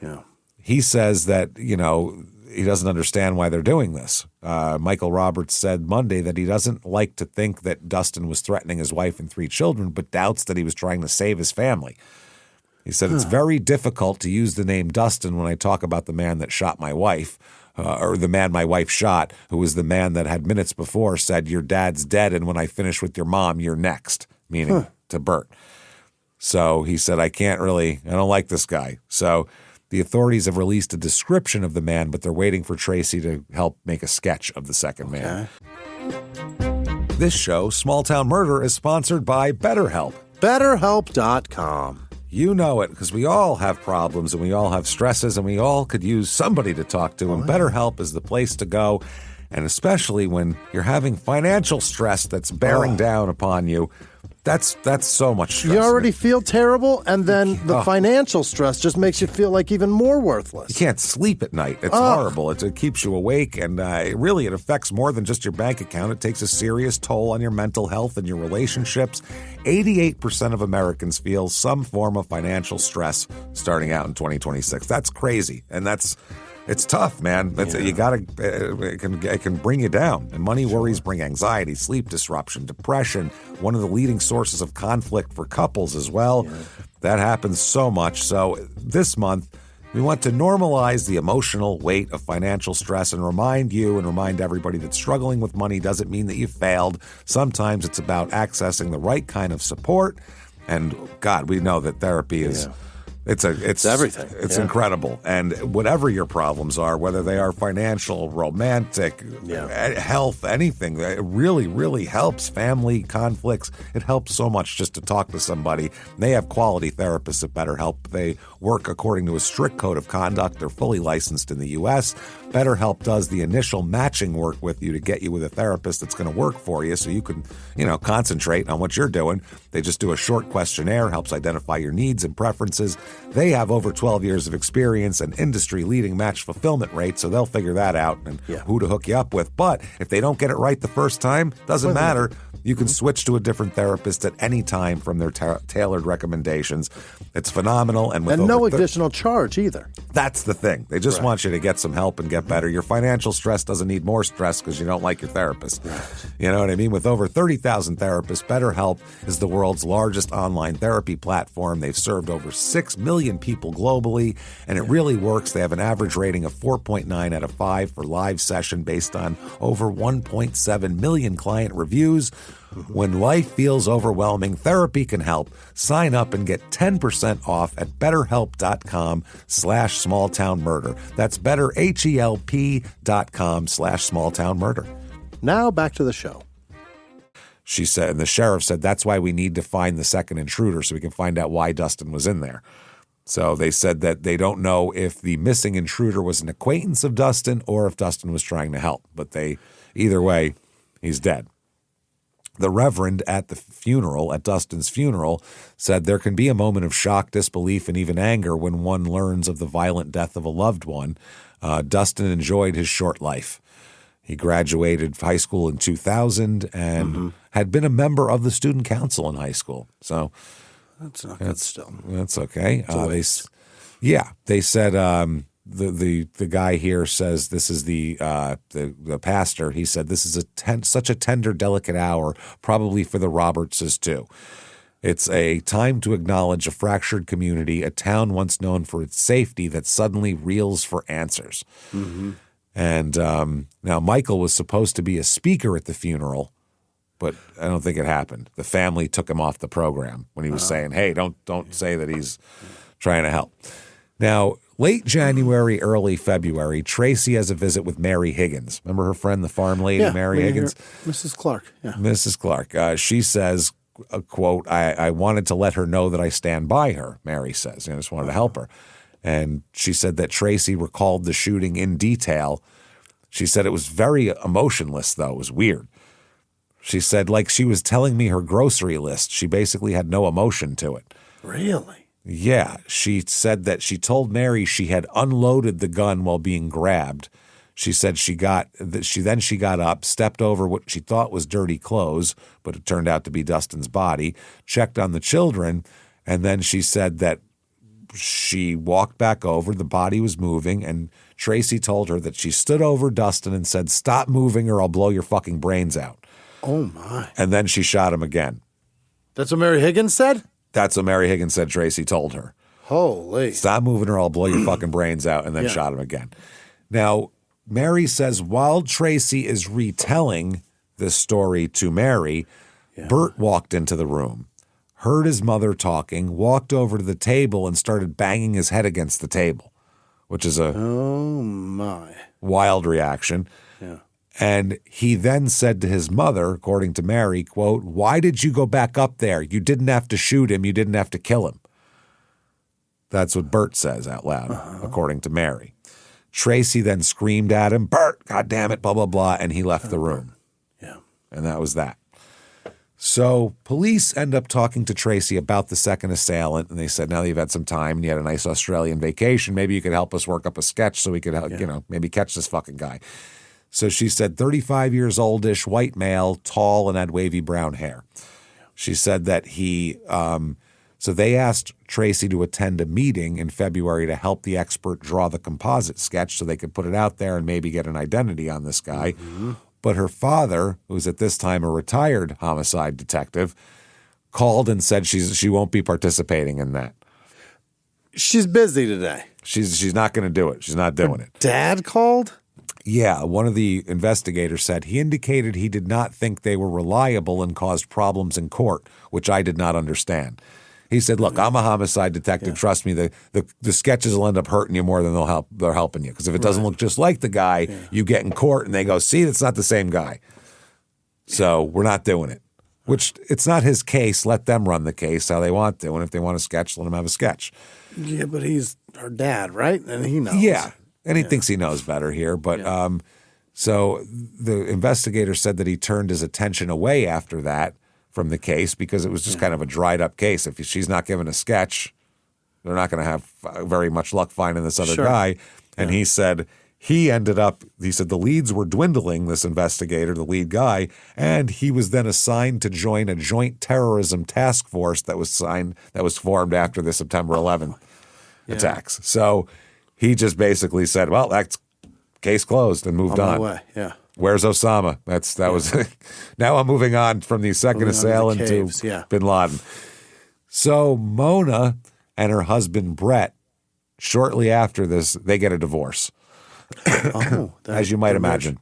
S4: Yeah.
S3: He says that, he doesn't understand why they're doing this. Michael Roberts said Monday that he doesn't like to think that Dustin was threatening his wife and 3 children, but doubts that he was trying to save his family. He said, it's very difficult to use the name Dustin when I talk about the man that shot my wife, or the man my wife shot, who was the man that had minutes before said, your dad's dead, and when I finish with your mom, you're next, meaning to Bert. So he said, I don't like this guy. So the authorities have released a description of the man, but they're waiting for Tracy to help make a sketch of the second man. This show, Small Town Murder, is sponsored by BetterHelp.
S4: BetterHelp.com.
S3: You know it, because we all have problems and we all have stresses and we all could use somebody to talk to, and BetterHelp is the place to go. And especially when you're having financial stress that's bearing down upon you, That's so much stress.
S4: You already feel terrible, and then the financial stress just makes you feel like even more worthless.
S3: You can't sleep at night. It's horrible. It keeps you awake, and it affects more than just your bank account. It takes a serious toll on your mental health and your relationships. 88% of Americans feel some form of financial stress starting out in 2026. That's crazy, and it's tough, man. You gotta. It can bring you down. And money worries bring anxiety, sleep disruption, depression. One of the leading sources of conflict for couples as well. Yeah. That happens so much. So this month, we want to normalize the emotional weight of financial stress and remind you and remind everybody that struggling with money doesn't mean that you failed. Sometimes it's about accessing the right kind of support. And God, we know that therapy is. Yeah. It's everything. It's incredible. And whatever your problems are, whether they are financial, romantic, health, anything, it really, really helps. Family conflicts, it helps so much just to talk to somebody. They have quality therapists at BetterHelp. They work according to a strict code of conduct. They're fully licensed in the U.S. BetterHelp does the initial matching work with you to get you with a therapist that's going to work for you so you can, concentrate on what you're doing. They just do a short questionnaire, helps identify your needs and preferences. They have over 12 years of experience and industry-leading match fulfillment rate, so they'll figure that out and who to hook you up with. But if they don't get it right the first time, doesn't matter. You can switch to a different therapist at any time from their tailored recommendations. It's phenomenal. And
S4: no additional charge either.
S3: That's the thing. They just want you to get some help and get better. Your financial stress doesn't need more stress because you don't like your therapist. Right. You know what I mean? With over 30,000 therapists, BetterHelp is the world's largest online therapy platform. They've served over 6 million people globally, and it really works. They have an average rating of 4.9 out of 5 for live session based on over 1.7 million client reviews. When life feels overwhelming, therapy can help. Sign up and get 10% off at betterhelp.com/smalltownmurder. That's betterhelp.com/smalltownmurder.
S4: Now back to the show.
S3: She said, and the sheriff said, that's why we need to find the second intruder so we can find out why Dustin was in there. So they said that they don't know if the missing intruder was an acquaintance of Dustin or if Dustin was trying to help. But either way, he's dead. The reverend at Dustin's funeral, said there can be a moment of shock, disbelief, and even anger when one learns of the violent death of a loved one. Dustin enjoyed his short life. He graduated high school in 2000 and had been a member of the student council in high school. So
S4: that's not good still.
S3: That's okay. They said the guy here says this is the pastor. He said this is such a tender, delicate hour, probably for the Robertses too. It's a time to acknowledge a fractured community, a town once known for its safety that suddenly reels for answers. Mm-hmm. And now Michael was supposed to be a speaker at the funeral, but I don't think it happened. The family took him off the program when he was saying, "Hey, don't say that he's trying to help." Now, late January, early February, Tracy has a visit with Mary Higgins. Remember her friend, the farm lady, Mary Higgins?
S4: Mrs. Clark, yeah.
S3: Mrs. Clark. She says, quote, I wanted to let her know that I stand by her, Mary says. I just wanted to help her. And she said that Tracy recalled the shooting in detail. She said it was very emotionless, though. It was weird. She said, like she was telling me her grocery list. She basically had no emotion to it.
S4: Really?
S3: Yeah. She said that she told Mary she had unloaded the gun while being grabbed. She said she got up, stepped over what she thought was dirty clothes, but it turned out to be Dustin's body, checked on the children, and then she said that she walked back over, the body was moving, and Tracy told her that she stood over Dustin and said, "Stop moving or I'll blow your fucking brains out."
S4: Oh, my.
S3: And then she shot him again.
S4: That's what Mary Higgins said?
S3: That's what Mary Higgins said Tracy told her.
S4: Holy.
S3: "Stop moving or I'll blow your fucking brains out," and then shot him again. Now, Mary says while Tracy is retelling this story to Mary, Bert walked into the room, heard his mother talking, walked over to the table and started banging his head against the table, which is a wild reaction. Yeah. And he then said to his mother, according to Mary, quote, "Why did you go back up there? You didn't have to shoot him. You didn't have to kill him." That's what Bert says out loud, according to Mary. Tracy then screamed at him, "Bert, God damn it, blah, blah, blah," and he left the room. Yeah. And that was that. So police end up talking to Tracy about the second assailant, and they said, now that you've had some time and you had a nice Australian vacation, maybe you could help us work up a sketch so we could, maybe catch this fucking guy. So she said 35 years oldish, white male, tall, and had wavy brown hair. She said that so they asked Tracy to attend a meeting in February to help the expert draw the composite sketch so they could put it out there and maybe get an identity on this guy. Mm-hmm. But her father, who was at this time a retired homicide detective, called and said she won't be participating in that.
S4: She's busy today.
S3: She's not going to do it. She's not doing it.
S4: Dad called?
S3: Yeah, one of the investigators said he indicated he did not think they were reliable and caused problems in court, which I did not understand. He said, look, I'm a homicide detective. Yeah. Trust me, the sketches will end up hurting you more than they're helping you. Because if it doesn't look just like the guy, you get in court and they go, see, it's not the same guy. So we're not doing it. Which it's not his case. Let them run the case how they want to. And if they want a sketch, let them have a sketch.
S4: Yeah, but he's her dad, right? And he knows.
S3: Yeah. And he thinks he knows better here. But so the investigator said that he turned his attention away after that from the case because it was just kind of a dried up case. If she's not given a sketch, they're not going to have very much luck finding this other guy. And he said the leads were dwindling, this investigator, the lead guy, and he was then assigned to join a joint terrorism task force that was formed after the September 11th attacks. So he just basically said, well, that's case closed and moved on.
S4: Way. Yeah.
S3: Where's Osama? That was now I'm moving on from the second assailant to bin Laden. So Mona and her husband Brett, shortly after this, they get a divorce. As you might imagine.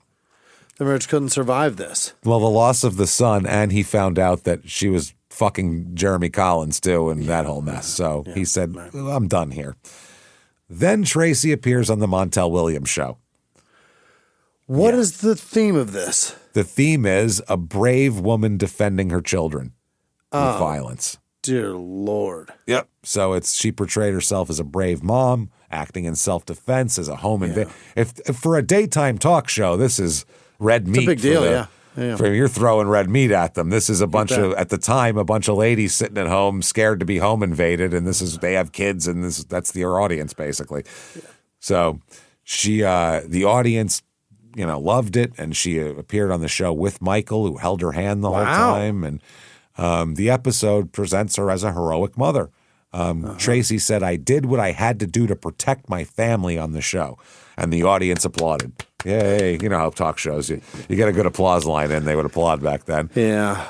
S4: The marriage couldn't survive this.
S3: Well, the loss of the son, and he found out that she was fucking Jeremy Collins too, and that whole mess. So he said, I'm done here. Then Tracy appears on the Montel Williams show.
S4: What is the theme of this?
S3: The theme is a brave woman defending her children with violence.
S4: Dear Lord.
S3: Yep. So she portrayed herself as a brave mom, acting in self-defense as a home invasion. If for a daytime talk show, this is red meat.
S4: It's a big deal,
S3: You're throwing red meat at them. This is at the time, a bunch of ladies sitting at home scared to be home invaded, and they have kids, and that's their audience, basically. Yeah. So the audience loved it, and she appeared on the show with Michael, who held her hand the whole time. And the episode presents her as a heroic mother. Tracy said, I did what I had to do to protect my family on the show. And the audience applauded. Yay. You know how talk shows, you get a good applause line in, they would applaud back then.
S4: Yeah.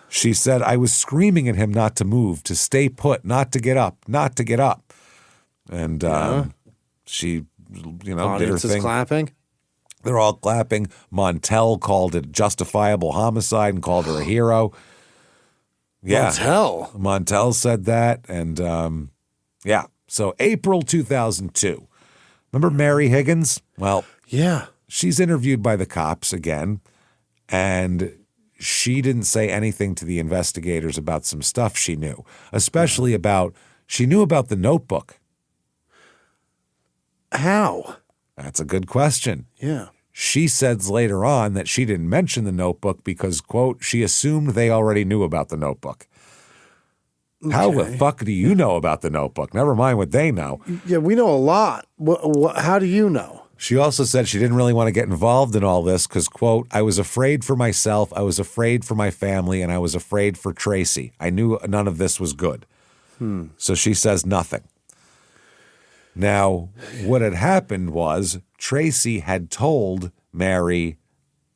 S3: She said, I was screaming at him not to move, to stay put, not to get up, not to get up. And she, did her thing.
S4: Clapping.
S3: They're all clapping. Montel called it justifiable homicide and called her a hero. Yeah. Montel said that. And so April 2002. Remember Mary Higgins? Well, she's interviewed by the cops again. And she didn't say anything to the investigators about some stuff she knew, especially she knew about the notebook.
S4: How?
S3: That's a good question.
S4: Yeah.
S3: She says later on that she didn't mention the notebook because, quote, she assumed they already knew about the notebook. Okay. How the fuck do you know about the notebook? Never mind what they know.
S4: Yeah, we know a lot. How do you know?
S3: She also said she didn't really want to get involved in all this because, quote, I was afraid for myself, I was afraid for my family, and I was afraid for Tracy. I knew none of this was good. So she says nothing. Now, what had happened was Tracy had told Mary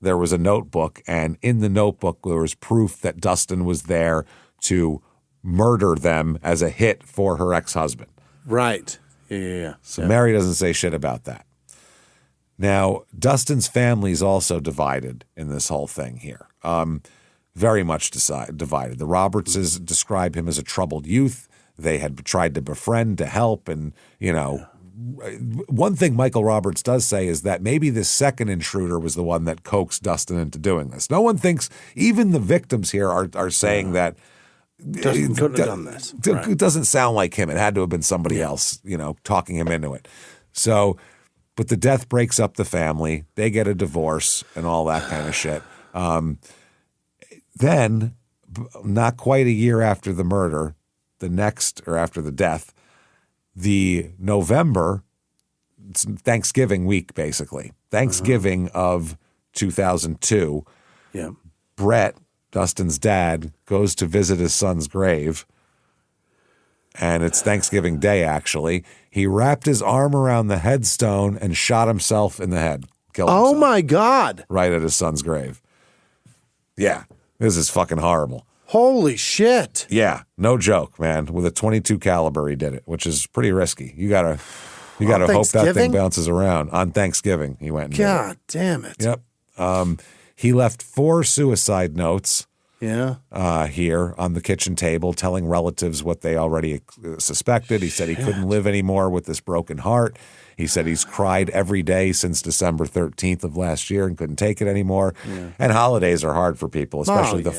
S3: there was a notebook, and in the notebook there was proof that Dustin was there to murder them as a hit for her ex-husband.
S4: Right. Yeah.
S3: So Mary doesn't say shit about that. Now, Dustin's family is also divided in this whole thing here. Very much divided. The Robertses describe him as a troubled youth. They had tried to befriend, to help, and, one thing Michael Roberts does say is that maybe this second intruder was the one that coaxed Dustin into doing this. No one thinks, even the victims here are saying that
S4: Dustin couldn't have done this.
S3: It doesn't sound like him. It had to have been somebody else, talking him into it. So, but the death breaks up the family. They get a divorce and all that kind of shit. Then, not quite a year after the murder, after the death, the November, it's Thanksgiving week, basically. Thanksgiving of 2002.
S4: Yeah.
S3: Brett, Dustin's dad, goes to visit his son's grave. And it's Thanksgiving Day, actually. He wrapped his arm around the headstone and shot himself in the head. Killed himself.
S4: Oh, my God.
S3: Right at his son's grave. Yeah. This is fucking horrible.
S4: Holy shit.
S3: Yeah. No joke, man. With a .22 caliber, he did it, which is pretty risky. You gotta hope that thing bounces around. On Thanksgiving, he went and
S4: God damn it.
S3: Yep. He left 4 suicide notes.
S4: Yeah.
S3: Here on the kitchen table, telling relatives what they already suspected. He said he couldn't live anymore with this broken heart. He said he's cried every day since December 13th of last year and couldn't take it anymore. Yeah. And holidays are hard for people, especially the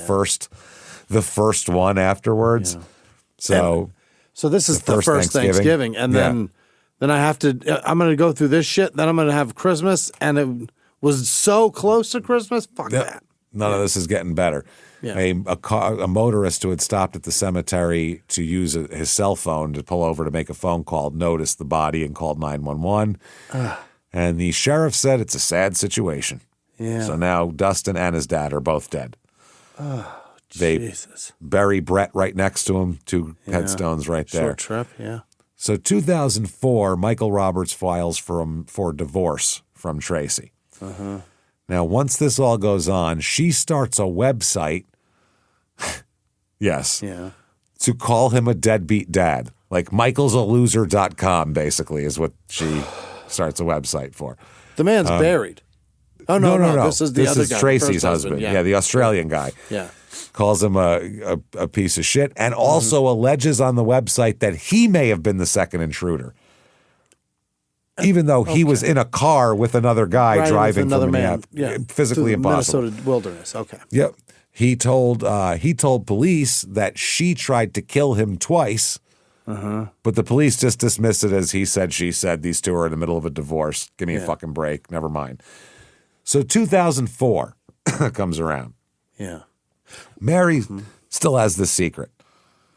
S3: first one afterwards. Yeah.
S4: So this is the first Thanksgiving, and then I have to. I'm going to go through this shit. Then I'm going to have Christmas, and it was so close to Christmas. Fuck that.
S3: None of this is getting better. Yeah. A motorist who had stopped at the cemetery to use his cell phone to pull over to make a phone call noticed the body and called 911. And the sheriff said it's a sad situation. Yeah. So now Dustin and his dad are both dead.
S4: Oh,
S3: they
S4: Jesus.
S3: bury Brett right next to him, 2 headstones right there.
S4: Short trip, yeah.
S3: So 2004, Michael Roberts files for divorce from Tracy.
S4: Uh-huh.
S3: Now, once this all goes on, she starts a website, to call him a deadbeat dad. Like michael'saloser.com, basically, is what she starts a website for.
S4: The man's buried. Oh, no. This is the other guy.
S3: This is Tracy's husband. Yeah, the Australian guy.
S4: Yeah.
S3: Calls him a piece of shit and also alleges on the website that he may have been the second intruder. Even though he was in a car with another guy driving from physically impossible.
S4: Minnesota wilderness. Okay.
S3: Yep. He told police that she tried to kill him twice, but the police just dismissed it as he said, she said. These two are in the middle of a divorce. Give me a fucking break. Never mind. So 2004 comes around.
S4: Yeah.
S3: Mary still has this secret.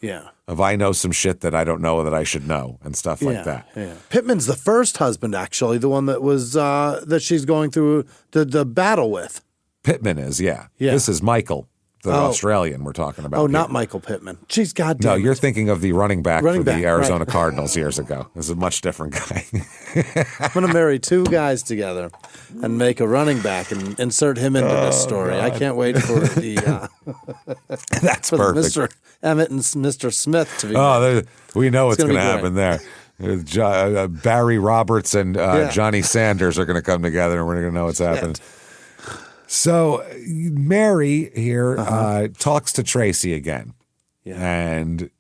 S4: Yeah.
S3: Of I know some shit that I don't know that I should know and stuff like that.
S4: Yeah. Pittman's the first husband, actually, the one that was that she's going through the battle with.
S3: Pittman is, yeah. This is Michael, the Australian we're talking about.
S4: Oh, not Michael Pittman. Jeez, goddamn.
S3: No, you're thinking of the running back for the Arizona Cardinals years ago. This is a much different guy.
S4: I'm going to marry 2 guys together and make a running back and insert him into this story. God. I can't wait for the
S3: That's for perfect.
S4: Mr. Emmett and Mr. Smith to be
S3: we know what's going to happen there. Barry Roberts and Johnny Sanders are going to come together and we're going to know what's happening. So Mary here talks to Tracy again and,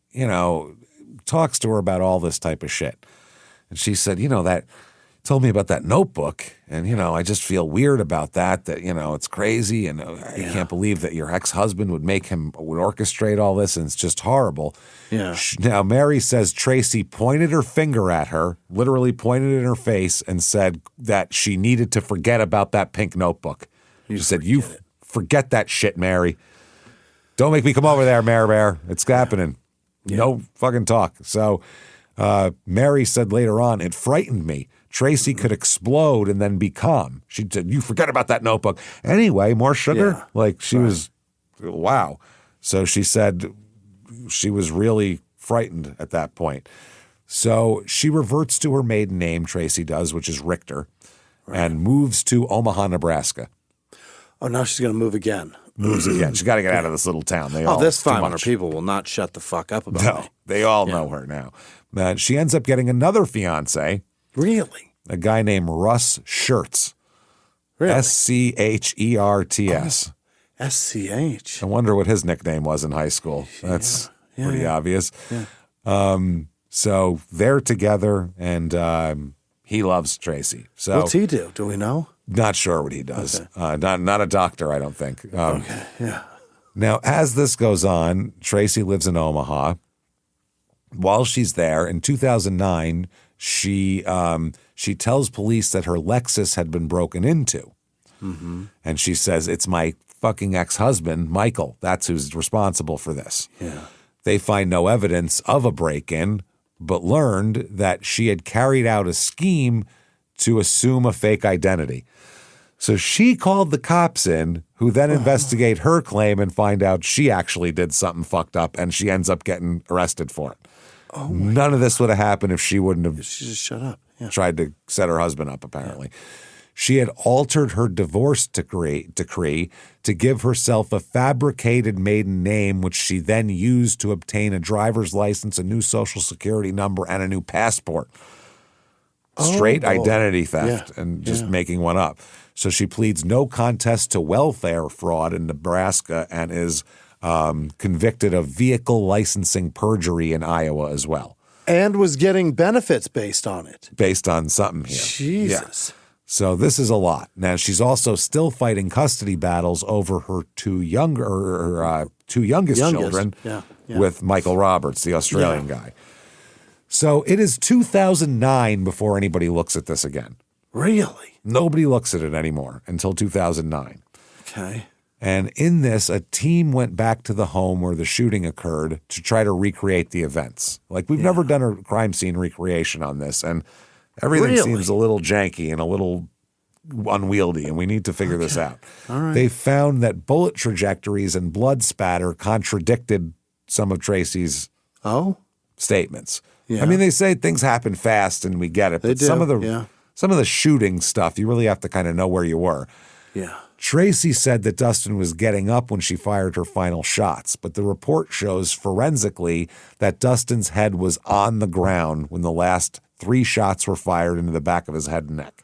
S3: talks to her about all this type of shit. And she said, that told me about that notebook. And, I just feel weird about that, it's crazy. And you can't believe that your ex-husband would orchestrate all this. And it's just horrible.
S4: Yeah.
S3: Now, Mary says Tracy pointed her finger at her, literally pointed it in her face and said that she needed to forget about that pink notebook. She said, forget that shit, Mary. Don't make me come over there, Mary Bear. It's happening. Yeah. No fucking talk. So Mary said later on, it frightened me. Tracy could explode and then be calm. She said, you forget about that notebook. Anyway, more sugar? Yeah. She was, wow. So she said she was really frightened at that point. So she reverts to her maiden name, Tracy does, which is Richter, and moves to Omaha, Nebraska.
S4: Oh, now she's going to move again.
S3: Moves again. She's got to get out of this little town.
S4: This 500 people will not shut the fuck up about me.
S3: They all know her now. She ends up getting another fiance.
S4: Really?
S3: A guy named Russ Schertz.
S4: Really?
S3: Scherts.
S4: SCH.
S3: I wonder what his nickname was in high school. That's pretty obvious.
S4: Yeah.
S3: So they're together, and he loves Tracy. So
S4: what's he do? Do we know?
S3: Not sure what he does. Okay. Not a doctor, I don't think.
S4: Okay, yeah.
S3: Now, as this goes on, Tracy lives in Omaha. While she's there, in 2009, she tells police that her Lexus had been broken into. Mm-hmm. And she says, it's my fucking ex-husband, Michael. That's who's responsible for this.
S4: Yeah.
S3: They find no evidence of a break-in, but learned that she had carried out a scheme to assume a fake identity. So she called the cops in, who then investigate her claim and find out she actually did something fucked up, and she ends up getting arrested for it. None of this would have happened if she wouldn't have
S4: She just shut up. Yeah.
S3: tried to set her husband up, apparently. She had altered her divorce decree to give herself a fabricated maiden name, which she then used to obtain a driver's license, a new social security number, and a new passport. Straight identity theft and just making one up. So she pleads no contest to welfare fraud in Nebraska and is convicted of vehicle licensing perjury in Iowa as well.
S4: And was getting benefits based on it.
S3: Based on something here.
S4: Jesus.
S3: Yeah. So this is a lot. Now, she's also still fighting custody battles over her two youngest children with Michael Roberts, the Australian guy. So it is 2009 before anybody looks at this again.
S4: Really?
S3: Nobody looks at it anymore until 2009.
S4: Okay.
S3: And in this, a team went back to the home where the shooting occurred to try to recreate the events. Like, we've never done a crime scene recreation on this, and everything seems a little janky and a little unwieldy, and we need to figure this out.
S4: All right.
S3: They found that bullet trajectories and blood spatter contradicted some of Tracy's statements.
S4: Yeah.
S3: I mean, they say things happen fast and we get it, but some of the shooting stuff, you really have to kind of know where you were.
S4: Yeah.
S3: Tracy said that Dustin was getting up when she fired her final shots, but the report shows forensically that Dustin's head was on the ground when the last 3 shots were fired into the back of his head and neck.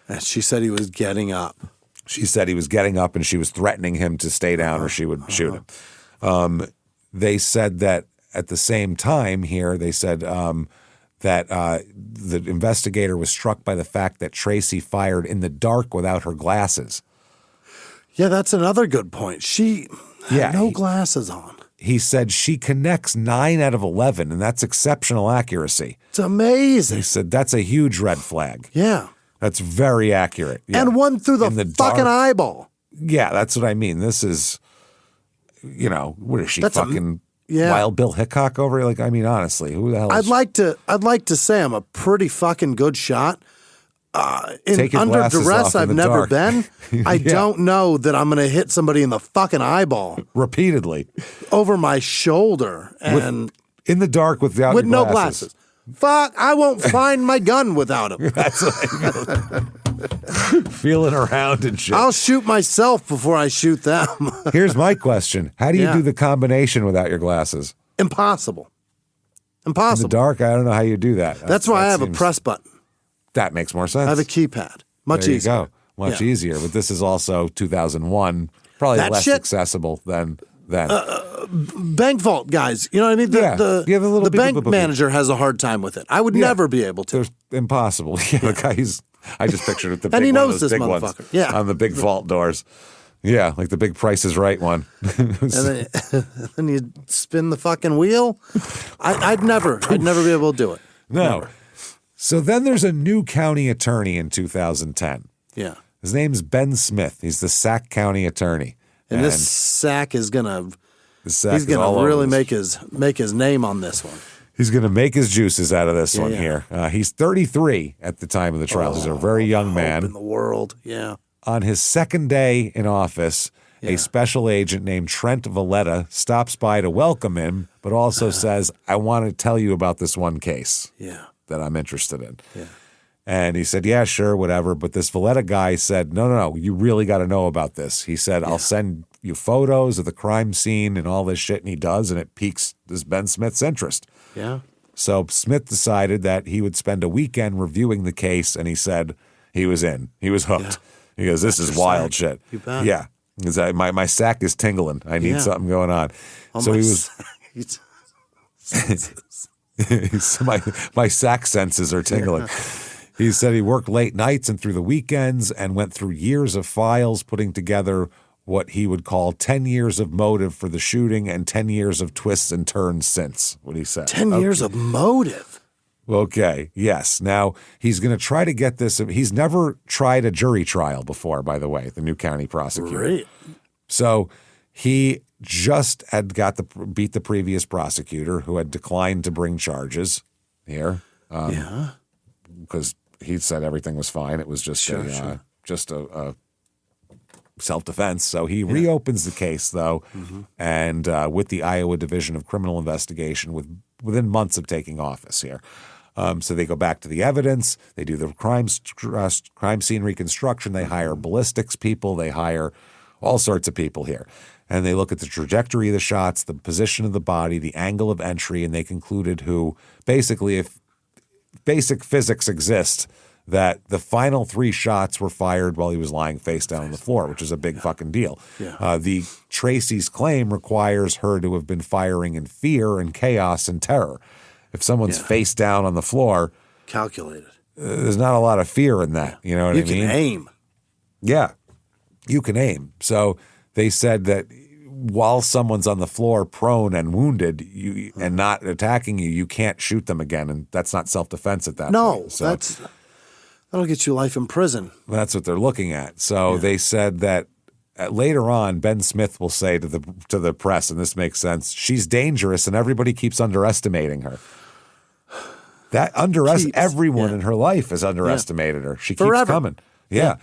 S4: And she said he was getting up.
S3: She said he was getting up and she was threatening him to stay down or she would shoot him. They said that at the same time here, they said that the investigator was struck by the fact that Tracy fired in the dark without her glasses.
S4: Yeah, that's another good point. She had no glasses on.
S3: He said she connects 9 out of 11, and that's exceptional accuracy.
S4: It's amazing.
S3: He said that's a huge red flag.
S4: Yeah.
S3: That's very accurate. Yeah.
S4: And one through the fucking eyeball.
S3: Yeah, that's what I mean. This is, what is she,
S4: That's
S3: Wild Bill Hickok over here? Like, I mean, honestly, who the hell is
S4: I'd like to say I'm a pretty fucking good shot.
S3: Take your
S4: Under
S3: glasses
S4: duress,
S3: off in
S4: I've
S3: the
S4: never
S3: dark.
S4: been. I don't know that I'm going to hit somebody in the fucking eyeball
S3: repeatedly
S4: over my shoulder and
S3: in the dark without
S4: with
S3: your
S4: no
S3: glasses.
S4: glasses. Fuck! I won't find my gun without him.
S3: That's like feeling around and shit.
S4: I'll shoot myself before I shoot them.
S3: Here's my question: how do you do the combination without your glasses?
S4: Impossible.
S3: In the dark, I don't know how you do that.
S4: That's why I have a press button.
S3: That makes more sense.
S4: I have a keypad. Much
S3: there
S4: easier.
S3: You go. Much easier. But this is also 2001. Probably less accessible than then.
S4: Bank vault guys. You know what I mean? The bank manager has a hard time with it. I would never be able to.
S3: They're impossible. Yeah, the guy I just pictured it. The big
S4: and he knows
S3: one, those
S4: this
S3: big
S4: motherfucker.
S3: Ones,
S4: yeah.
S3: on the big vault doors. Yeah, like the big Price is Right one.
S4: and then you spin the fucking wheel. I'd never be able to do it.
S3: No.
S4: Never.
S3: So then there's a new county attorney in 2010.
S4: Yeah.
S3: His name's Ben Smith. He's the Sac County attorney.
S4: And this Sac is gonna really make his name on this one.
S3: He's going to make his juices out of this one here. He's 33 at the time of the trial. He's a very young man.
S4: In the world, yeah.
S3: On his second day in office, a special agent named Trent Valletta stops by to welcome him, but also says, I want to tell you about this one case that I'm interested in.
S4: Yeah.
S3: And he said, yeah, sure, whatever. But this Valletta guy said, no, you really got to know about this. He said, I'll send you photos of the crime scene and all this shit. And he does, and it piques this Ben Smith's interest.
S4: Yeah.
S3: So Smith decided that he would spend a weekend reviewing the case, and he said he was in. He was hooked. He goes, this is wild shit.
S4: You bet.
S3: Yeah. Because my sack is tingling. I need something going on. So he was... my sack senses are tingling. He said he worked late nights and through the weekends and went through years of files putting together what he would call 10 years of motive for the shooting and 10 years of twists and turns since, what he said.
S4: 10 years of motive?
S3: Okay, yes. Now, he's going to try to get this. He's never tried a jury trial before, by the way, the new county prosecutor.
S4: Great.
S3: So he just had beat the previous prosecutor who had declined to bring charges here. Because he said everything was fine. It was just a self-defense. So he reopens the case, though, and with the Iowa Division of Criminal Investigation within months of taking office here. So they go back to the evidence. They do the crime scene reconstruction. They hire ballistics people. They hire all sorts of people here. And they look at the trajectory of the shots, the position of the body, the angle of entry, and they concluded basically, if basic physics exist, that the final 3 shots were fired while he was lying face down on the floor, which is a big fucking deal.
S4: Yeah.
S3: The Tracy's claim requires her to have been firing in fear and chaos and terror. If someone's face down on the floor,
S4: calculated.
S3: There's not a lot of fear in that. You know what I mean?
S4: You can aim.
S3: Yeah, you can aim. So they said that while someone's on the floor prone and wounded and not attacking you, you can't shoot them again. And that's not self-defense at that point.
S4: No,
S3: So
S4: that'll get you life in prison.
S3: that's what they're looking at. So they said that later on, Ben Smith will say to the press, and this makes sense, she's dangerous and everybody keeps underestimating her. Everyone in her life has underestimated her. She keeps coming. Yeah.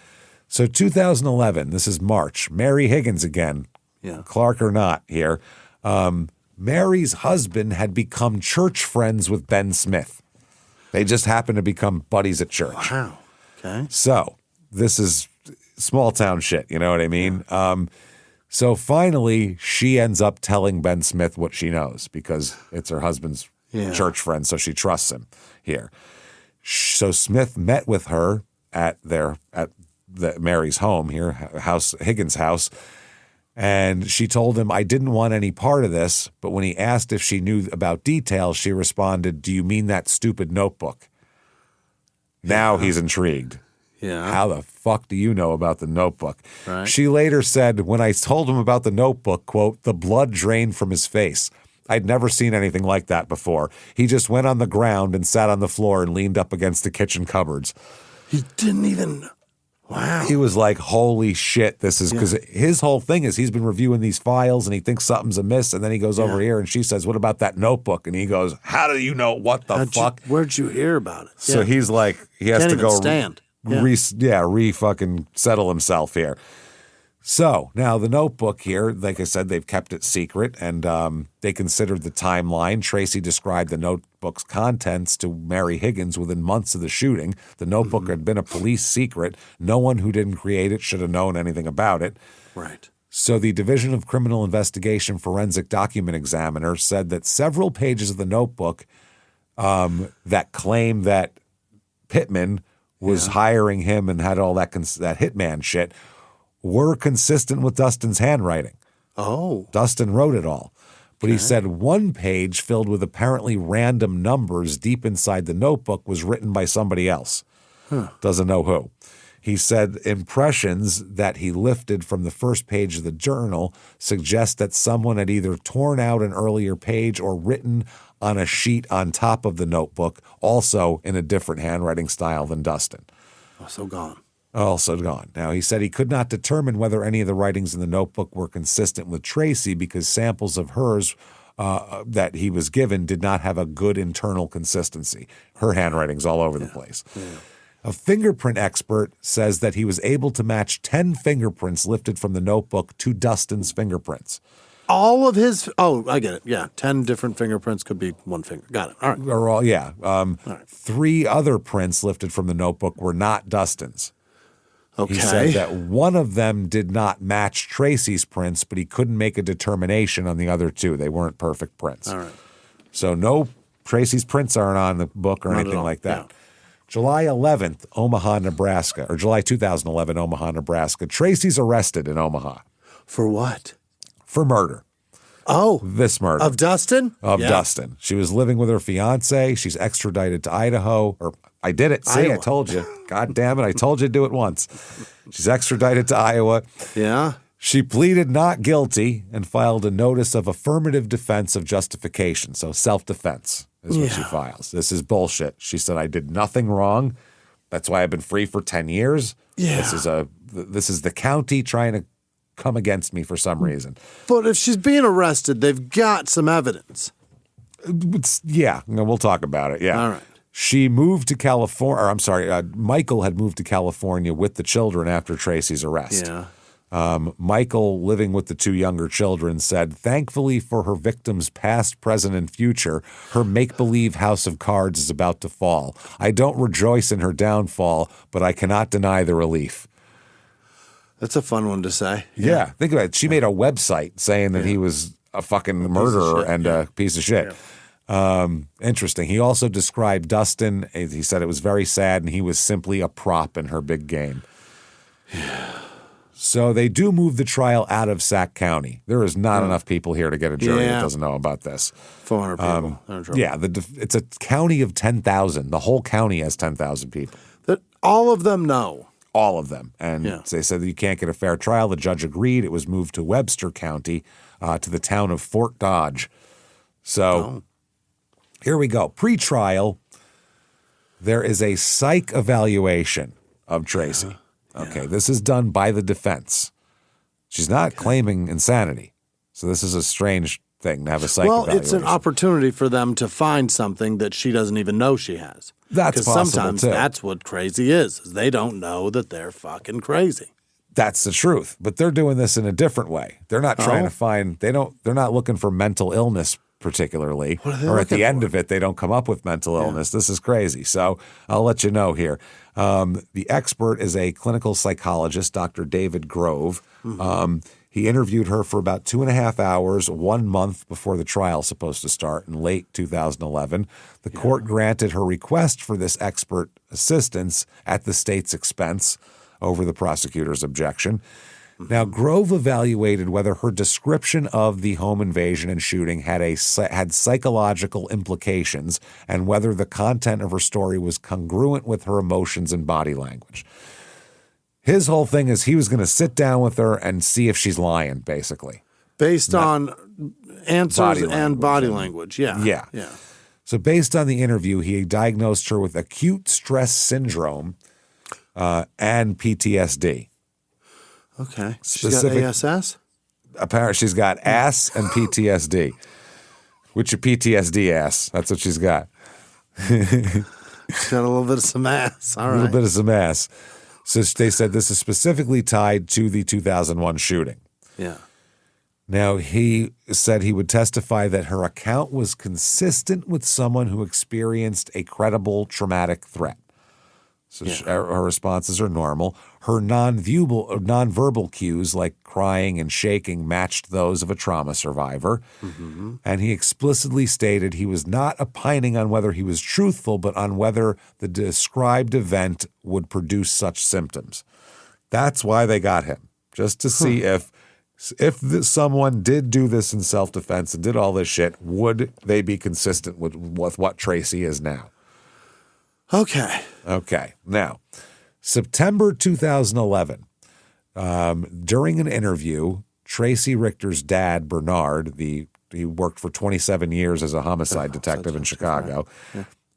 S3: So 2011, this is March, Mary Higgins again.
S4: Yeah.
S3: Clark or not here. Mary's husband had become church friends with Ben Smith. They just happened to become buddies at church.
S4: Wow. Okay.
S3: So this is small town shit. You know what I mean? So finally, she ends up telling Ben Smith what she knows because it's her husband's church friend, so she trusts him here. So Smith met with her at Mary's home here, Higgins' house, and she told him, I didn't want any part of this, but when he asked if she knew about details, she responded, do you mean that stupid notebook? Now he's intrigued.
S4: Yeah.
S3: How the fuck do you know about the notebook?
S4: Right.
S3: She later said, when I told him about the notebook, quote, the blood drained from his face. I'd never seen anything like that before. He just went on the ground and sat on the floor and leaned up against the kitchen cupboards.
S4: He didn't even... Wow.
S3: He was like, holy shit, this is because his whole thing is he's been reviewing these files and he thinks something's amiss. And then he goes over here and she says, what about that notebook? And he goes, how do you know what the fuck?
S4: Where'd you hear about it?
S3: So he's like, he has
S4: Can't
S3: to
S4: even
S3: go
S4: stand.
S3: fucking settle himself here. So now the notebook here, like I said, they've kept it secret and they considered the timeline. Tracy described the notebook's contents to Mary Higgins within months of the shooting. The notebook had been a police secret. No one who didn't create it should have known anything about it.
S4: Right.
S3: So the Division of Criminal Investigation Forensic Document Examiner said that several pages of the notebook that claim that Pittman was hiring him and had all that hitman shit were consistent with Dustin's handwriting.
S4: Oh.
S3: Dustin wrote it all. But he said one page filled with apparently random numbers deep inside the notebook was written by somebody else. Doesn't know who. He said impressions that he lifted from the first page of the journal suggest that someone had either torn out an earlier page or written on a sheet on top of the notebook, also in a different handwriting style than Dustin.
S4: Also gone.
S3: Also gone. Now, he said he could not determine whether any of the writings in the notebook were consistent with Tracy because samples of hers that he was given did not have a good internal consistency. Her handwriting's all over the place. Yeah. A fingerprint expert says that he was able to match 10 fingerprints lifted from the notebook to Dustin's fingerprints.
S4: All of his... Oh, I get it. Yeah, 10 different fingerprints could be one finger. Got it. All right.
S3: Or all, yeah.
S4: All right.
S3: 3 other prints lifted from the notebook were not Dustin's.
S4: Okay.
S3: He said that one of them did not match Tracy's prints, but he couldn't make a determination on the other 2. They weren't perfect prints.
S4: All right.
S3: So no, Tracy's prints aren't on the book or anything like that.
S4: Yeah.
S3: July 11th, Omaha, Nebraska, or July 2011, Omaha, Nebraska. Tracy's arrested in Omaha.
S4: For what?
S3: For murder.
S4: Oh.
S3: This murder.
S4: Of Dustin?
S3: Of Dustin. She was living with her fiance. She's extradited to Idaho. Or I did it. See,
S4: Iowa.
S3: I told you. God damn it. I told you to do it once. She's extradited to Iowa.
S4: Yeah.
S3: She pleaded not guilty and filed a notice of affirmative defense of justification. So self-defense is what she files. This is bullshit. She said, I did nothing wrong. That's why I've been free for 10 years.
S4: Yeah.
S3: This is the county trying to come against me for some reason.
S4: But if she's being arrested, they've got some evidence.
S3: Yeah, we'll talk about it. Yeah.
S4: All right.
S3: She moved to California, or I'm sorry, Michael had moved to California with the children after Tracy's arrest.
S4: Yeah.
S3: Michael, living with the two younger children, said, thankfully for her victims past, present, and future, her make-believe house of cards is about to fall. I don't rejoice in her downfall, but I cannot deny the relief.
S4: That's a fun one to say.
S3: Yeah. Think about it. She made a website saying that he was a fucking murderer and a piece of shit. Interesting. He also described Dustin. He said it was very sad and he was simply a prop in her big game. So they do move the trial out of Sac County. There is not enough people here to get a jury that doesn't know about this.
S4: 400 people.
S3: Yeah, it's a county of 10,000. The whole county has 10,000 people.
S4: That all of them know.
S3: All of them. And they said that you can't get a fair trial. The judge agreed. It was moved to Webster County, to the town of Fort Dodge. So here we go. Pre-trial, there is a psych evaluation of Tracy. Okay, this is done by the defense. She's not claiming insanity. So this is a strange thing to have a psych evaluation.
S4: Well, it's an opportunity for them to find something that she doesn't even know she has.
S3: That's possible,
S4: because sometimes that's what crazy is they don't know that they're fucking crazy.
S3: That's the truth. But they're doing this in a different way. They're not trying to find, they're not looking for mental illness particularly, or at the end of it, they don't come up with mental illness. This is crazy. So I'll let you know here. The expert is a clinical psychologist, Dr. David Grove. He interviewed her for about 2.5 hours, 1 month before the trial supposed to start in late 2011. The court granted her request for this expert assistance at the state's expense over the prosecutor's objection. Now, Grove evaluated whether her description of the home invasion and shooting had psychological implications and whether the content of her story was congruent with her emotions and body language. His whole thing is he was going to sit down with her and see if she's lying, basically.
S4: Based on answers and body language. Yeah.
S3: So based on the interview, he diagnosed her with acute stress syndrome and PTSD.
S4: Okay. She's got ASS?
S3: Apparently she's got ass and PTSD. Which your PTSD ass. That's what she's got.
S4: She's got a little bit of some ass. All right.
S3: A little bit of some ass. So they said this is specifically tied to the 2001 shooting.
S4: Yeah.
S3: Now, he said he would testify that her account was consistent with someone who experienced a credible traumatic threat. So her responses are normal. Her nonverbal cues like crying and shaking matched those of a trauma survivor. And he explicitly stated he was not opining on whether he was truthful, but on whether the described event would produce such symptoms. That's why they got him, just to see if someone did do this in self-defense and did all this shit, would they be consistent with what Tracy is now?
S4: Okay.
S3: Now, September 2011, during an interview, Tracy Richter's dad, Bernard, he worked for 27 years as a homicide detective in Chicago.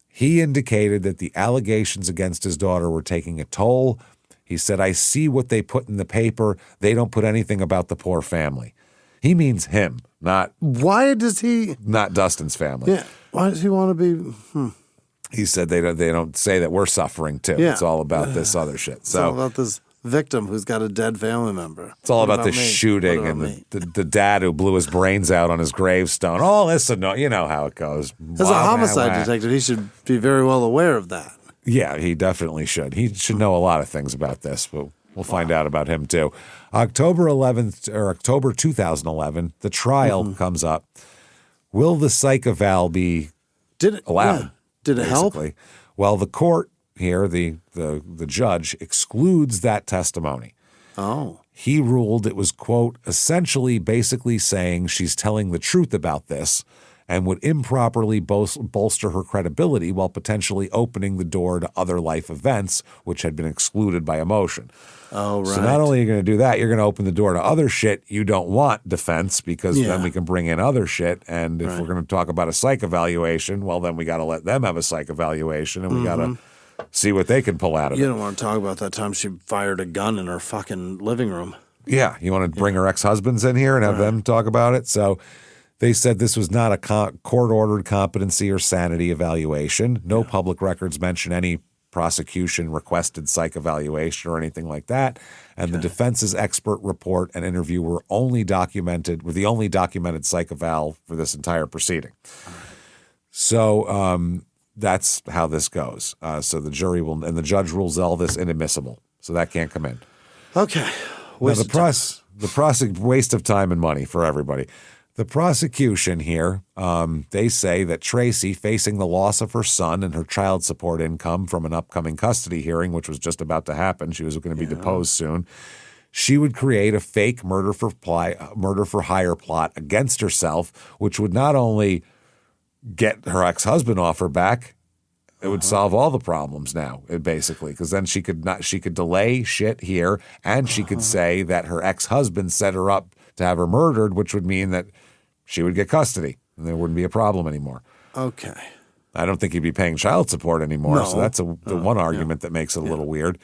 S3: He indicated that the allegations against his daughter were taking a toll. He said, I see what they put in the paper. They don't put anything about the poor family. He means him, not Dustin's family.
S4: Yeah. Why does he want to be?
S3: He said they don't say that we're suffering too.
S4: Yeah.
S3: It's all about this other shit.
S4: It's all about this victim who's got a dead family member.
S3: It's all about the shooting and the dad who blew his brains out on his gravestone. All this, you know how it goes.
S4: As a homicide detective, he should be very well aware of that.
S3: Yeah, he definitely should. He should know a lot of things about this, but we'll find out about him too. October 2011, the trial comes up. Will the psych eval be allowed?
S4: Yeah. Did it help?
S3: Well, the court here, the judge, excludes that testimony.
S4: Oh.
S3: He ruled it was, quote, essentially basically saying she's telling the truth about this and would improperly bolster her credibility while potentially opening the door to other life events, which had been excluded by emotion.
S4: Oh, right.
S3: So not only are you going to do that, you're going to open the door to other shit you don't want defense because then we can bring in other shit. And if we're going to talk about a psych evaluation, well, then we got to let them have a psych evaluation and we got to see what they can pull out of it.
S4: You don't want to talk about that time she fired a gun in her fucking living room.
S3: Yeah, you want to bring her ex-husbands in here and have them talk about it? So they said this was not a court-ordered competency or sanity evaluation. No public records mention any prosecution-requested psych evaluation or anything like that. And the defense's expert report and interview were the only documented psych eval for this entire proceeding. So that's how this goes. So the jury will, and the judge rules all this inadmissible. So that can't come in.
S4: Okay.
S3: Now, waste of time and money for everybody. The prosecution here, they say that Tracy, facing the loss of her son and her child support income from an upcoming custody hearing, which was just about to happen, she was going to be deposed soon, she would create a fake murder for hire plot against herself, which would not only get her ex-husband off her back, it would solve all the problems now, basically, because then she could delay shit here, and she could say that her ex-husband set her up to have her murdered, which would mean that she would get custody and there wouldn't be a problem anymore.
S4: Okay.
S3: I don't think he'd be paying child support anymore.
S4: No.
S3: So that's the one argument that makes it a little weird.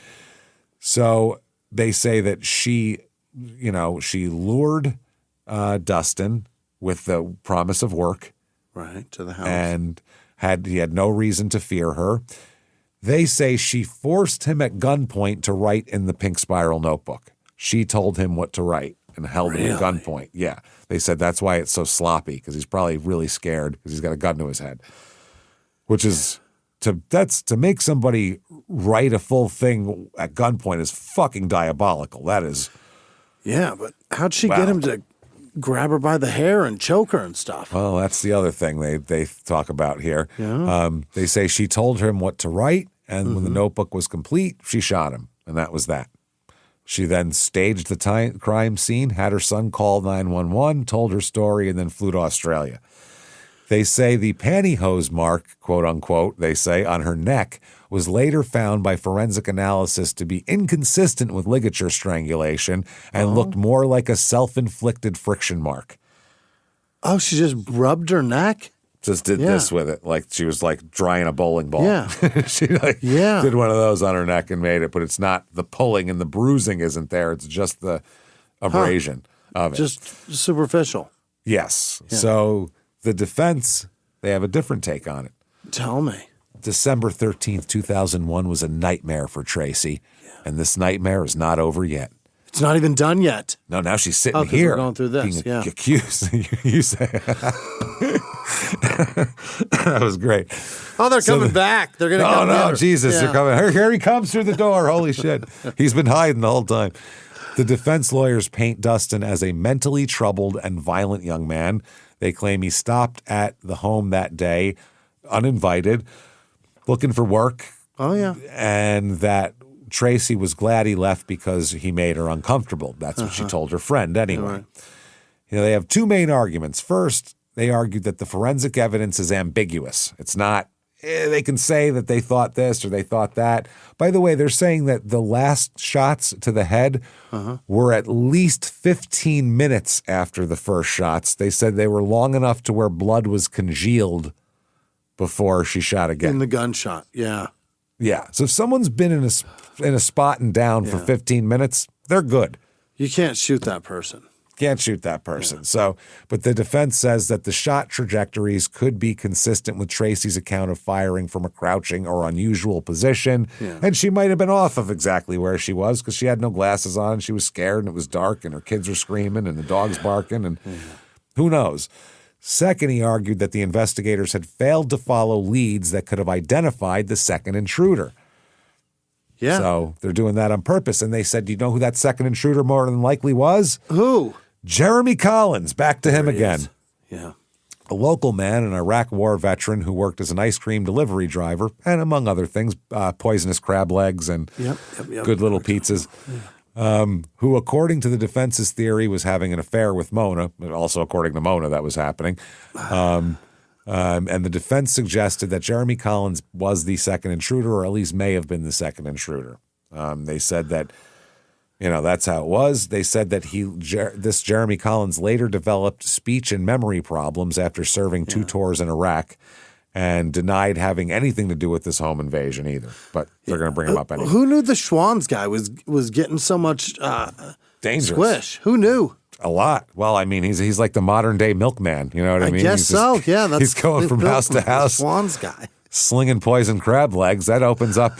S3: So they say that she lured Dustin with the promise of work.
S4: Right, to the house.
S3: And he had no reason to fear her. They say she forced him at gunpoint to write in the pink spiral notebook. She told him what to write and held him at gunpoint. Yeah. They said that's why it's so sloppy, because he's probably really scared because he's got a gun to his head. Which is to make somebody write a full thing at gunpoint is fucking diabolical. That is.
S4: Yeah, but how'd she get him to grab her by the hair and choke her and stuff?
S3: Well, that's the other thing they talk about here.
S4: Yeah.
S3: They say she told him what to write, and when the notebook was complete, she shot him, and that was that. She then staged the crime scene, had her son call 911, told her story, and then flew to Australia. They say the pantyhose mark, quote unquote, they say, on her neck was later found by forensic analysis to be inconsistent with ligature strangulation and looked more like a self-inflicted friction mark.
S4: Oh, she just rubbed her neck?
S3: Just did this with it, like she was like drying a bowling ball.
S4: Yeah.
S3: She did one of those on her neck and made it, but it's not the pulling and the bruising isn't there. It's just the abrasion of it.
S4: Just superficial.
S3: Yes.
S4: Yeah.
S3: So the defense, they have a different take on it.
S4: Tell me.
S3: December 13th, 2001 was a nightmare for Tracy, and this nightmare is not over yet.
S4: It's not even done yet.
S3: No, now she's sitting
S4: 'cause
S3: here.
S4: we're going through this,
S3: being accused. You say that was great.
S4: Oh, they're coming back. They're going to come
S3: Oh, no,
S4: in.
S3: Jesus, they're coming. Here he comes through the door. Holy shit. He's been hiding the whole time. The defense lawyers paint Dustin as a mentally troubled and violent young man. They claim he stopped at the home that day, uninvited, looking for work.
S4: Oh, yeah.
S3: And that Tracy was glad he left because he made her uncomfortable. That's what she told her friend anyway.
S4: Right.
S3: They have two main arguments. First, they argued that the forensic evidence is ambiguous. It's not, they can say that they thought this or they thought that. By the way, they're saying that the last shots to the head were at least 15 minutes after the first shots. They said they were long enough to where blood was congealed before she shot again.
S4: In the gunshot, yeah.
S3: Yeah. So if someone's been in a spot and down for 15 minutes, they're good.
S4: You can't shoot that person.
S3: Can't shoot that person. So, but the defense says that the shot trajectories could be consistent with Tracy's account of firing from a crouching or unusual position.
S4: Yeah.
S3: And she might have been off of exactly where she was because she had no glasses on. She was scared and it was dark and her kids were screaming and the dog's barking and who knows. Second, he argued that the investigators had failed to follow leads that could have identified the second intruder.
S4: Yeah.
S3: So they're doing that on purpose. And they said, do you know who that second intruder more than likely was?
S4: Who?
S3: Jeremy Collins. Back to him
S4: There he
S3: again.
S4: is. Yeah.
S3: A local man, an Iraq War veteran who worked as an ice cream delivery driver, and among other things, poisonous crab legs and good little pizzas, who, according to the defense's theory, was having an affair with Mona, but also according to Mona, that was happening. And the defense suggested that Jeremy Collins was the second intruder, or at least may have been the second intruder. They said that, that's how it was. They said that this Jeremy Collins later developed speech and memory problems after serving 2 tours in Iraq and denied having anything to do with this home invasion either. But they're going to bring him up anyway.
S4: Who knew the Schwann's guy was getting so much
S3: Dangerous.
S4: Squish. Who knew?
S3: A lot. Well, I mean, he's like the modern day milkman. You know what I mean?
S4: I guess
S3: He's
S4: so. Yeah,
S3: he's going from house to house,
S4: Swan's guy.
S3: slinging poison crab legs. That opens up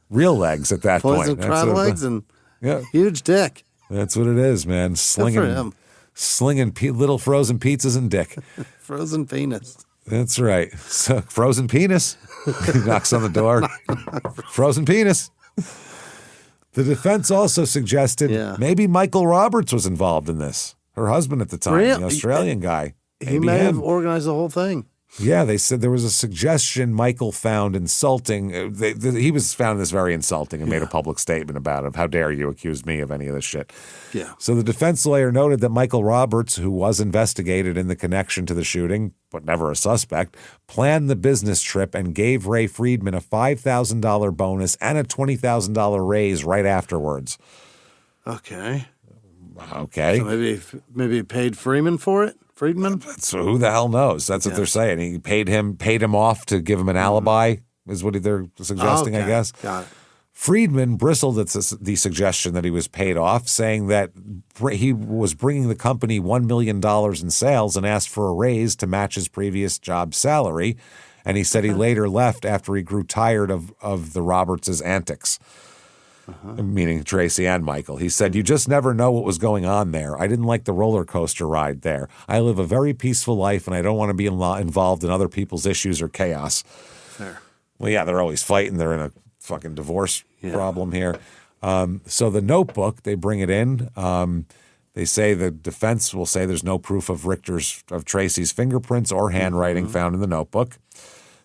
S3: real legs at that
S4: Poison
S3: point.
S4: crab legs and
S3: yeah,
S4: huge dick.
S3: that's what it is, man.
S4: Good for him.
S3: Slinging little frozen pizzas and dick.
S4: Frozen penis.
S3: That's right. So, frozen penis. He knocks on the door. Frozen penis. The defense also suggested maybe Michael Roberts was involved in this. Her husband at the time, the Australian guy.
S4: He may have organized the whole thing.
S3: Yeah, they said there was a suggestion Michael found insulting. He was found this very insulting and made a public statement about it. How dare you accuse me of any of this shit?
S4: Yeah.
S3: So the defense lawyer noted that Michael Roberts, who was investigated in the connection to the shooting, but never a suspect, planned the business trip and gave Ray Friedman a $5,000 bonus and a $20,000 raise right afterwards.
S4: Okay.
S3: Okay.
S4: So maybe he paid Freeman for it? Friedman?
S3: So who the hell knows? That's what they're saying. He paid him off to give him an alibi, is what they're suggesting, I guess.
S4: Got it.
S3: Friedman bristled at the suggestion that he was paid off, saying that he was bringing the company $1 million in sales and asked for a raise to match his previous job's salary. And he said he later left after he grew tired of the Roberts' antics. Meaning Tracy and Michael. He said, "You just never know what was going on there. I didn't like the roller coaster ride there. I live a very peaceful life, and I don't want to be involved in other people's issues or chaos."
S4: Fair.
S3: Well, yeah, they're always fighting. They're in a fucking divorce problem here. So the notebook, they bring it in. They say the defense will say there's no proof of Tracy's fingerprints or handwriting found in the notebook.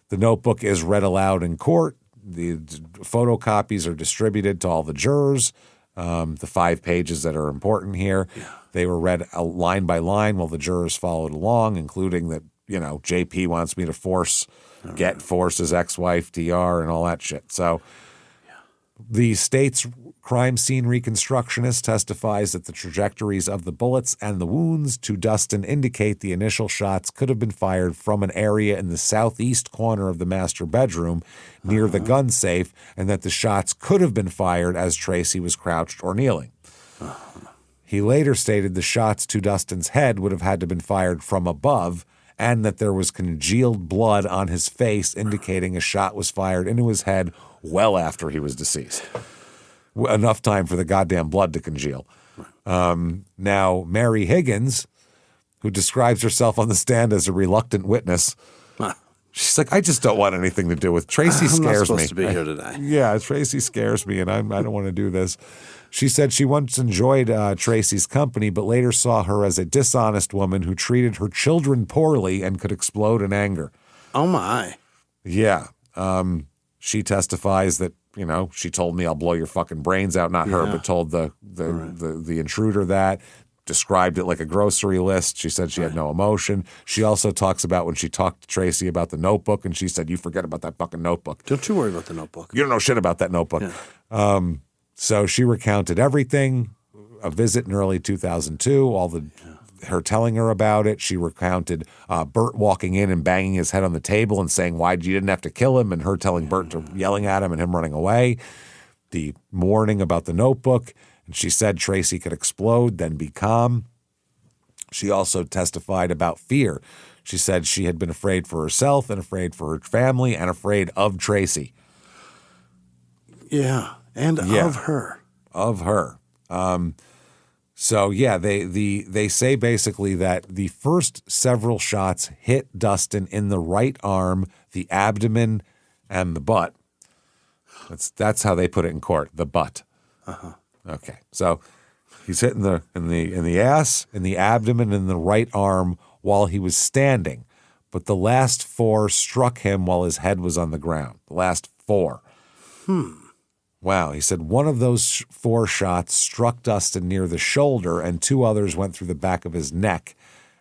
S3: The notebook is read aloud in court. The photocopies are distributed to all the jurors, the 5 pages that are important here. Yeah. They were read line by line while the jurors followed along, including that, JP wants me to force his ex-wife, DR, and all that shit. So the state's crime scene reconstructionist testifies that the trajectories of the bullets and the wounds to Dustin indicate the initial shots could have been fired from an area in the southeast corner of the master bedroom near the gun safe, and that the shots could have been fired as Tracy was crouched or kneeling. He later stated the shots to Dustin's head would have had to been fired from above, and that there was congealed blood on his face indicating a shot was fired into his head well after he was deceased. Enough time for the goddamn blood to congeal. Now, Mary Higgins, who describes herself on the stand as a reluctant witness, she's like, I just don't want anything to do with Tracy. Scares me. I'm not
S4: supposed to be here today.
S3: Yeah, Tracy scares me, and I don't want to do this. She said she once enjoyed Tracy's company, but later saw her as a dishonest woman who treated her children poorly and could explode in anger.
S4: Oh, my.
S3: Yeah. She testifies that, she told me I'll blow your fucking brains out. Not her, but told the intruder that. Described it like a grocery list. She said she had no emotion. She also talks about when she talked to Tracy about the notebook, and she said, "You forget about that fucking notebook.
S4: Don't you worry about the notebook.
S3: You don't know shit about that notebook." Yeah. So she recounted everything, a visit in early 2002, her telling her about it. She recounted Bert walking in and banging his head on the table and saying, "Why you didn't have to kill him?" and her telling Bert to yelling at him and him running away. The warning about the notebook. And she said Tracy could explode, then be calm. She also testified about fear. She said she had been afraid for herself and afraid for her family and afraid of Tracy.
S4: Yeah, and of her.
S3: Of her. They say basically that the first several shots hit Dustin in the right arm, the abdomen, and the butt. That's how they put it in court, the butt. Uh-huh. Okay, so he's hit in the ass, in the abdomen, and the right arm while he was standing, but the last 4 struck him while his head was on the ground. The last 4. Wow, he said one of those 4 shots struck Dustin near the shoulder, and 2 others went through the back of his neck,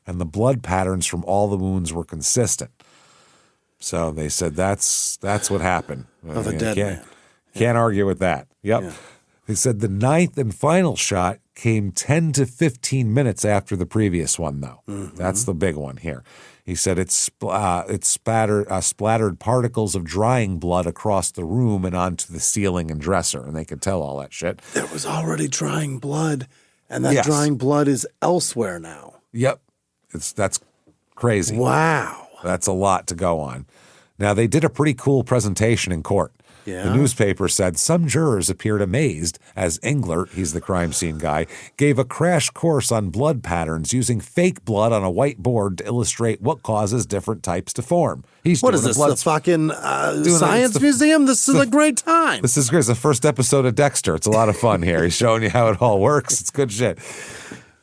S3: and the blood patterns from all the wounds were consistent. So they said that's what happened.
S4: Of a dead man.
S3: Can't argue with that. Yep. Yeah. They said the 9th and final shot came 10 to 15 minutes after the previous one, though. Mm-hmm. That's the big one here. He said it splattered particles of drying blood across the room and onto the ceiling and dresser, and they could tell all that shit.
S4: There was already drying blood And that drying blood is elsewhere now.
S3: Yep. That's crazy.
S4: Wow.
S3: That's a lot to go on. Now, they did a pretty cool presentation in court.
S4: Yeah.
S3: The newspaper said some jurors appeared amazed as Englert, he's the crime scene guy, gave a crash course on blood patterns using fake blood on a whiteboard to illustrate what causes different types to form.
S4: What is this, the fucking science museum? This is a great time.
S3: This is great. It's the first episode of Dexter. It's a lot of fun here. He's showing you how it all works. It's good shit.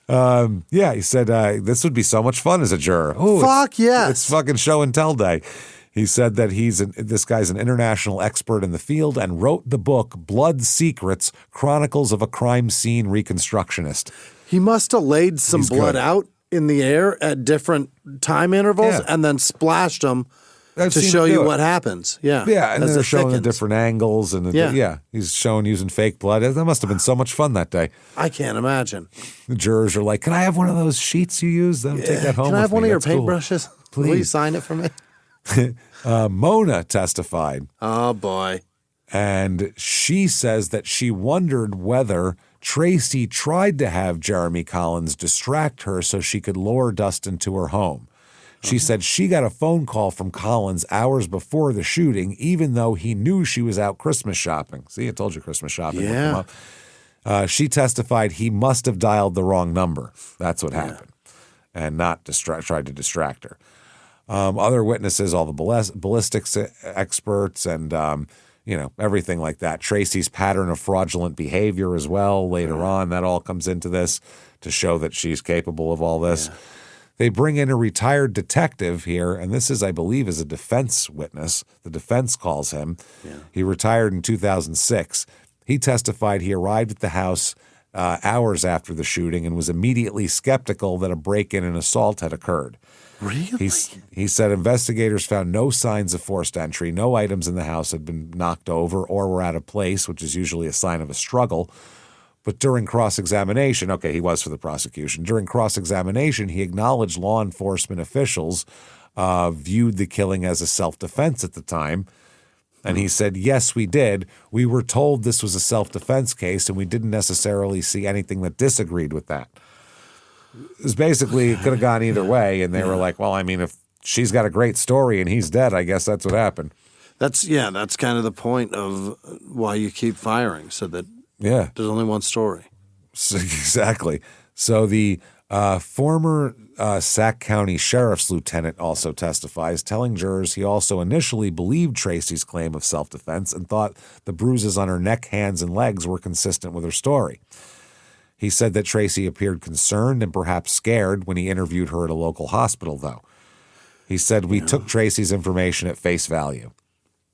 S3: He said this would be so much fun as a juror. Ooh,
S4: yes.
S3: It's fucking show and tell day. He said that this guy's an international expert in the field and wrote the book Blood Secrets, Chronicles of a Crime Scene Reconstructionist.
S4: He must have laid some blood out in the air at different time intervals and then splashed them to show you what happens. Yeah.
S3: Yeah, and they're showing the different angles. And he's showing using fake blood. That must have been so much fun that day.
S4: I can't imagine.
S3: The jurors are like, can I have one of those sheets you use? Then take that home.
S4: Can I have one of your
S3: That's cool.
S4: paintbrushes?
S3: Please.
S4: Will you sign it for me?
S3: Mona testified.
S4: Oh, boy.
S3: And she says that she wondered whether Tracy tried to have Jeremy Collins distract her so she could lure Dustin to her home. She said she got a phone call from Collins hours before the shooting, even though he knew she was out Christmas shopping. See, I told you Christmas shopping would come up. She testified he must have dialed the wrong number. That's what happened. And not tried to distract her. Other witnesses, all the ballistics experts and, everything like that. Tracy's pattern of fraudulent behavior as well later on, that all comes into this to show that she's capable of all this. Yeah. They bring in a retired detective here, and this is, I believe, is a defense witness. The defense calls him. Yeah. He retired in 2006. He testified he arrived at the house hours after the shooting and was immediately skeptical that a break-in and assault had occurred.
S4: Really?
S3: He said investigators found no signs of forced entry. No items in the house had been knocked over or were out of place, which is usually a sign of a struggle. But during cross-examination, he was for the prosecution. During cross-examination, he acknowledged law enforcement officials viewed the killing as a self-defense at the time. And he said, yes, we did. We were told this was a self-defense case, and we didn't necessarily see anything that disagreed with that. It was basically, it could have gone either way. And they were like, well, I mean, if she's got a great story and he's dead, I guess that's what happened.
S4: That's kind of the point of why you keep firing, so that there's only one story.
S3: So, exactly. So the former Sac County Sheriff's Lieutenant also testifies, telling jurors he also initially believed Tracy's claim of self-defense and thought the bruises on her neck, hands, and legs were consistent with her story. He said that Tracy appeared concerned and perhaps scared when he interviewed her at a local hospital, though. He said, we took Tracy's information at face value.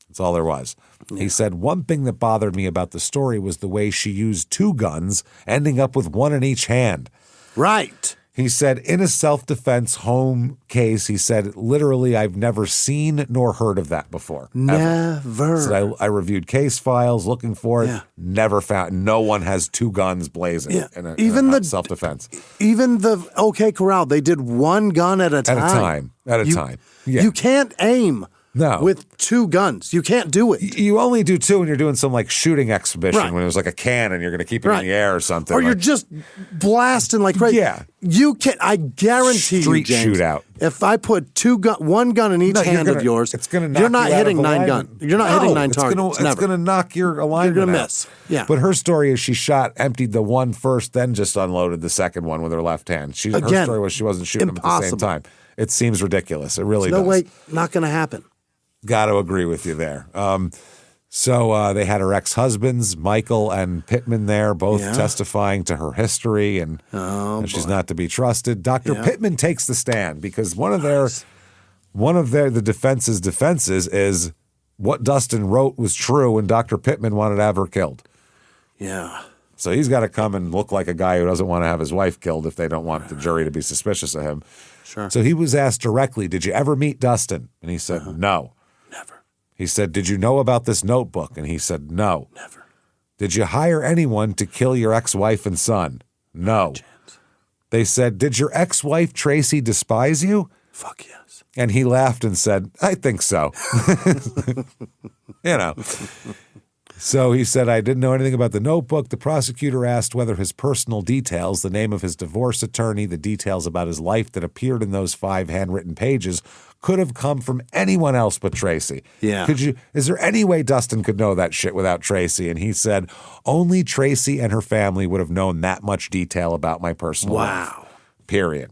S3: That's all there was. Yeah. He said, one thing that bothered me about the story was the way she used two guns, ending up with one in each hand.
S4: Right.
S3: He said, in a self-defense home case, he said, literally, I've never seen nor heard of that before.
S4: Never.
S3: He said, I reviewed case files looking for it. Never found. No one has two guns blazing in a self-defense.
S4: Even the OK Corral, they did one gun at a time.
S3: At a time. Yeah.
S4: You can't aim.
S3: No.
S4: With two guns. You can't do it.
S3: You only do two when you're doing some shooting exhibition when it was like a cannon, you're going to keep it in the air or something.
S4: Or you're just blasting like crazy.
S3: Yeah.
S4: You can. I guarantee
S3: Street
S4: you, James,
S3: shootout.
S4: if I put one gun in each hand of yours,
S3: it's gonna knock
S4: you're not
S3: you
S4: hitting
S3: out of
S4: 9
S3: alignment.
S4: guns. You're not hitting 9 targets.
S3: It's going to knock your alignment
S4: You're going to
S3: out.
S4: miss. Yeah.
S3: But her story is she emptied the one first, then just unloaded the second one with her left hand. Her story was she wasn't shooting them at the same time. It seems ridiculous. It really does.
S4: No way. Not going to happen.
S3: Got to agree with you there. So they had her ex-husbands, Michael and Pittman there, both testifying to her history and she's not to be trusted. Dr. Pittman takes the stand because one of the defenses is what Dustin wrote was true and Dr. Pittman wanted to have her killed.
S4: Yeah.
S3: So he's got to come and look like a guy who doesn't want to have his wife killed if they don't want the jury to be suspicious of him.
S4: Sure.
S3: So he was asked directly, did you ever meet Dustin? And he said, no.
S4: Never.
S3: He said, did you know about this notebook? And he said, no.
S4: Never.
S3: Did you hire anyone to kill your ex-wife and son? No. They said, did your ex-wife Tracy despise you?
S4: Fuck yes.
S3: And he laughed and said, I think so. So he said, I didn't know anything about the notebook. The prosecutor asked whether his personal details, the name of his divorce attorney, the details about his life that appeared in those 5 handwritten pages, could have come from anyone else but Tracy.
S4: Yeah.
S3: Is there any way Dustin could know that shit without Tracy? And he said, only Tracy and her family would have known that much detail about my personal life. Period.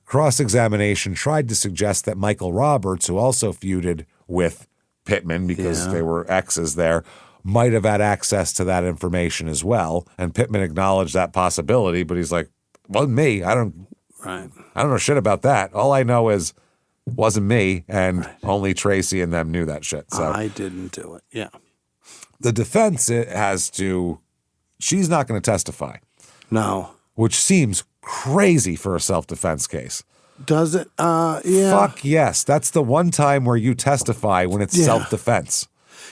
S3: Cross-examination tried to suggest that Michael Roberts, who also feuded with Pittman because they were exes there, might have had access to that information as well. And Pittman acknowledged that possibility, but he's like, wasn't me. I don't know shit about that. All I know is wasn't me, and only Tracy and them knew that shit. So
S4: I didn't do it. Yeah.
S3: The defense she's not going to testify.
S4: No.
S3: Which seems crazy for a self-defense case.
S4: Does it? Yeah.
S3: Fuck yes. That's the one time where you testify when it's self-defense.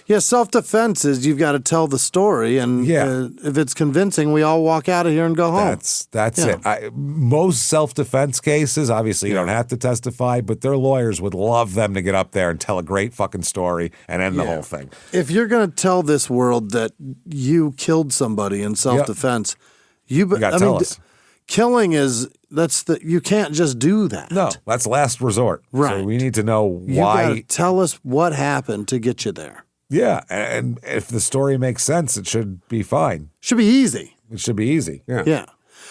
S4: Yeah, self-defense is you've got to tell the story, and if it's convincing, we all walk out of here and go home.
S3: That's it. Most self-defense cases, obviously, you don't have to testify, but their lawyers would love them to get up there and tell a great fucking story and end the whole thing.
S4: If you're going to tell this world that you killed somebody in self-defense, you got to tell us. Killing you can't just do that.
S3: No, that's last resort.
S4: Right.
S3: So we need to know why.
S4: You got to tell us what happened to get you there.
S3: Yeah, and if the story makes sense, it should be fine.
S4: Should be easy.
S3: It should be easy. Yeah.
S4: Yeah.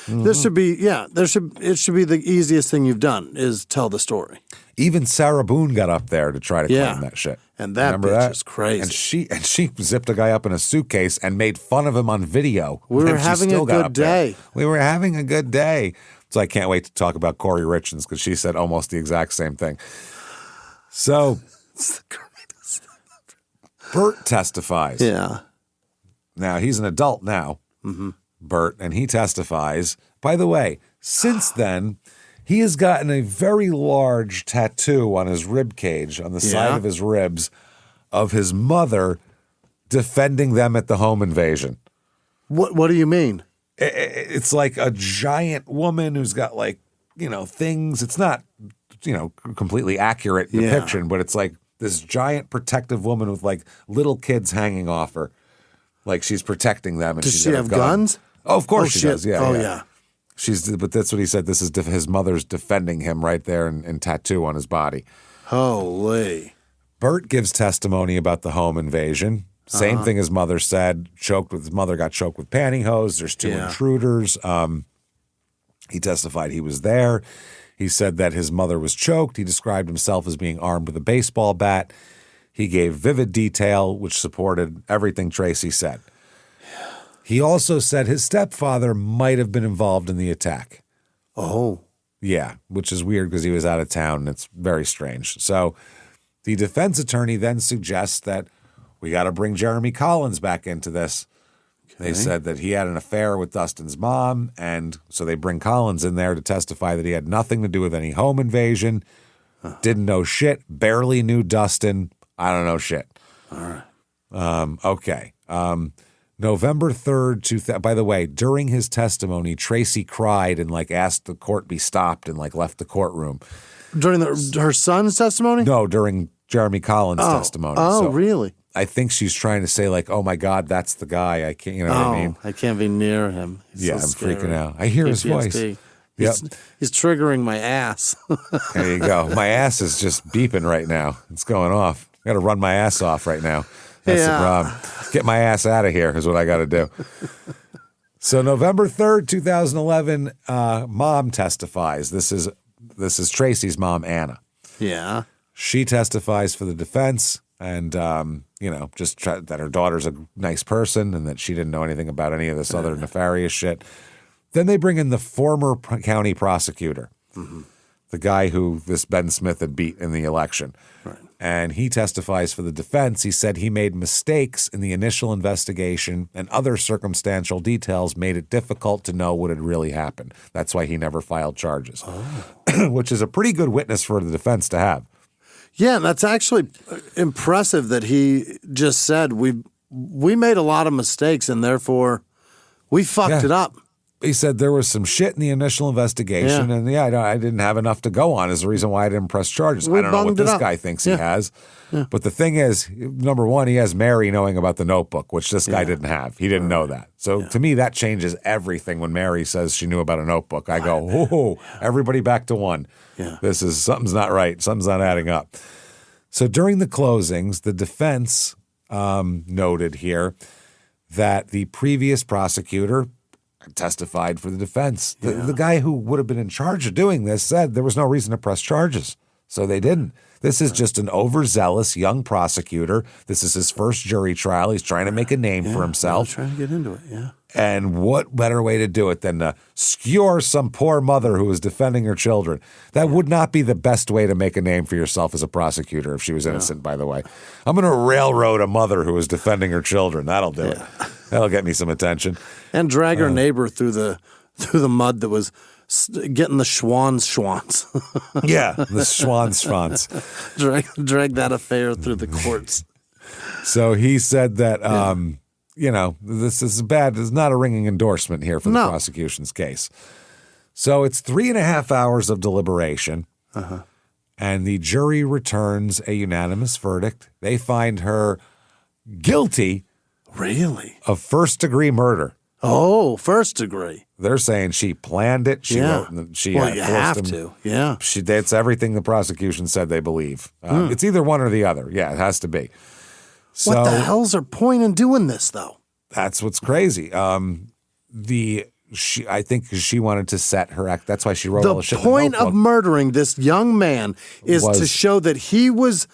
S4: This should be it should be the easiest thing you've done is tell the story.
S3: Even Sarah Boone got up there to try to claim that shit.
S4: And that bitch is crazy.
S3: And she zipped a guy up in a suitcase and made fun of him on video.
S4: We were having a good day.
S3: We were having a good day. So I can't wait to talk about Corey Richens because she said almost the exact same thing. So Bert testifies.
S4: Yeah.
S3: Now, he's an adult now, Bert, and he testifies. By the way, since then, he has gotten a very large tattoo on his rib cage, on the side of his ribs, of his mother defending them at the home invasion.
S4: What do you mean?
S3: It's like a giant woman who's got things. It's not, completely accurate depiction, but it's like this giant protective woman with little kids hanging off her. Like she's protecting them. And
S4: does she have guns?
S3: Oh, of course she does. Yeah.
S4: Oh, yeah.
S3: But that's what he said. This is his mother's defending him right there in tattoo on his body.
S4: Holy.
S3: Bert gives testimony about the home invasion. Same thing his mother said. His mother got choked with pantyhose. There's 2 intruders. He testified he was there. He said that his mother was choked. He described himself as being armed with a baseball bat. He gave vivid detail, which supported everything Tracy said. Yeah. He also said his stepfather might have been involved in the attack.
S4: Oh.
S3: Yeah, which is weird because he was out of town, and it's very strange. So the defense attorney then suggests that we got to bring Jeremy Collins back into this. Okay. They said that he had an affair with Dustin's mom, and so they bring Collins in there to testify that he had nothing to do with any home invasion, didn't know shit, barely knew Dustin. I don't know shit.
S4: All right.
S3: Okay. November 3rd, by the way, during his testimony, Tracy cried and asked the court be stopped and left the courtroom.
S4: During her son's testimony?
S3: No, during Jeremy Collins' testimony.
S4: Oh,
S3: so
S4: really?
S3: I think she's trying to say oh my God, that's the guy. I can't, you know what I mean?
S4: I can't be near him. He's
S3: I'm
S4: so
S3: freaking out. I hear his voice.
S4: Yep. He's triggering my ass.
S3: There you go. My ass is just beeping right now. It's going off. I got to run my ass off right now. That's the problem. Get my ass out of here is what I got to do. So November 3rd, 2011, mom testifies. This is Tracy's mom, Anna.
S4: Yeah.
S3: She testifies for the defense and, that her daughter's a nice person and that she didn't know anything about any of this other nefarious shit. Then they bring in the former county prosecutor, the guy who this Ben Smith had beat in the election.
S4: Right.
S3: And he testifies for the defense. He said he made mistakes in the initial investigation and other circumstantial details made it difficult to know what had really happened. That's why he never filed charges, which is a pretty good witness for the defense to have.
S4: Yeah, that's actually impressive that he just said we made a lot of mistakes and therefore we fucked it up.
S3: He said there was some shit in the initial investigation, and I didn't have enough to go on is the reason why I didn't press charges. I don't know what this guy thinks he has. Yeah. But the thing is, number one, he has Mary knowing about the notebook, which this guy didn't have. He didn't know that. So to me, that changes everything when Mary says she knew about a notebook. I go, oh, everybody back to one. Yeah. Something's not right. Something's not adding up. So during the closings, the defense noted here that the previous prosecutor testified for the defense. The guy who would have been in charge of doing this said there was no reason to press charges, so they didn't. This is just an overzealous young prosecutor. This is his first jury trial. He's trying to make a name for himself.
S4: Trying to get into it,
S3: And what better way to do it than to skewer some poor mother who was defending her children? That would not be the best way to make a name for yourself as a prosecutor if she was innocent, by the way. I'm going to railroad a mother who was defending her children. That'll do it. That'll get me some attention.
S4: And drag her neighbor through the mud that was getting the schwans.
S3: Yeah, the schwans.
S4: Drag that affair through the courts.
S3: So he said that, this is bad. It's not a ringing endorsement here for the prosecution's case. So it's 3.5 hours of deliberation, and the jury returns a unanimous verdict. They find her guilty.
S4: Really?
S3: Of first-degree murder.
S4: Oh, first degree.
S3: They're saying she planned it. She wrote.
S4: You have to. Yeah.
S3: That's everything the prosecution said they believe. It's either one or the other. Yeah, it has to be. So,
S4: what the hell's her point in doing this, though?
S3: That's what's crazy. I think she wanted to set her act. That's why she wrote all the shit.
S4: The point of murdering this young man is to show that he was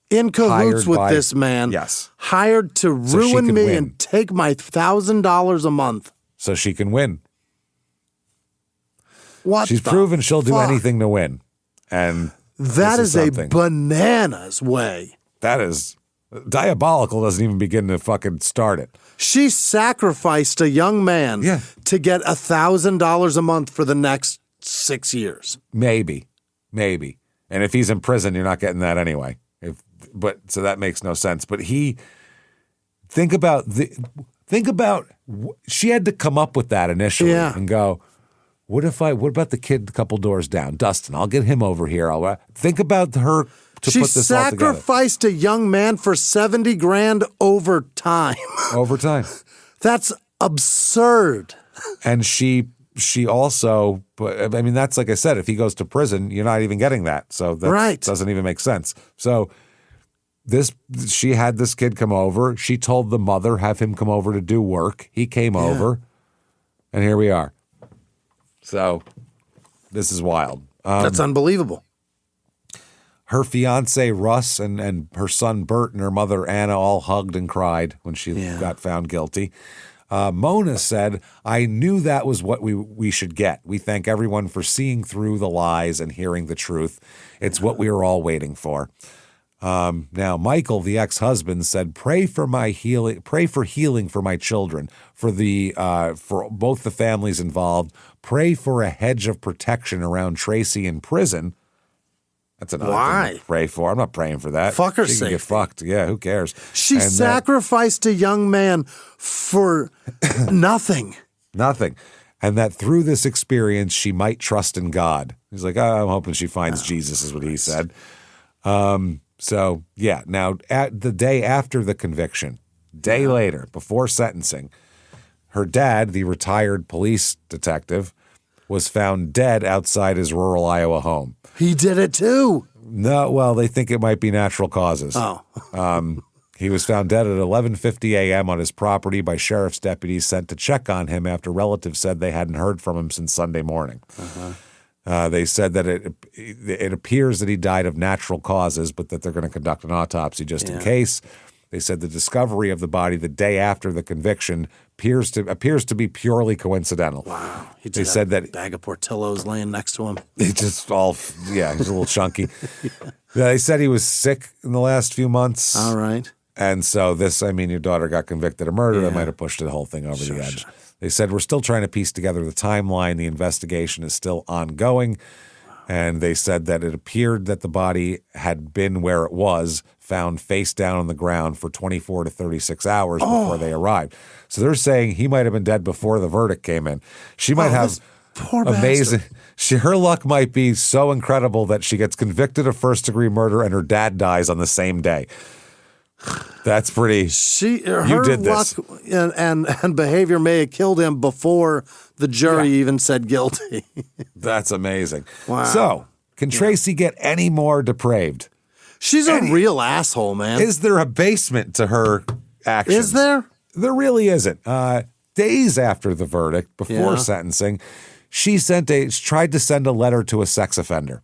S4: in cahoots with this man.
S3: Yes.
S4: Hired to ruin me and take my $1,000 a month.
S3: So she can win.
S4: She's
S3: proven she'll do anything to win. And
S4: that is a bananas way.
S3: That is diabolical. Doesn't even begin to fucking start it.
S4: She sacrificed a young man to get $1,000 a month for the next 6 years.
S3: Maybe. And if he's in prison, you're not getting that anyway. So that makes no sense. But think about she had to come up with that initially and go, what about the kid a couple doors down? Dustin, I'll get him over here. Think about her to put this all together. She
S4: sacrificed a young man for $70,000 over time.
S3: Over time.
S4: That's absurd.
S3: And she also, I mean, that's like I said, if he goes to prison, you're not even getting that. So that doesn't even make sense. So she had this kid come over. She told the mother, have him come over to do work. He came over, and here we are. So this is wild.
S4: That's unbelievable.
S3: Her fiance, Russ, and her son, Bert, and her mother, Anna, all hugged and cried when she got found guilty. Mona said, I knew that was what we should get. We thank everyone for seeing through the lies and hearing the truth. It's what we were all waiting for. Now, Michael, the ex-husband, said, pray for healing for my children, for both the families involved. Pray for a hedge of protection around Tracy in prison. That's another thing to pray for. I'm not praying for that.
S4: Fuck her
S3: safety. She can get fucked. Yeah, who cares?
S4: She sacrificed a young man for nothing.
S3: Nothing. And that through this experience, she might trust in God. He's like, I'm hoping she finds Jesus, is what he said. So, now at the day after the conviction, day later, before sentencing, her dad, the retired police detective, was found dead outside his rural Iowa home.
S4: He did it too.
S3: No, well, they think it might be natural causes.
S4: Oh.
S3: He was found dead at 11:50 a.m. on his property by sheriff's deputies sent to check on him after relatives said they hadn't heard from him since Sunday morning. They said that it appears that he died of natural causes, but that they're going to conduct an autopsy just in case. They said the discovery of the body the day after the conviction appears to be purely coincidental.
S4: Wow.
S3: They said that
S4: bag of Portillo's laying next to him.
S3: He's just he's a little chunky. They said he was sick in the last few months.
S4: All right.
S3: And so your daughter got convicted of murder. That might have pushed the whole thing over the edge. Sure. They said, we're still trying to piece together the timeline. The investigation is still ongoing. And they said that it appeared that the body had been where it was, found face down on the ground for 24 to 36 hours before they arrived. So they're saying he might have been dead before the verdict came in. She might have
S4: poor
S3: amazing.
S4: bastard.
S3: Her luck might be so incredible that she gets convicted of first-degree murder and her dad dies on the same day. That's pretty.
S4: Her
S3: did
S4: luck
S3: this.
S4: and behavior may have killed him before the jury even said guilty.
S3: That's amazing.
S4: Wow.
S3: So, can Tracy get any more depraved?
S4: She's a real asshole, man.
S3: Is there a basement to her actions?
S4: Is there?
S3: There really isn't. Days after the verdict, before sentencing, she tried to send a letter to a sex offender.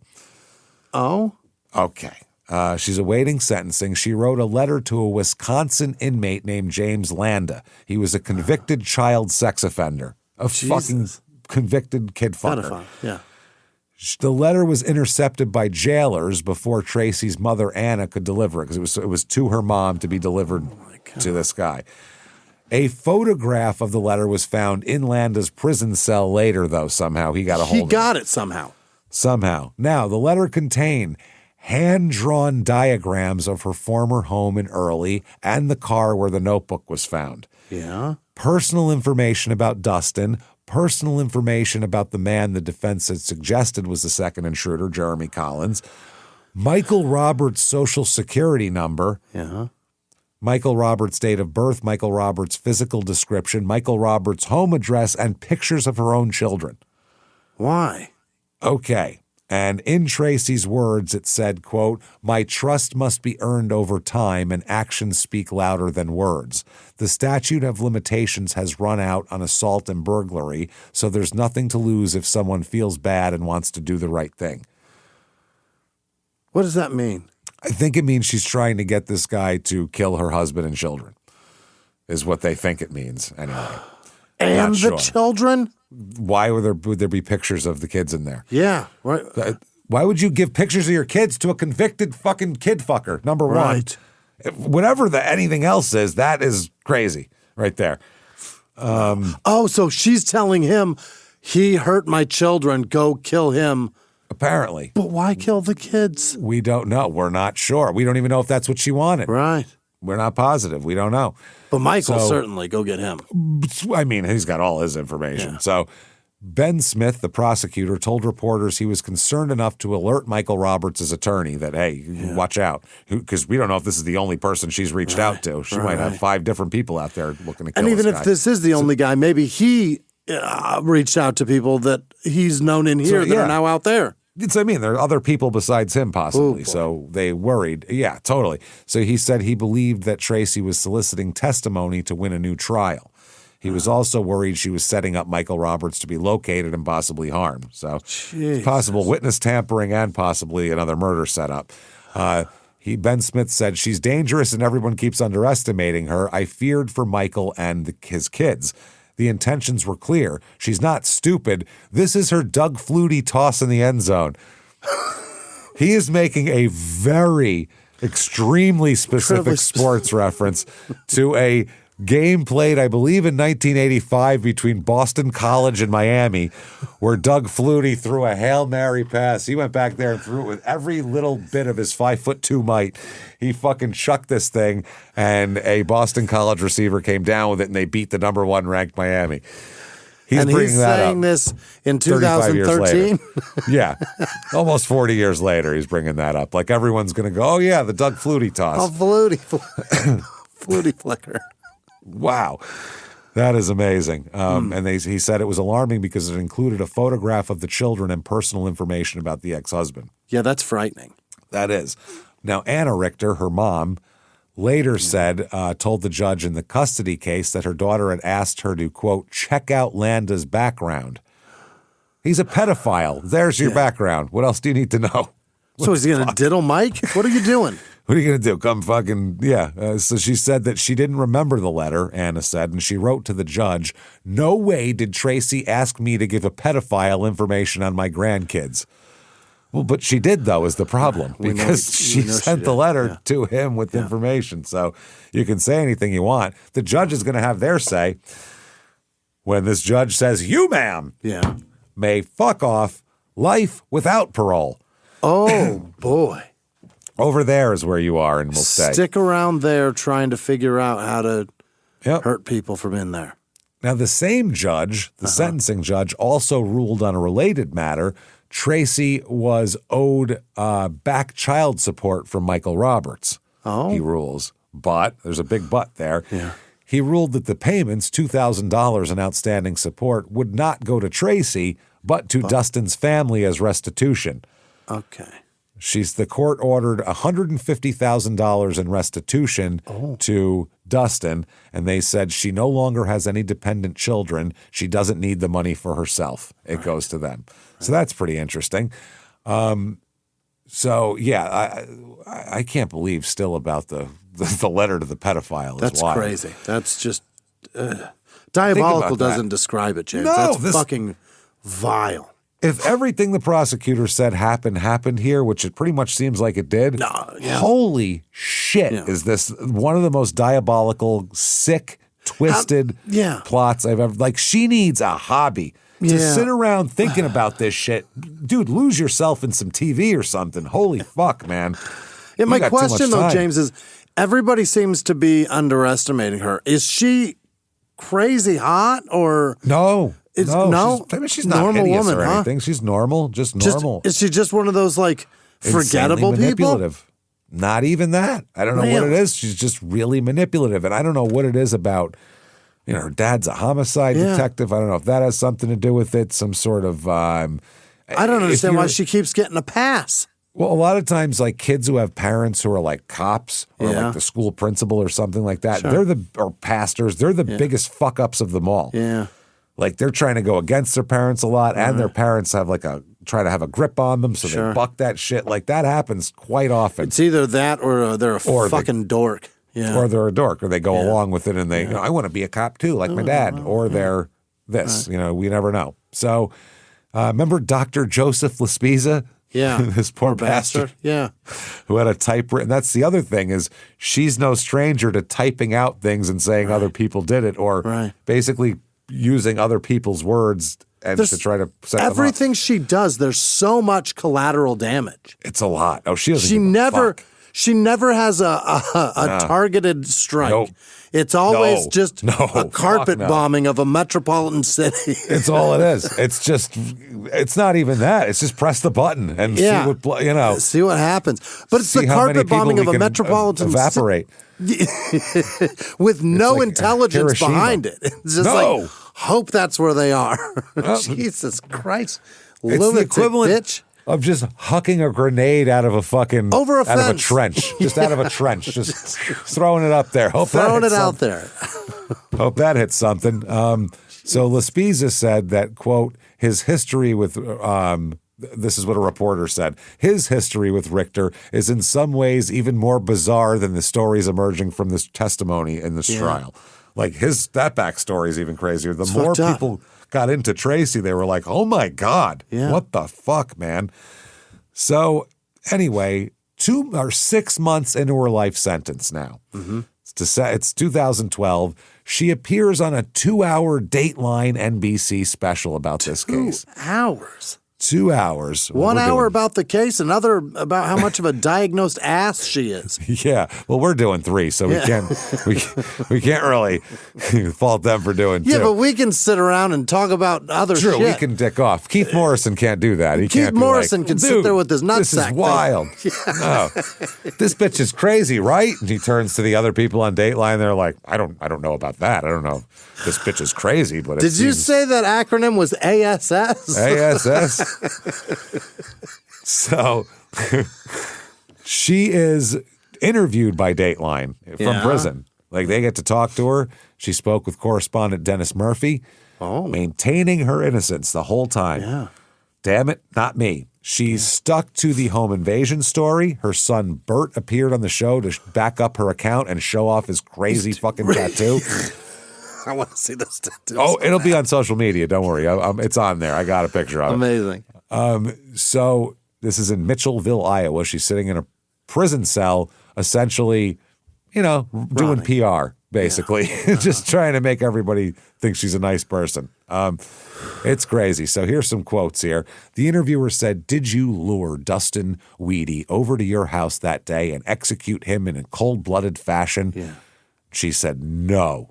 S4: Oh?
S3: Okay. She's awaiting sentencing. She wrote a letter to a Wisconsin inmate named James Landa. He was a convicted child sex offender, a fucking convicted kid fucker.
S4: Pedophile, yeah.
S3: The letter was intercepted by jailers before Tracy's mother, Anna, could deliver it because it was to her mom to be delivered to this guy. A photograph of the letter was found in Landa's prison cell later, though, somehow. He got a hold of it.
S4: He got it somehow.
S3: Somehow. Now, the letter contained hand-drawn diagrams of her former home in Early and the car where the notebook was found.
S4: Yeah.
S3: Personal information about Dustin, personal information about the man the defense had suggested was the second intruder, Jeremy Collins, Michael Roberts' social security number, Michael Roberts' date of birth, Michael Roberts' physical description, Michael Roberts' home address, and pictures of her own children.
S4: Why?
S3: Okay. And in Tracy's words, it said, quote, "My trust must be earned over time and actions speak louder than words. The statute of limitations has run out on assault and burglary, so there's nothing to lose if someone feels bad and wants to do the right thing."
S4: What does that mean?
S3: I think it means she's trying to get this guy to kill her husband and children, is what they think it means anyway.
S4: And
S3: Not
S4: the
S3: sure.
S4: children?
S3: Why would there be pictures of the kids in there?
S4: Yeah. Right.
S3: Why would you give pictures of your kids to a convicted fucking kid fucker? Number one.
S4: Right.
S3: Whatever anything else is, that is crazy right there.
S4: So she's telling him, he hurt my children, go kill him.
S3: Apparently.
S4: But why kill the kids?
S3: We don't know. We're not sure. We don't even know if that's what she wanted.
S4: Right.
S3: We're not positive. We don't know.
S4: But Michael, certainly, go get him.
S3: I mean, he's got all his information. Yeah. So Ben Smith, the prosecutor, told reporters he was concerned enough to alert Michael Roberts' attorney that, hey, watch out. Because we don't know if this is the only person she's reached out to. She might have 5 different people out there looking to kill
S4: And even
S3: this
S4: if
S3: guy.
S4: this is the only guy, maybe he reached out to people that he's known in here that are now out there.
S3: I mean, there are other people besides him possibly, so they worried. Yeah, totally. So he said he believed that Tracy was soliciting testimony to win a new trial. He was also worried she was setting up Michael Roberts to be located and possibly harmed. So possible witness tampering and possibly another murder setup. Ben Smith said, "She's dangerous and everyone keeps underestimating her. I feared for Michael and his kids. The intentions were clear. She's not stupid. This is her Doug Flutie toss in the end zone." He is making a very extremely specific sports reference to a game played, I believe, in 1985 between Boston College and Miami, where Doug Flutie threw a Hail Mary pass. He went back there and threw it with every little bit of his 5'2" might. He fucking chucked this thing, and a Boston College receiver came down with it, and they beat the number 1 ranked Miami. He's
S4: saying this in 2013?
S3: Yeah. Almost 40 years later, he's bringing that up. Like everyone's going to go, oh, yeah, the Doug Flutie toss.
S4: Oh, Flutie flicker.
S3: Wow. That is amazing. And he said it was alarming because it included a photograph of the children and personal information about the ex-husband.
S4: Yeah, that's frightening.
S3: That is. Now, Anna Richter, her mom, later told the judge in the custody case that her daughter had asked her to, quote, check out Landa's background. He's a pedophile. There's your background. What else do you need to know?
S4: So is he going to diddle Mike? What are you doing?
S3: What are you going to do? Come fucking, so she said that she didn't remember the letter, Anna said, and she wrote to the judge, "No way did Tracy ask me to give a pedophile information on my grandkids." Well, but she did, though, is the problem, because she sent the letter to him with information. So you can say anything you want. The judge is going to have their say. When this judge says, "You, ma'am, may fuck off life without parole.
S4: Oh, boy.
S3: Over there is where you are and will stay.
S4: Stick around there trying to figure out how to hurt people from in there.
S3: Now, the same judge, the sentencing judge, also ruled on a related matter. Tracy was owed back child support from Michael Roberts.
S4: Oh.
S3: He rules. But, there's a big but there.
S4: Yeah.
S3: He ruled that the payments, $2,000 in outstanding support, would not go to Tracy, but to Dustin's family as restitution.
S4: Okay.
S3: The court ordered $150,000 in restitution to Dustin, and they said she no longer has any dependent children. She doesn't need the money for herself. It goes to them. So that's pretty interesting. So yeah, I can't believe still about the letter to the pedophile.
S4: That's
S3: wild.
S4: crazy. That's just diabolical. Doesn't describe it, James.
S3: No,
S4: that's fucking vile.
S3: If everything the prosecutor said happened here, which it pretty much seems like it did, holy shit, is this one of the most diabolical, sick, twisted plots I've ever. Like, she needs a hobby. To sit around thinking about this shit. Dude, lose yourself in some TV or something. Holy fuck, man.
S4: Yeah, my question, though, James, is everybody seems to be underestimating her. Is she crazy hot or
S3: no?
S4: She's
S3: not
S4: normal
S3: hideous
S4: woman,
S3: or anything. She's normal, just normal.
S4: Is she just one of those like forgettable
S3: Insanely manipulative? Not even that. I don't know what it is. She's just really manipulative, and I don't know what it is about. Her dad's a homicide detective. I don't know if that has something to do with it. Some sort of. I
S4: don't understand why she keeps getting a pass.
S3: Well, a lot of times, like kids who have parents who are like cops or like the school principal or something like that, or pastors. They're the biggest fuck ups of them all.
S4: Yeah.
S3: Like they're trying to go against their parents a lot, and their parents have try to have a grip on them, so they buck that shit. Like that happens quite often.
S4: It's either that or they're a fucking dork. Yeah.
S3: Or they're a dork, or they go along with it, and they, I want to be a cop too, like my dad. Or they're this. Right. We never know. So, remember Dr. Joseph Laspiza?
S4: Yeah.
S3: This poor bastard.
S4: Yeah.
S3: Who had a typewritten. That's the other thing is she's no stranger to typing out things and saying other people did it, or basically using other people's words and to try to set them up.
S4: Everything she does, there's so much collateral damage.
S3: It's a lot. Oh, she doesn't give a fuck.
S4: She never has a targeted strike.
S3: Nope.
S4: It's always just a carpet bombing of a metropolitan city.
S3: It's all it is. It's not even that. It's just press the button and see what,
S4: see what happens. But it's the carpet bombing of a metropolitan
S3: evaporate.
S4: With no intelligence
S3: Hiroshima.
S4: behind it. It's just like, hope that's where they are. Jesus Christ.
S3: It's
S4: Lunatic
S3: the equivalent
S4: bitch.
S3: Of just hucking a grenade out of a fucking out of a trench, just out of a trench, just throwing it up there.
S4: Throwing it out there.
S3: Hope that hits something. So Laspiza said that, quote, his history with this is what a reporter said. His history with Richter is in some ways even more bizarre than the stories emerging from this testimony in this trial. Like that backstory is even crazier. The more people got into Tracy, they were like, oh my God, what the fuck, man? So anyway, 2 or 6 months into her life sentence now. Mm-hmm. It's 2012. She appears on a 2-hour Dateline NBC special about this case.
S4: 2 hours?
S3: 2 hours.
S4: 1 hour about the case, another about how much of a diagnosed ass she is.
S3: Yeah. Well, we're doing 3, so we can't really fault them for doing 2.
S4: Yeah, but we can sit around and talk about other shit.
S3: True, we can dick off. Keith Morrison can't do that.
S4: Keith Morrison can sit there with his nutsack.
S3: This is wild. No. This bitch is crazy, right? And he turns to the other people on Dateline. They're like, I don't know about that. I don't know if this bitch is crazy, but
S4: Did you say that acronym was ASS?
S3: ASS? So she is interviewed by Dateline from prison. Like they get to talk to her. She spoke with correspondent Dennis Murphy, maintaining her innocence the whole time.
S4: Yeah.
S3: Damn it, not me. She's stuck to the home invasion story. Her son Bert appeared on the show to back up her account and show off his crazy fucking tattoo.
S4: I want to see those tattoos.
S3: Oh, it'll be on social media. Don't worry. It's on there. I got a picture of it.
S4: Amazing.
S3: So this is in Mitchellville, Iowa. She's sitting in a prison cell, essentially, doing PR, basically, just trying to make everybody think she's a nice person. It's crazy. So here's some quotes here. The interviewer said, "Did you lure Dustin Weedy over to your house that day and execute him in a cold-blooded fashion?"
S4: Yeah.
S3: She said, "No."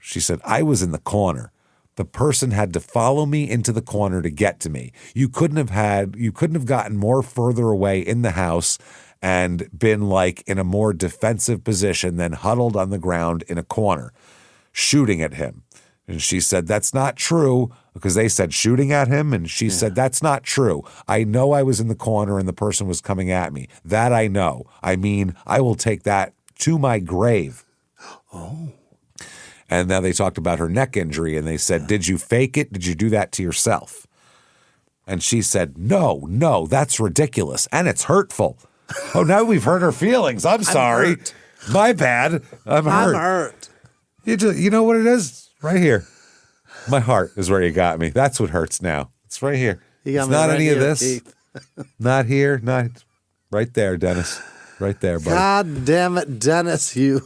S3: She said, "I was in the corner. The person had to follow me into the corner to get to me. You couldn't have gotten more further away in the house and been like in a more defensive position than huddled on the ground in a corner, shooting at him." And she said, "That's not true," because they said shooting at him. And she said, "That's not true. I know I was in the corner and the person was coming at me. That I know. I mean, I will take that to my grave."
S4: Oh.
S3: And now they talked about her neck injury, and they said, "Did you fake it? Did you do that to yourself?" And she said, No, that's ridiculous, and it's hurtful." Oh, now we've hurt her feelings. I'm sorry.
S4: hurt.
S3: My bad. I'm hurt.
S4: I'm hurt.
S3: You know what it is? Right here. My heart is where you got me. That's what hurts now. It's right here.
S4: You got
S3: It's
S4: me
S3: not
S4: right
S3: any of
S4: here,
S3: this.
S4: Keith.
S3: Not here. Not right there, Dennis. Right there, buddy.
S4: God damn it, Dennis, you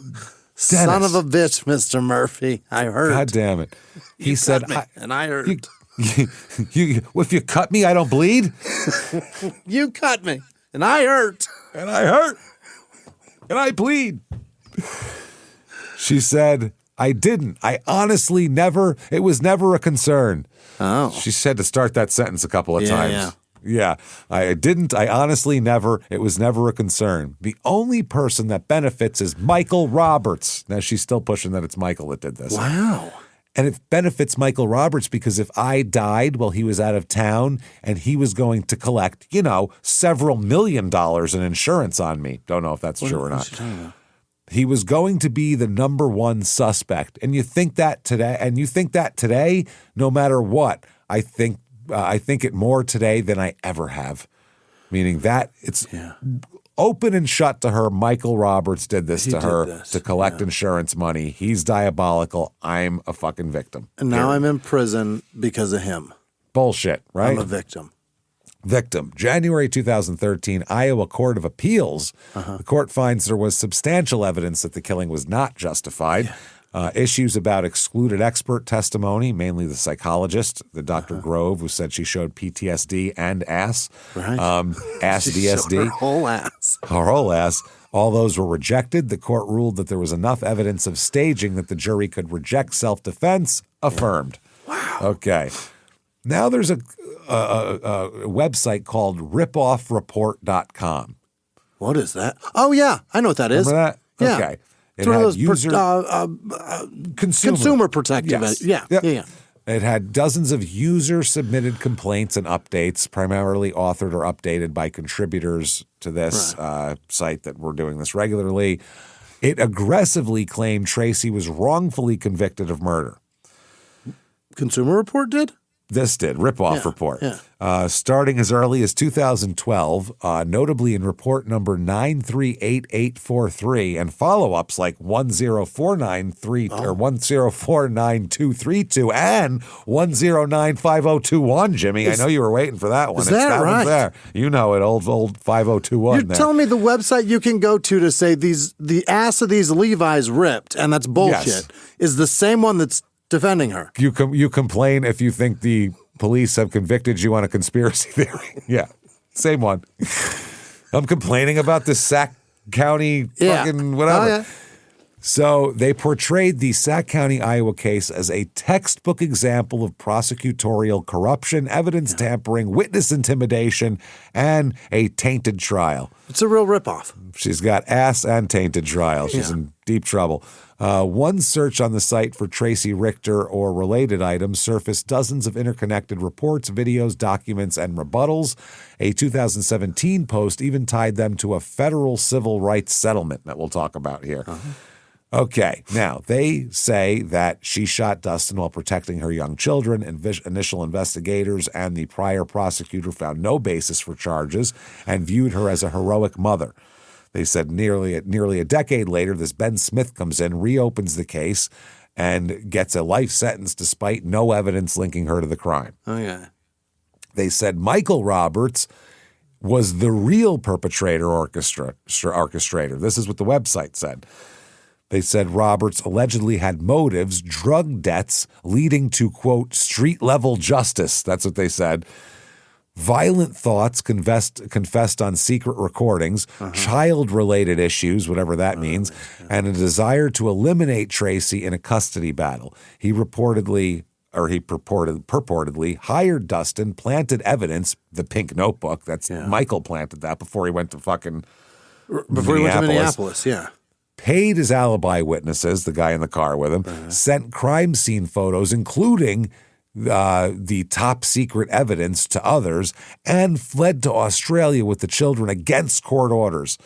S4: son of a bitch, Mr. Murphy. I hurt.
S3: God damn it. He
S4: You
S3: said,
S4: cut me, and I hurt.
S3: if you cut me, I don't bleed.
S4: You cut me, and I hurt.
S3: And I hurt. And I bleed. She said, "I didn't. I honestly never, it was never a concern."
S4: Oh.
S3: She said to start that sentence a couple of times.
S4: Yeah.
S3: Yeah, I didn't. I honestly never. It was never a concern. The only person that benefits is Michael Roberts. Now, she's still pushing that it's Michael that did this.
S4: Wow.
S3: And it benefits Michael Roberts because if I died while he was out of town and he was going to collect, several $1 million in insurance on me. Don't know if that's true or not. He was going to be the number one suspect. And you think that today, no matter what, I think it more today than I ever have. Meaning that it's open and shut to her. Michael Roberts did this to her to collect insurance money. He's diabolical. I'm a fucking victim.
S4: And now I'm in prison because of him.
S3: Bullshit, right?
S4: I'm a victim.
S3: January 2013, Iowa Court of Appeals. The court finds there was substantial evidence that the killing was not justified. Issues about excluded expert testimony, mainly the psychologist, the Dr. Grove, who said she showed PTSD and ass.
S4: Right.
S3: Ass
S4: She
S3: DSD.
S4: showed her whole ass.
S3: Her whole ass. All those were rejected. The court ruled that there was enough evidence of staging that the jury could reject self-defense. Affirmed.
S4: Wow.
S3: Okay. Now there's a website called ripoffreport.com.
S4: What is that? Oh, yeah. I know what that is.
S3: Remember that?
S4: Yeah.
S3: Okay.
S4: It's one of those
S3: consumer.
S4: consumer protective.
S3: Yes.
S4: Yeah.
S3: Yep.
S4: Yeah.
S3: It had dozens of user-submitted complaints and updates, primarily authored or updated by contributors to this site that were doing this regularly. It aggressively claimed Tracy was wrongfully convicted of murder.
S4: Consumer Report did?
S3: This did, Ripoff Report.
S4: Yeah.
S3: Starting as early as 2012, notably in report number 938843 and follow-ups like 10493 or 1049232 and 1095021, Jimmy. I know you were waiting for that one.
S4: Is that
S3: one's
S4: right?
S3: there. You know it, old 5021
S4: You're
S3: there.
S4: telling me the website you can go to say the ass of these Levi's ripped, and that's bullshit,
S3: Yes.
S4: is the same one that's defending her.
S3: You complain if you think the police have convicted you on a conspiracy theory. Yeah, same one. I'm complaining about the Sac County fucking whatever.
S4: Oh, yeah.
S3: So they portrayed the Sac County, Iowa case as a textbook example of prosecutorial corruption, evidence tampering, witness intimidation, and a tainted trial.
S4: It's a real ripoff.
S3: She's got ass and tainted trial. She's in deep trouble. One search on the site for Tracy Richter or related items surfaced dozens of interconnected reports, videos, documents, and rebuttals. A 2017 post even tied them to a federal civil rights settlement that we'll talk about here. Okay, now they say that she shot Dustin while protecting her young children. Initial investigators and the prior prosecutor found no basis for charges and viewed her as a heroic mother. They said nearly a decade later, this Ben Smith comes in, reopens the case, and gets a life sentence despite no evidence linking her to the crime.
S4: Okay.
S3: They said Michael Roberts was the real perpetrator orchestrator. This is what the website said. They said Roberts allegedly had motives, drug debts, leading to, quote, street-level justice. That's what they said. Violent thoughts confessed on secret recordings, child-related issues, whatever that means, and a desire to eliminate Tracy in a custody battle. He purportedly hired Dustin, planted evidence, the pink notebook. Michael planted that before he went to fucking
S4: Minneapolis, yeah.
S3: Paid his alibi witnesses, the guy in the car with him, sent crime scene photos, including the top secret evidence to others, and fled to Australia with the children against court orders.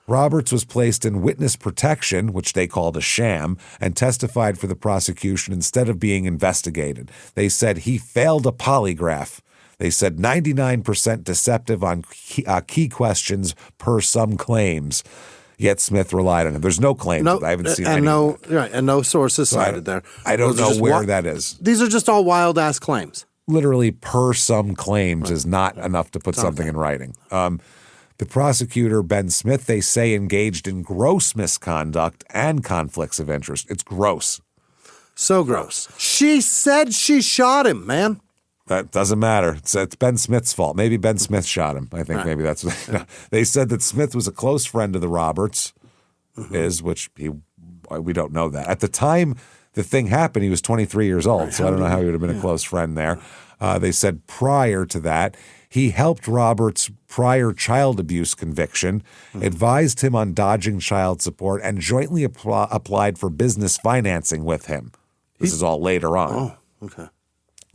S3: Roberts was placed in witness protection, which they called a sham, and testified for the prosecution instead of being investigated. They said he failed a polygraph. They said 99% deceptive on key questions per some claims. Yet Smith relied on him. There's no claims. I haven't seen any.
S4: And no sources cited there.
S3: I don't know where that is.
S4: These are just all wild ass claims.
S3: Literally per some claims is not enough to put something in writing. The prosecutor, Ben Smith, they say engaged in gross misconduct and conflicts of interest. It's gross.
S4: So gross. She said she shot him, man.
S3: That doesn't matter. It's Ben Smith's fault. Maybe Ben Smith shot him. I think maybe that's what they said. That Smith was a close friend of the Roberts, which we don't know that. At the time the thing happened, he was 23 years old, so I don't know how he would have been a close friend there. They said prior to that, he helped Roberts' prior child abuse conviction, advised him on dodging child support, and jointly applied for business financing with him. This is all later on.
S4: Oh, okay.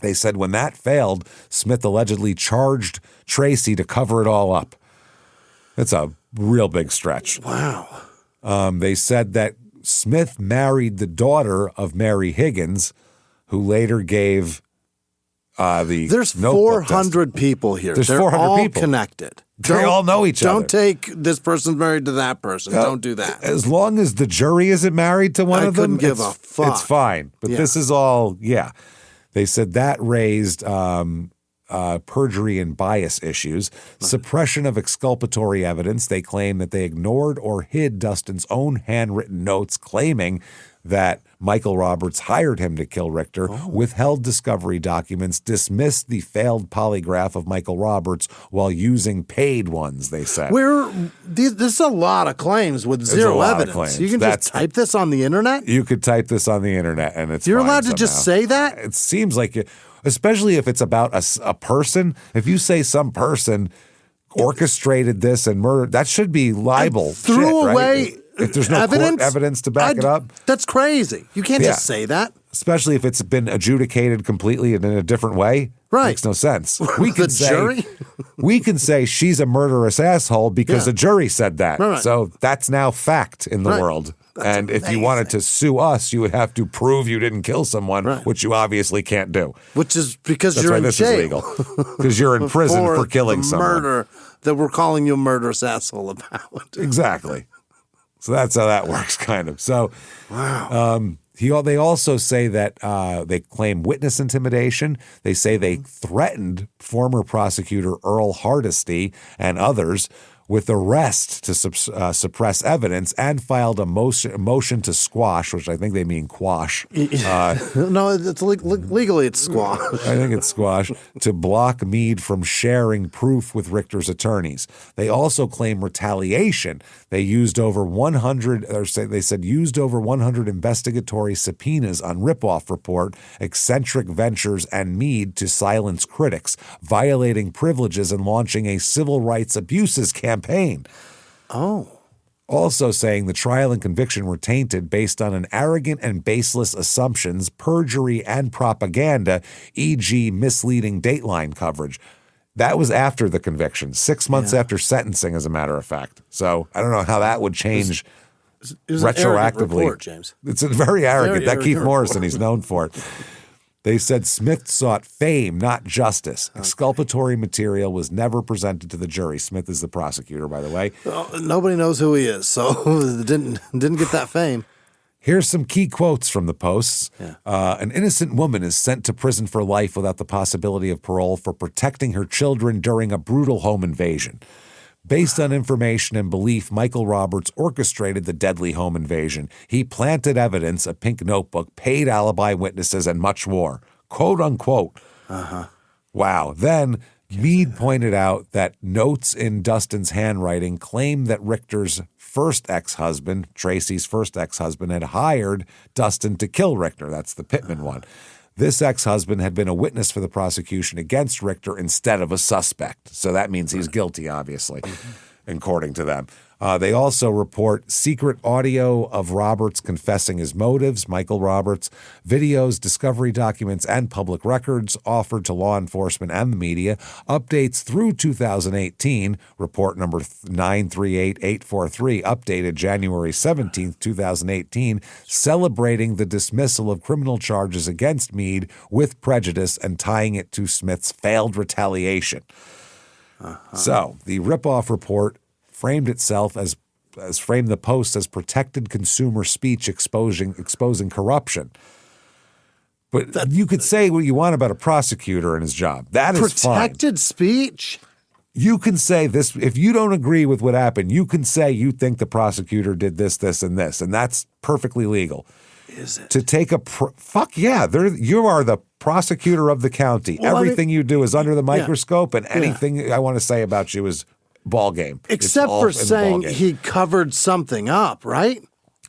S3: They said when that failed, Smith allegedly charged Tracy to cover it all up. That's a real big stretch.
S4: Wow.
S3: They said that Smith married the daughter of Mary Higgins, who later gave
S4: There's 400 people here.
S3: There's
S4: They're
S3: 400
S4: all
S3: people.
S4: Connected.
S3: They all know each other.
S4: Don't take this person's married to that person. Don't do that.
S3: As long as the jury isn't married to one of them,
S4: couldn't give a fuck.
S3: It's fine. But this is all, They said that raised perjury and bias issues, suppression of exculpatory evidence. They claim that they ignored or hid Dustin's own handwritten notes claiming that Michael Roberts hired him to kill Richter, withheld discovery documents, dismissed the failed polygraph of Michael Roberts while using paid ones, they said.
S4: This is a lot of claims with zero evidence. You can just type this on the internet?
S3: You could type this on the internet and it's
S4: You're
S3: fine
S4: allowed to
S3: somehow.
S4: just say that?
S3: It seems like it, especially if it's about a person. If you say some person orchestrated this and murdered, that should be libel.
S4: Threw away...
S3: Right? If there's no court evidence to back it up.
S4: That's crazy. You can't just say that.
S3: Especially if it's been adjudicated completely and in a different way.
S4: Right.
S3: Makes no sense.
S4: Jury?
S3: We can say she's a murderous asshole because a jury said that.
S4: Right.
S3: So that's now fact in the world.
S4: That's
S3: if you wanted to sue us, you would have to prove you didn't kill someone, which you obviously can't do.
S4: Which is because
S3: That's
S4: you're
S3: why
S4: in
S3: this
S4: jail.
S3: is legal. Because you're in prison for killing someone.
S4: Murder that we're calling you a murderous asshole about.
S3: Exactly. So that's how that works, kind of. So, they also say that they claim witness intimidation. They say they threatened former prosecutor Earl Hardesty and others with arrest to suppress evidence and filed a motion to squash, which I think they mean quash.
S4: No, it's legally it's squash.
S3: I think it's squash, to block Meade from sharing proof with Richter's attorneys. They also claim retaliation. They used over 100, they said used over 100 investigatory subpoenas on Ripoff Report, Eccentric Ventures, and Meade to silence critics, violating privileges and launching a civil rights abuses campaign. Also saying the trial and conviction were tainted based on an arrogant and baseless assumptions, perjury, and propaganda, e.g. misleading Dateline coverage. That was after the conviction, 6 months after sentencing, as a matter of fact. So I don't know how that would change
S4: it was
S3: retroactively.
S4: An report, James.
S3: It's very arrogant. That Keith
S4: arrogant
S3: Morrison, he's known for it. They said Smith sought fame, not justice. Exculpatory material was never presented to the jury. Smith is the prosecutor, by the way.
S4: Nobody knows who he is, so didn't get that fame.
S3: Here's some key quotes from the posts. An innocent woman is sent to prison for life without the possibility of parole for protecting her children during a brutal home invasion. Based on information and belief, Michael Roberts orchestrated the deadly home invasion. He planted evidence, a pink notebook, paid alibi witnesses, and much more. Quote unquote. Wow. Then Meade pointed out that notes in Dustin's handwriting claim that Richter's first ex-husband, Tracy's first ex-husband, had hired Dustin to kill Richter. That's the Pittman one. This ex-husband had been a witness for the prosecution against Richter instead of a suspect. So that means he's guilty, obviously, according to them. They also report secret audio of Roberts confessing his motives, Michael Roberts, videos, discovery documents, and public records offered to law enforcement and the media, updates through 2018, report number 938843, updated January 17, 2018, celebrating the dismissal of criminal charges against Meade with prejudice and tying it to Smith's failed retaliation. So the ripoff report framed itself as framed the post as protected consumer speech exposing corruption. But you could say what you want about a prosecutor and his job. That is fine.
S4: Protected speech?
S3: You can say this. If you don't agree with what happened, you can say you think the prosecutor did this, this, and this, and that's perfectly legal.
S4: Is it?
S3: To take a fuck yeah, you are the prosecutor of the county.
S4: Well,
S3: everything you do is under the microscope, and anything I want to say about you is ball game.
S4: Except for saying he covered something up, right?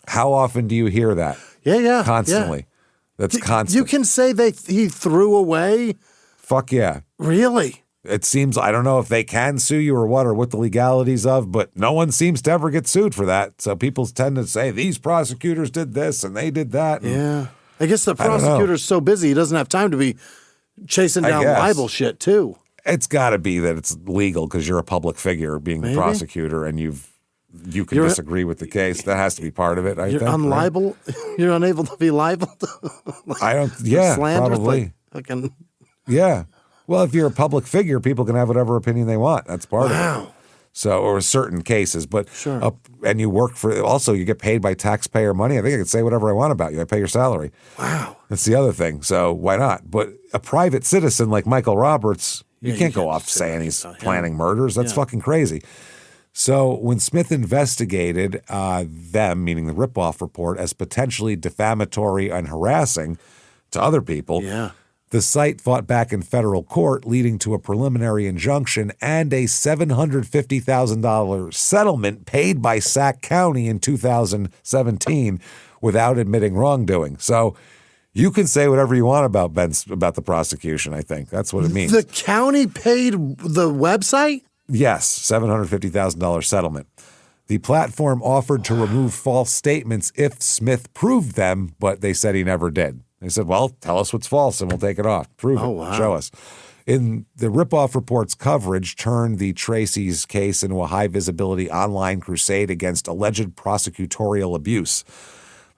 S3: How often do you hear that?
S4: Yeah.
S3: Constantly.
S4: Yeah.
S3: That's constant.
S4: You can say he threw away?
S3: Fuck yeah.
S4: Really?
S3: It seems, I don't know if they can sue you or what the legalities of, but no one seems to ever get sued for that. So people tend to say, these prosecutors did this and they did that.
S4: Yeah. I guess the prosecutor's so busy he doesn't have time to be chasing down libel shit too.
S3: It's got to be that it's legal because you're a public figure being the prosecutor and you can disagree with the case. That has to be part of it, I think.
S4: You're unliable? Right? You're unable to be libeled?
S3: I don't, yeah,
S4: slander,
S3: probably. Yeah. Well, if you're a public figure, people can have whatever opinion they want. That's part of it. So, or certain cases, but and you work for, also you get paid by taxpayer money. I think I can say whatever I want about you. I pay your salary.
S4: Wow.
S3: That's the other thing. So why not? But a private citizen like Michael Roberts, you can't go off saying he's planning murders. That's fucking crazy. So when Smith investigated them, meaning the ripoff report, as potentially defamatory and harassing to other people, the site fought back in federal court, leading to a preliminary injunction and a $750,000 settlement paid by Sac County in 2017 without admitting wrongdoing. So you can say whatever you want about the prosecution, I think. That's what it means.
S4: The county paid the website?
S3: Yes, $750,000 settlement. The platform offered to remove false statements if Smith proved them, but they said he never did. They said, well, tell us what's false and we'll take it off. Prove it.
S4: Wow.
S3: Show us. In the ripoff report's coverage turned the Tracy's case into a high-visibility online crusade against alleged prosecutorial abuse.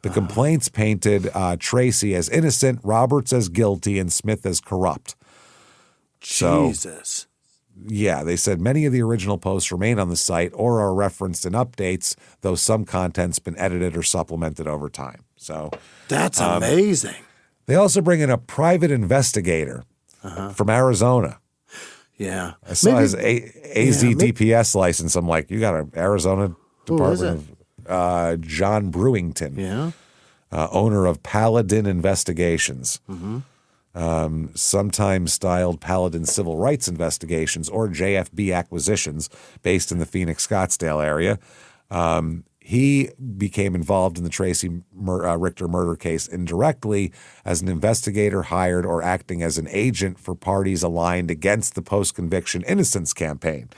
S3: The complaints painted Tracy as innocent, Roberts as guilty, and Smith as corrupt.
S4: Jesus.
S3: Yeah, they said many of the original posts remain on the site or are referenced in updates, though some content's been edited or supplemented over time. So
S4: that's amazing.
S3: They also bring in a private investigator from Arizona.
S4: Yeah.
S3: I saw his AZDPS license. I'm like, you got an Arizona Department of John Brewington, owner of Paladin Investigations. Sometimes styled Paladin Civil Rights Investigations or JFB Acquisitions, based in the Phoenix, Scottsdale area. He became involved in the Tracy Richter murder case indirectly as an investigator hired or acting as an agent for parties aligned against the post-conviction innocence campaign,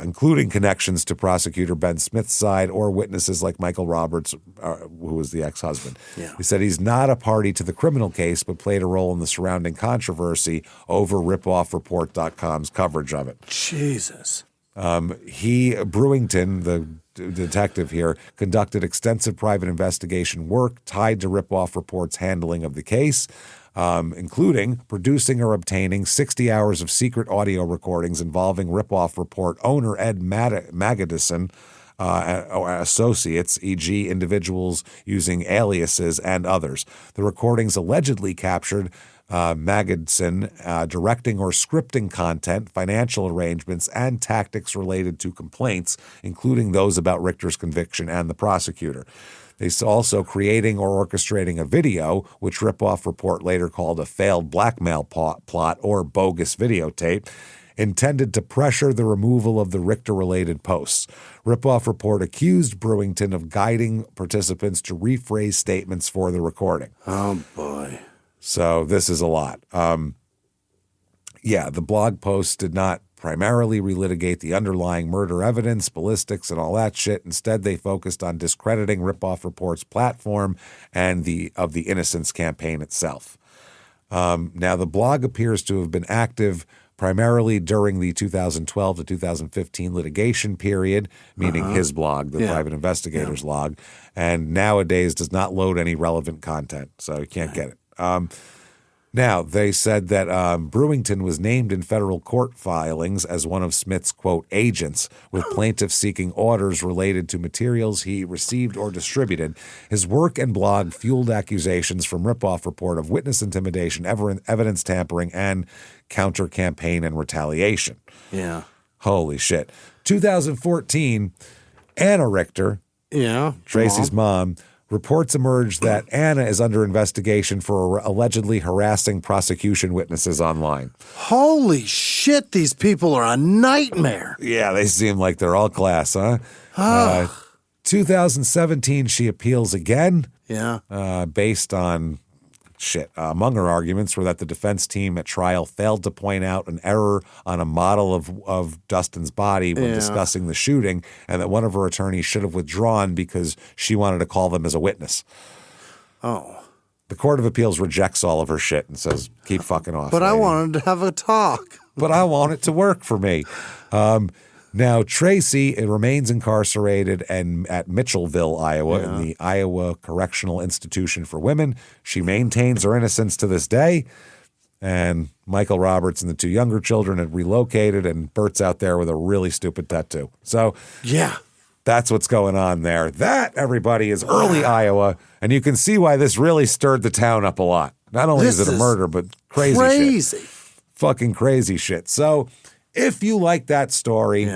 S3: including connections to prosecutor Ben Smith's side or witnesses like Michael Roberts, who was the ex-husband. He said he's not a party to the criminal case, but played a role in the surrounding controversy over ripoffreport.com's coverage of it.
S4: Jesus.
S3: Brewington, the detective here, conducted extensive private investigation work tied to Ripoff Report's handling of the case, including producing or obtaining 60 hours of secret audio recordings involving Ripoff Report owner Ed Magadison or associates, e.g. individuals using aliases and others. The recordings allegedly captured Magidson, directing or scripting content, financial arrangements, and tactics related to complaints, including those about Richter's conviction and the prosecutor. He's also creating or orchestrating a video, which Ripoff Report later called a failed blackmail plot or bogus videotape, intended to pressure the removal of the Richter-related posts. Ripoff Report accused Brewington of guiding participants to rephrase statements for the recording.
S4: Oh, boy.
S3: So this is a lot. The blog posts did not primarily relitigate the underlying murder evidence, ballistics, and all that shit. Instead, they focused on discrediting Ripoff Report's platform and the Innocence campaign itself. Now, the blog appears to have been active primarily during the 2012 to 2015 litigation period, meaning his blog, the private investigator's log, and nowadays does not load any relevant content, so you can't get it. Now, they said that Brewington was named in federal court filings as one of Smith's, quote, agents, with plaintiffs seeking orders related to materials he received or distributed. His work and blog fueled accusations from Ripoff Report of witness intimidation, evidence tampering, and counter-campaign and retaliation.
S4: Yeah.
S3: Holy shit. 2014, Anna Richter, Tracy's mom, reports emerged that Anna is under investigation for allegedly harassing prosecution witnesses online.
S4: Holy shit, these people are a nightmare.
S3: Yeah, they seem like they're all class, huh? 2017, she appeals again.
S4: Yeah.
S3: Based on among her arguments were that the defense team at trial failed to point out an error on a model of Dustin's body when discussing the shooting, and that one of her attorneys should have withdrawn because she wanted to call them as a witness.
S4: Oh.
S3: The Court of Appeals rejects all of her shit and says, keep fucking off.
S4: But
S3: lady.
S4: I wanted to have a talk.
S3: But I want it to work for me. Now, Tracy remains incarcerated and at Mitchellville, Iowa, in the Iowa Correctional Institution for Women. She maintains her innocence to this day. And Michael Roberts and the two younger children had relocated, and Bert's out there with a really stupid tattoo. So, that's what's going on there. That, everybody, is early Iowa, and you can see why this really stirred the town up a lot. Not only is it a murder, but crazy shit. Fucking crazy shit. So, if you like that story,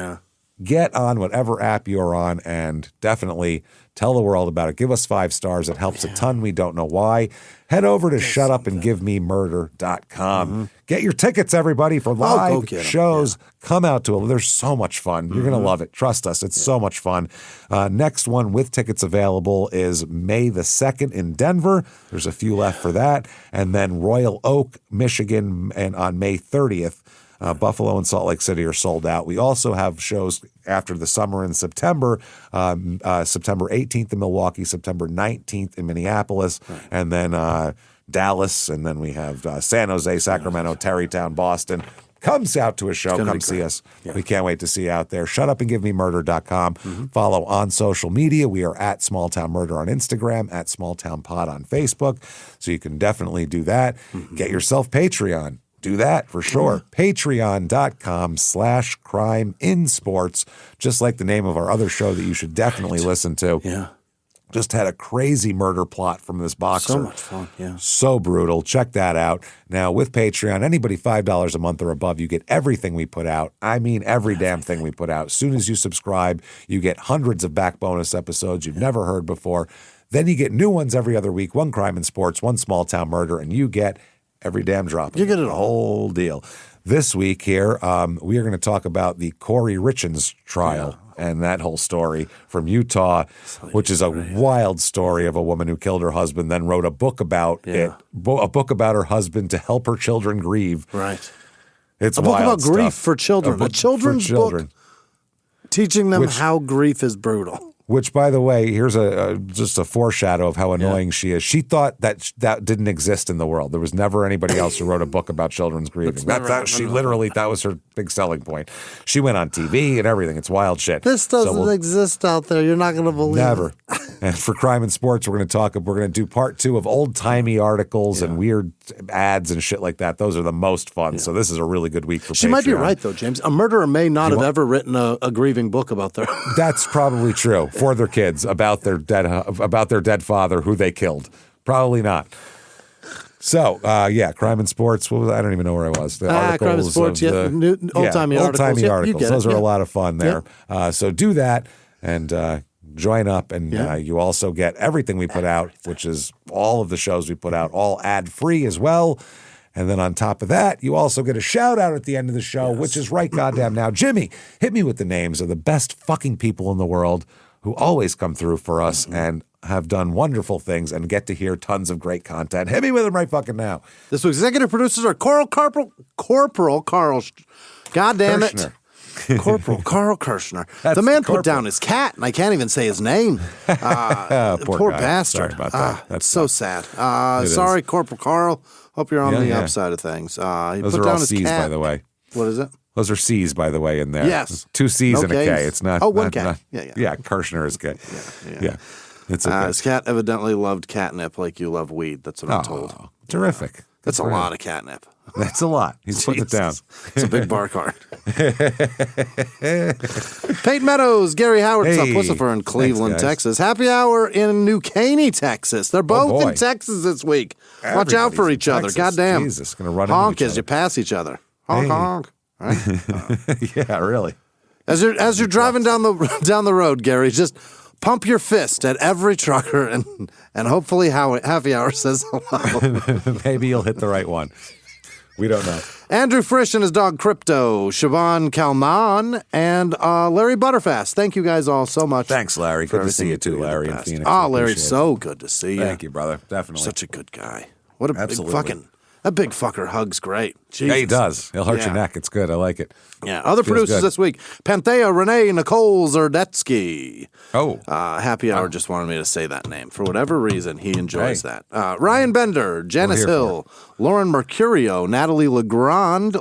S3: get on whatever app you're on and definitely tell the world about it. Give us 5 stars. It helps a ton. We don't know why. Head over to shutupandgivememurder.com. Get your tickets, everybody, for live shows. Come out to it. They're so much fun. You're going to love it. Trust us. It's so much fun. Next one with tickets available is May the 2nd in Denver. There's a few left for that. And then Royal Oak, Michigan, and on May 30th. Buffalo and Salt Lake City are sold out. We also have shows after the summer in September, September 18th in Milwaukee, September 19th in Minneapolis, and then Dallas, and then we have San Jose, Sacramento, Tarrytown, Boston. Come out to a show. Come see us. Yeah. We can't wait to see you out there. Shutupandgivememurder.com. Follow on social media. We are at Small Town Murder on Instagram, at Small Town Pod on Facebook. So you can definitely do that. Get yourself Patreon. Do that for sure. Patreon.com/crime in sports, just like the name of our other show that you should definitely listen to.
S4: Yeah.
S3: Just had a crazy murder plot from this boxer.
S4: So much fun,
S3: So brutal. Check that out. Now, with Patreon, anybody $5 a month or above, you get everything we put out. I mean, every damn thing we put out. As soon as you subscribe, you get hundreds of back bonus episodes you've never heard before. Then you get new ones every other week, one crime in sports, one small town murder, and you get every damn drop.
S4: You get it
S3: a whole deal. This week here, we are going to talk about the Corey Richens trial and that whole story from Utah, which is a wild story of a woman who killed her husband, then wrote a book about it, a book about her husband to help her children grieve.
S4: Right.
S3: It's
S4: a book about grief for children. A children's book teaching them how grief is brutal.
S3: Which, by the way, here's just a foreshadow of how annoying she is. She thought that didn't exist in the world. There was never anybody else who wrote a book about children's grieving. She literally, that was her big selling point. She went on TV and everything. It's wild shit.
S4: This doesn't exist out there. You're not going to believe it.
S3: Never. And for Crime and Sports, we're going to do part 2 of old-timey articles and weird ads and shit like that. Those are the most fun. So this is a really good week for Patreon.
S4: She might be right, though, James. A murderer may not have ever written a grieving book about their...
S3: That's probably true. For their kids, about their dead father who they killed. Probably not. So, crime and sports. What was I don't even know where I was. The articles
S4: crime and sports, old-timey articles.
S3: Old-timey
S4: Yep,
S3: articles. Those are a lot of fun there.
S4: Yep.
S3: So do that and join up. And you also get everything we put out, which is all of the shows we put out, all ad-free as well. And then on top of that, you also get a shout-out at the end of the show, which is right goddamn now. Jimmy, hit me with the names of the best fucking people in the world who always come through for us and have done wonderful things and get to hear tons of great content. Hit me with them right fucking now.
S4: This week's executive producers are Corporal Carl. God damn it.
S3: Kirshner.
S4: Corporal Carl Kirshner.
S3: That's
S4: the man
S3: the corporal.
S4: put down his cat, and I can't even say his name. Poor
S3: guy.
S4: bastard.
S3: Sorry about that. That's
S4: so
S3: tough.
S4: sad.
S3: It
S4: Sorry,
S3: is.
S4: Corporal Carl. Hope you're on the
S3: Yeah.
S4: upside of things. He
S3: Those
S4: put
S3: are
S4: down
S3: all
S4: his
S3: C's,
S4: cat.
S3: by the way.
S4: What is it?
S3: Those are C's, by the way, in there.
S4: Yes.
S3: 2 C's
S4: No
S3: and a K.
S4: Ks.
S3: It's not.
S4: Oh, one
S3: not-
S4: K.
S3: not-
S4: Yeah.
S3: Kirshner is K.
S4: Yeah.
S3: It's okay.
S4: His cat evidently loved catnip like you love weed. That's what I'm told.
S3: Terrific.
S4: That's a lot of catnip.
S3: That's a lot. He's putting it down.
S4: It's a big bar card. Peyton Meadows, Gary Howard,
S3: Hey.
S4: Pussifer in Cleveland,
S3: Thanks, guys.
S4: Texas. Happy hour in New Caney, Texas. They're both
S3: boy.
S4: in Texas this week. Watch out for
S3: Everybody's in
S4: each other.
S3: Texas.
S4: Goddamn.
S3: Jesus, gonna run into
S4: honk
S3: each
S4: as
S3: other.
S4: you pass each other. Honk,
S3: Hey.
S4: honk. Right?
S3: Yeah, really.
S4: As you're driving down the road, Gary, just pump your fist at every trucker and hopefully Happy Hour says hello.
S3: Maybe you'll hit the right one. We don't know.
S4: Andrew Frisch and his dog Crypto, Siobhan Kalman, and Larry Butterfast. Thank you guys all so much.
S3: Thanks, Larry.
S4: for
S3: Good to see you
S4: everything
S3: too,
S4: do. You're the
S3: Larry in
S4: best.
S3: Phoenix.
S4: Oh,
S3: I
S4: Larry,
S3: appreciate it.
S4: so good to see you.
S3: Thank you, brother. Definitely.
S4: Such a good guy. What a
S3: Absolutely.
S4: that big fucker hug's great. Jesus.
S3: Yeah, he does. He'll hurt
S4: Yeah.
S3: your neck. It's good. I like it.
S4: Yeah. Other
S3: Feels
S4: producers
S3: good.
S4: this week: Panthea, Renee, Nicole Zerdetsky.
S3: Oh.
S4: Happy Hour just wanted me to say that name. For whatever reason, he enjoys
S3: Hey.
S4: that. Ryan Bender, Janice
S3: here for
S4: Hill, Lauren Mercurio, Natalie Legrand,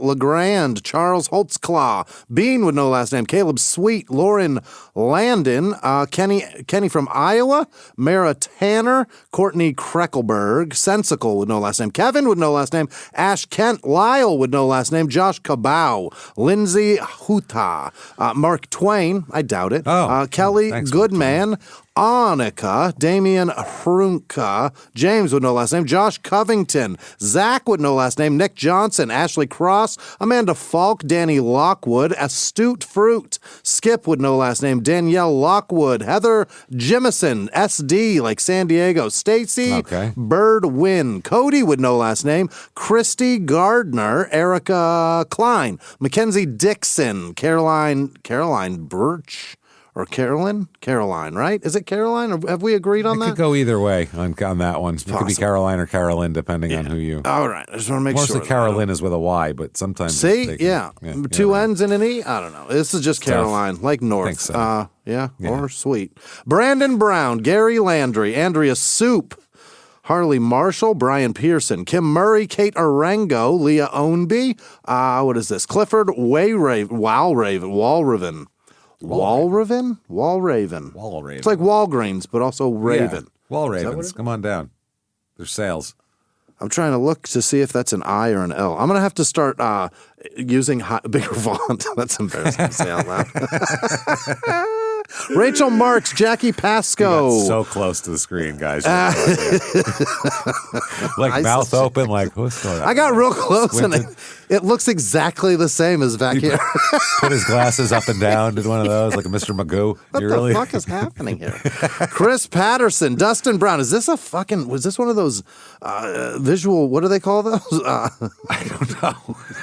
S4: Charles Holtzclaw, Bean with no last name, Caleb Sweet, Lauren Landon, Kenny from Iowa, Mara Tanner, Courtney Kreckelberg, Sensical with no last name, Kevin with no last name, Ash Kent, Lyle with no last name, Josh Cabau, Lindsay Huta, Mark Twain, I doubt it, Kelly
S3: thanks,
S4: Goodman, Annika, Damian Hrunka, James with no last name, Josh Covington, Zach with no last name, Nick Johnson, Ashley Cross, Amanda Falk, Danny Lockwood, Astute Fruit, Skip with no last name, Danielle Lockwood, Heather Jimison, SD like San Diego, Stacy
S3: Okay.
S4: Birdwin, Cody with no last name, Christy Gardner, Erica Klein, Mackenzie Dixon, Caroline Birch. Or Caroline, right? Is it Caroline? Or have we agreed on
S3: It
S4: that?
S3: could go either way on that one. It could be
S4: possible.
S3: Caroline or Carolyn, depending on who you.
S4: All right. I just want to make
S3: Mostly
S4: sure.
S3: Carolyn is with a Y, but sometimes.
S4: See?
S3: they can-
S4: Yeah. Two N's and an E? I don't know. This is just
S3: Tough.
S4: Caroline, like North.
S3: Think so.
S4: Yeah, or Sweet. Brandon Brown, Gary Landry, Andrea Soup, Harley Marshall, Brian Pearson, Kim Murray, Kate Arango, Leah Ownby. What is this? Clifford Walraven. Walraven?
S3: Walraven.
S4: It's like Walgreens, but also Raven.
S3: Yeah. Wall
S4: what it
S3: Ravens.
S4: is?
S3: Come on down. There's sales.
S4: I'm trying to look to see if that's an I or an L. I'm going to have to start using bigger font. That's embarrassing to say out loud. Rachel Marks, Jackie Pasco.
S3: You got so close to the screen, guys. Like mouth open, like what's going on?
S4: I got real close, and
S3: Squinted.
S4: it looks exactly the same as back here.
S3: Put his glasses up and down, did one of those, like a Mr. Magoo.
S4: What the fuck is happening here? Chris Patterson, Dustin Brown. Was this one of those visual, what do they call those?
S3: I don't know.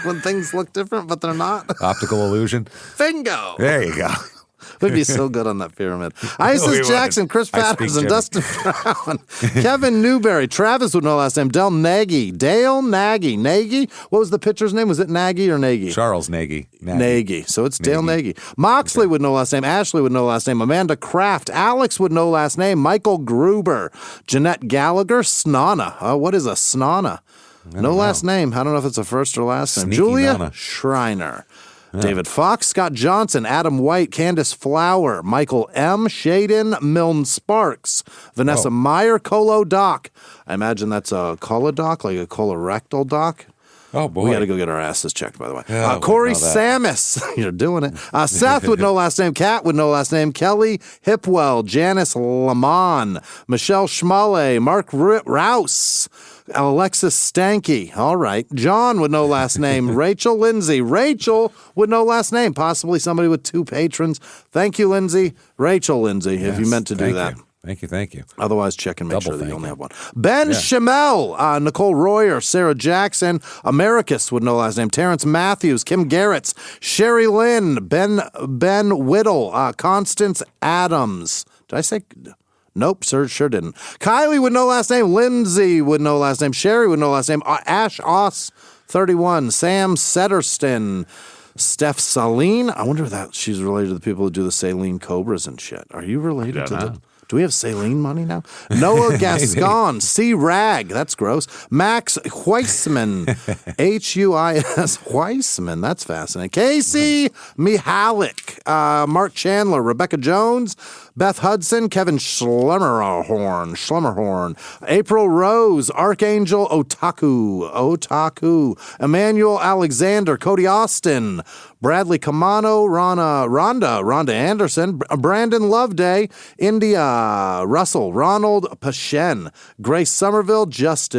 S4: When things look different, but they're not?
S3: Optical illusion.
S4: Bingo.
S3: There you go.
S4: We'd be so good on that pyramid.
S3: we
S4: Isis
S3: would.
S4: Jackson, Chris
S3: I speak
S4: Patterson,
S3: Jimmy.
S4: Dustin Brown, Kevin Newberry, Travis with no last name, Dale Nagy. Nagy. What was the pitcher's name? Was it Nagy or Nagy?
S3: Charles Nagy.
S4: Nagy. So it's Dale Nagy. Moxley with no last name, Ashley with no last name, Amanda Kraft, Alex with no last name, Michael Gruber, Jeanette Gallagher, Snana. What is a Snana? No last name. I don't know if it's a first or last name.
S3: Sneaky
S4: Julia
S3: Nana.
S4: Schreiner. David Fox, Scott Johnson, Adam White, Candace Flower, Michael M., Shaden, Milne Sparks, Vanessa Meyer, Colo Doc. I imagine that's a colodoc, like a colorectal doc.
S3: Oh, boy.
S4: We got to go get our asses checked, by the way.
S3: Yeah,
S4: Corey
S3: we know that.
S4: Samus, you're doing it. Seth with no last name, Kat with no last name, Kelly Hipwell, Janice Lamont, Michelle Schmale, Mark Rouse, Alexis Stanky. All right. John with no last name. Rachel Lindsay. Rachel with no last name. Possibly somebody with 2 patrons. Thank you, Lindsay. Rachel Lindsay, if you meant to do that.
S3: Thank you.
S4: Otherwise, check and make
S3: Double
S4: sure that you only
S3: you.
S4: have one. Ben Schimmel, Nicole Royer, Sarah Jackson, Americus with no last name, Terrence Matthews, Kim Garretts, Sherry Lynn, Ben Whittle, Constance Adams. Did I say? Nope, sure didn't. Kylie with no last name, Lindsay with no last name, Sherry with no last name, Ash Oss 31, Sam Setterston, Steph Saline. I wonder if she's related to the people who do the saline cobras and shit. Are you related to them? Do we have saline money now? Noah Gascon, C. Rag, that's gross. Max Huisman, Huis Huisman, that's fascinating. Casey Mihalik, Mark Chandler, Rebecca Jones, Beth Hudson, Kevin Schlemmerhorn, April Rose, Archangel Otaku, Emmanuel Alexander, Cody Austin, Bradley Camano, Rhonda Anderson, Brandon Loveday, India, Russell, Ronald Pashen, Grace Somerville, Just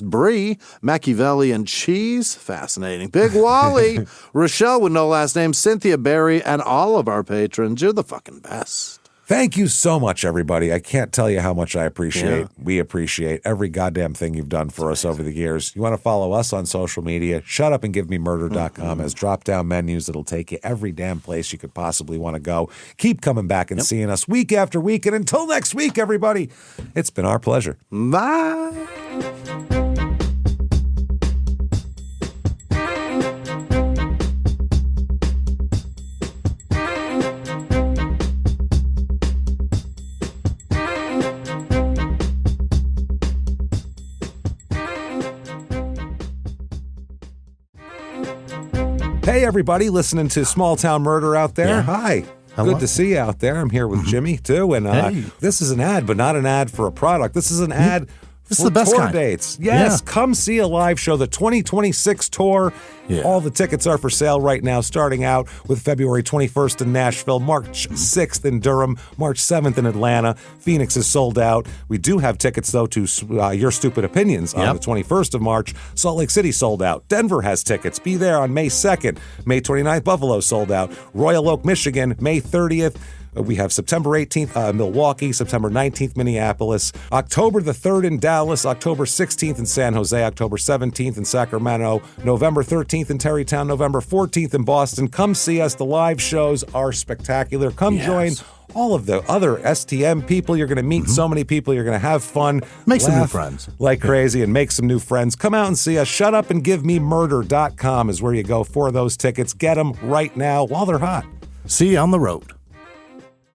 S4: Bree, Machiavellian Cheese, fascinating, Big Wally, Rochelle with no last name, Cynthia Berry, and all of our patrons. You're the fucking best.
S3: Thank you so much, everybody. I can't tell you how much I appreciate. We appreciate every goddamn thing you've done for us over the years. You want to follow us on social media? Shutupandgivememurder.com has drop-down menus that'll take you every damn place you could possibly want to go. Keep coming back and seeing us week after week. And until next week, everybody, it's been our pleasure.
S4: Bye.
S3: Hey, everybody listening to Small Town Murder out there.
S4: Yeah.
S3: Hi.
S4: Hello.
S3: Good to see you out there. I'm here with Jimmy, too. And this is an ad, but not an ad for a product. This is an ad
S4: This
S3: for
S4: is the best
S3: tour
S4: kind.
S3: dates. Yes,
S4: Yeah.
S3: come see a live show, the 2026 tour.
S4: Yeah.
S3: All the tickets are for sale right now, starting out with February 21st in Nashville, March 6th in Durham, March 7th in Atlanta. Phoenix is sold out. We do have tickets, though, to Your Stupid Opinions on the 21st of March. Salt Lake City sold out. Denver has tickets. Be there on May 2nd. May 29th, Buffalo sold out. Royal Oak, Michigan, May 30th. We have September 18th, Milwaukee, September 19th, Minneapolis, October the 3rd in Dallas, October 16th in San Jose, October 17th in Sacramento, November 13th in Terrytown, November 14th in Boston. Come see us. The live shows are spectacular. Come join all of the other STM people. You're going to meet so many people. You're going to have fun.
S4: Make some new friends.
S3: Like crazy and make some new friends. Come out and see us. Shutupandgivememurder.com is where you go for those tickets. Get them right now while they're hot.
S4: See you on the road.